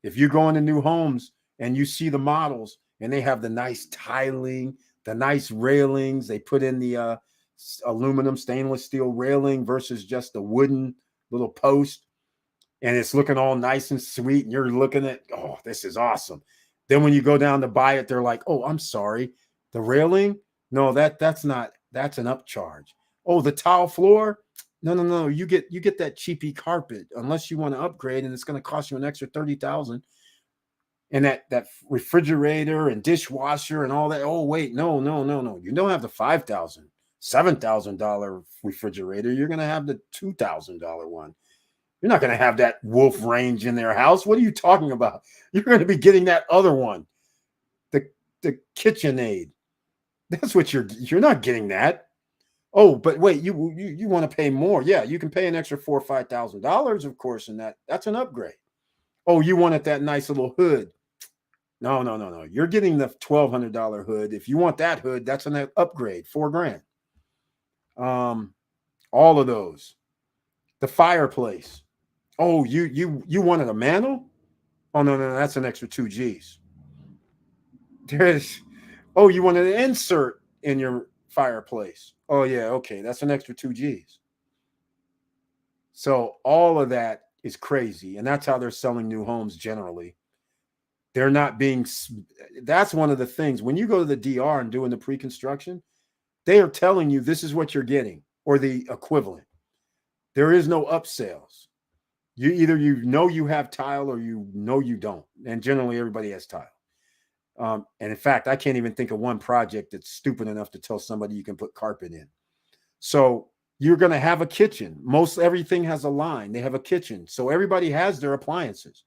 If you go into new homes and you see the models and they have the nice tiling, the nice railings, they put in the aluminum stainless steel railing versus just a wooden little post, and it's looking all nice and sweet, and you're looking at, oh, this is awesome. Then when you go down to buy it, they're like, oh, I'm sorry, the railing? No, that's not, that's an upcharge. Oh, the tile floor? No. You get that cheapy carpet unless you want to upgrade, and it's going to cost you an extra $30,000. And that refrigerator and dishwasher and all that. Oh, wait, no. You don't have the $5,000, $7,000 refrigerator. You're going to have the $2,000 one. You're not going to have that Wolf range in their house. What are you talking about? You're going to be getting that other one, the KitchenAid. That's what you're not getting that. Oh, but wait, you want to pay more? Yeah, you can pay an extra $4,000 or $5,000, of course, and that's an upgrade. Oh, you wanted that nice little hood? No. You're getting the $1,200 hood. If you want that hood, that's an upgrade, $4,000. All of those. The fireplace. Oh, you wanted a mantle? Oh, no, that's an extra 2 G's. Oh, you wanted an insert in your fireplace. Oh, yeah, okay, that's an extra 2 G's. So all of that is crazy, and that's how they're selling new homes generally. They're not being, that's one of the things. When you go to the DR and doing the pre-construction, they are telling you this is what you're getting, or the equivalent. There is no upsells. You you have tile or you don't. And generally everybody has tile. And in fact, I can't even think of one project that's stupid enough to tell somebody you can put carpet in. So you're going to have a kitchen. Most everything has a line. They have a kitchen. So everybody has their appliances.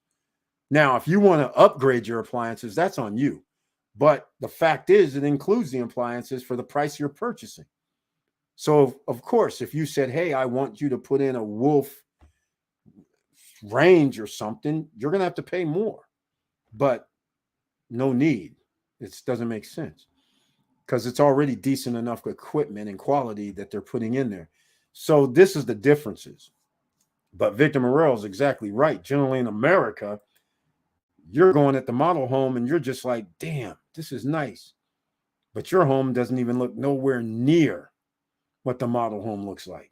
Now, if you want to upgrade your appliances, that's on you. But the fact is, it includes the appliances for the price you're purchasing. So, of course, if you said, hey, I want you to put in a Wolf range or something, you're going to have to pay more. But no need. It doesn't make sense because it's already decent enough equipment and quality that they're putting in there. So this is the differences. But Victor Morrell is exactly right. Generally in America, you're going at the model home and you're just like, damn, this is nice. But your home doesn't even look nowhere near what the model home looks like.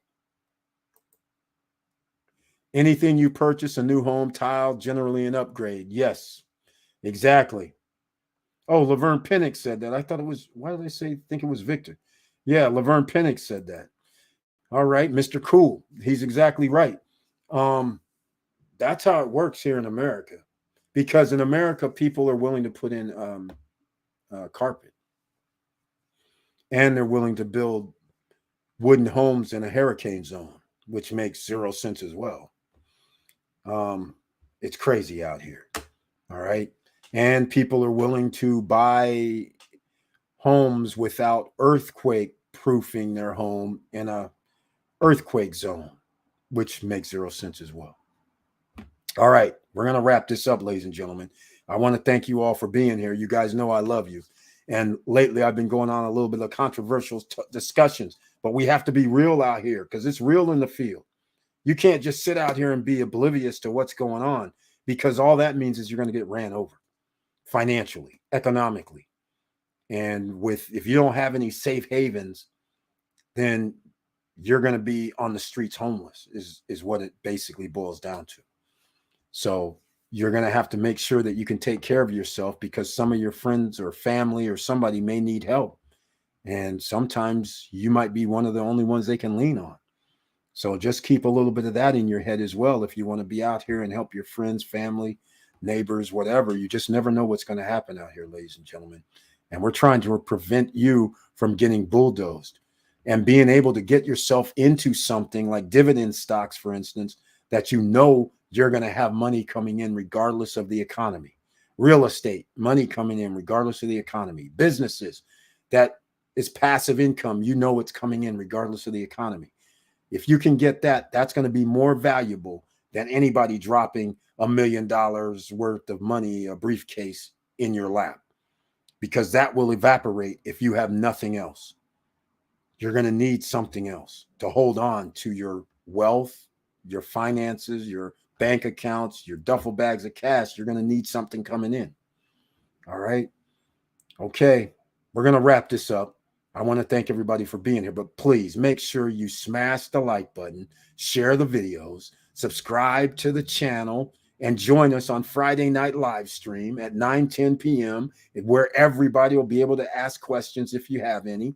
Anything you purchase, a new home, tile, generally an upgrade. Yes, exactly. Oh, Laverne Pinnock said that. I thought it was, why did I think it was Victor? Yeah, Laverne Pinnock said that. All right, Mr. Cool. He's exactly right. That's how it works here in America. Because in America, people are willing to put in carpet. And they're willing to build wooden homes in a hurricane zone, which makes 0 sense as well. It's crazy out here. All right. And people are willing to buy homes without earthquake proofing their home in a earthquake zone, which makes 0 sense as well. All right. We're going to wrap this up, ladies and gentlemen. I want to thank you all for being here. You guys know I love you. And lately I've been going on a little bit of controversial discussions, but we have to be real out here because it's real in the field. You can't just sit out here and be oblivious to what's going on. because all that means is you're going to get ran over financially, economically. And if you don't have any safe havens, then you're going to be on the streets homeless is what it basically boils down to. So you're going to have to make sure that you can take care of yourself, because some of your friends or family or somebody may need help. And sometimes you might be one of the only ones they can lean on. So just keep a little bit of that in your head as well. If you want to be out here and help your friends, family, neighbors, whatever, you just never know what's going to happen out here, ladies and gentlemen. And we're trying to prevent you from getting bulldozed and being able to get yourself into something like dividend stocks, for instance, that you know you're going to have money coming in regardless of the economy. Real estate, money coming in regardless of the economy. Businesses, that is passive income. You know it's coming in regardless of the economy. If you can get that, that's going to be more valuable than anybody dropping $1 million worth of money, a briefcase, in your lap, because that will evaporate if you have nothing else. You're going to need something else to hold on to your wealth, your finances, your bank accounts, your duffel bags of cash. You're going to need something coming in. All right. Okay. We're going to wrap this up. I want to thank everybody for being here, but please make sure you smash the like button, share the videos, subscribe to the channel, and join us on Friday night live stream at 9:10 p.m. where everybody will be able to ask questions if you have any.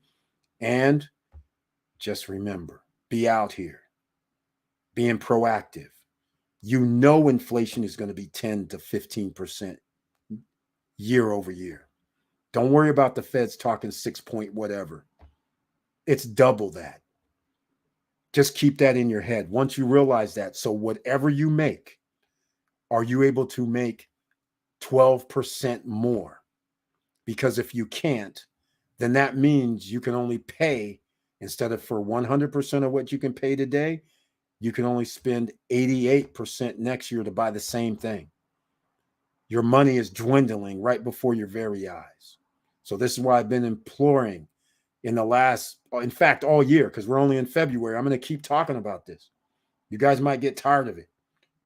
And just remember, be out here, being proactive. You know inflation is going to be 10 to 15% year over year. Don't worry about the Feds talking 6 point whatever. It's double that. Just keep that in your head. Once you realize that, so whatever you make, are you able to make 12% more? Because if you can't, then that means you can only pay, instead of for 100% of what you can pay today, you can only spend 88% next year to buy the same thing. Your money is dwindling right before your very eyes. So this is why I've been imploring in fact, all year, because we're only in February. I'm going to keep talking about this. You guys might get tired of it,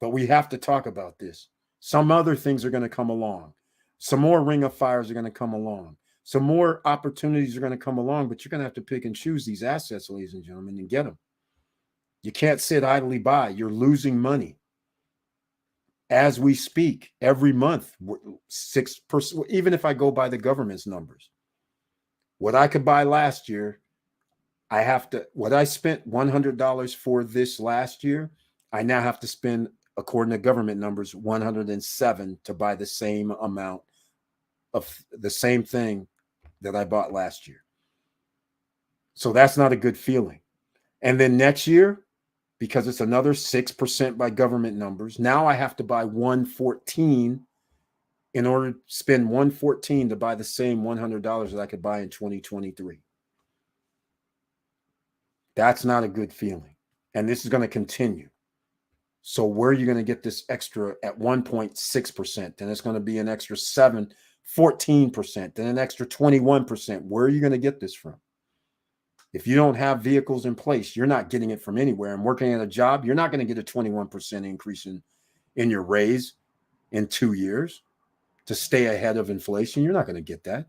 but we have to talk about this. Some other things are going to come along. Some more ring of fires are going to come along. Some more opportunities are going to come along, but you're going to have to pick and choose these assets, ladies and gentlemen, and get them. You can't sit idly by. You're losing money. As we speak, every month, 6%, even if I go by the government's numbers, what I could buy last year, what I spent $100 for this last year, I now have to spend, according to government numbers, $107 to buy the same amount of the same thing that I bought last year. So that's not a good feeling. And then next year, because it's another 6% by government numbers, now I have to buy 114 in order to spend 114 to buy the same $100 that I could buy in 2023. That's not a good feeling. And this is going to continue. So where are you going to get this extra at 1.6%? Then it's going to be an extra 14%, then an extra 21%. Where are you going to get this from? If you don't have vehicles in place, you're not getting it from anywhere. And working at a job, you're not going to get a 21% increase in your raise in 2 years to stay ahead of inflation. You're not going to get that.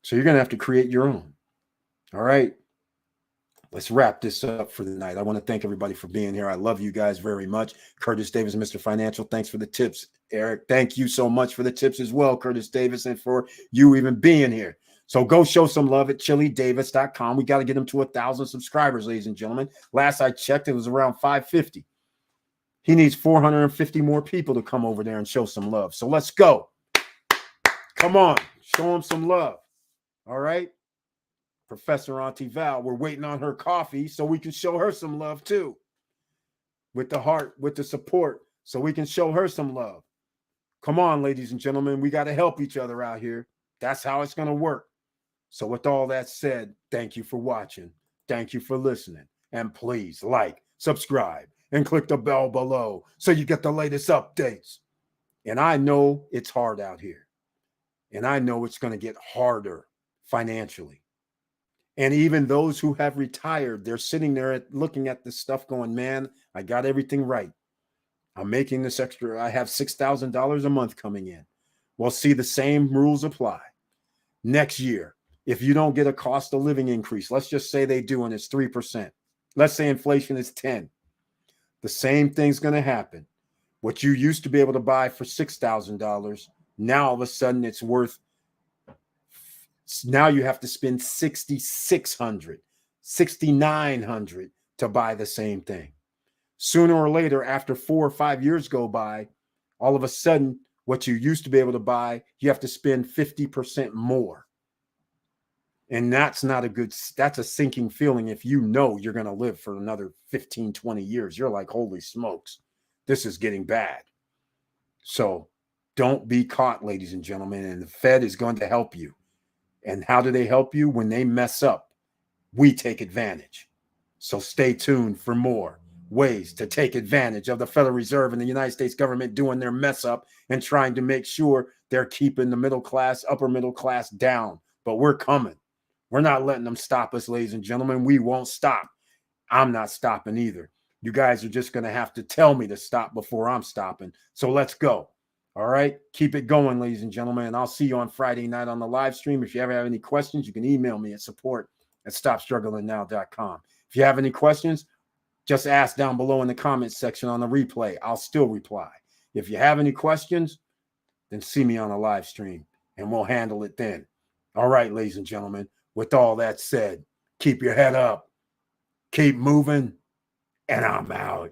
So you're going to have to create your own. All right. Let's wrap this up for the night. I want to thank everybody for being here. I love you guys very much. Curtis Davis, Mr. Financial, thanks for the tips. Eric, thank you so much for the tips as well, Curtis Davis, and for you even being here. So go show some love at chilidavis.com. We got to get him to 1,000 subscribers, ladies and gentlemen. Last I checked, it was around 550. He needs 450 more people to come over there and show some love. So let's go. Come on, show him some love. All right. Professor Auntie Val, we're waiting on her coffee so we can show her some love too. With the heart, with the support, so we can show her some love. Come on, ladies and gentlemen, we got to help each other out here. That's how it's going to work. So with all that said, thank you for watching. Thank you for listening. And please like, subscribe, and click the bell below so you get the latest updates. And I know it's hard out here. And I know it's going to get harder financially. And even those who have retired, they're sitting there looking at this stuff going, man, I got everything right. I'm making this extra. I have $6,000 a month coming in. Well, see, the same rules apply. Next year, if you don't get a cost of living increase, let's just say they do and it's 3%. Let's say inflation is 10. The same thing's going to happen. What you used to be able to buy for $6,000, now all of a sudden it's worth, now you have to spend $6,600, $6,900 to buy the same thing. Sooner or later, after 4 or 5 years go by, all of a sudden, what you used to be able to buy, you have to spend 50% more. And that's not a good, that's a sinking feeling. If you know you're going to live for another 15, 20 years, you're like, holy smokes, this is getting bad. So don't be caught, ladies and gentlemen. And the Fed is going to help you. And how do they help you? When they mess up, we take advantage. So stay tuned for more ways to take advantage of the Federal Reserve and the United States government doing their mess up and trying to make sure they're keeping the middle class, upper middle class down. But we're coming. We're not letting them stop us, ladies and gentlemen. We won't stop. I'm not stopping either. You guys are just going to have to tell me to stop before I'm stopping. So let's go. All right. Keep it going, ladies and gentlemen. And I'll see you on Friday night on the live stream. If you ever have any questions, you can email me at support@stopstrugglingnow.com. If you have any questions, just ask down below in the comments section on the replay. I'll still reply. If you have any questions, then see me on a live stream and we'll handle it then. All right, ladies and gentlemen, with all that said, keep your head up, keep moving, and I'm out.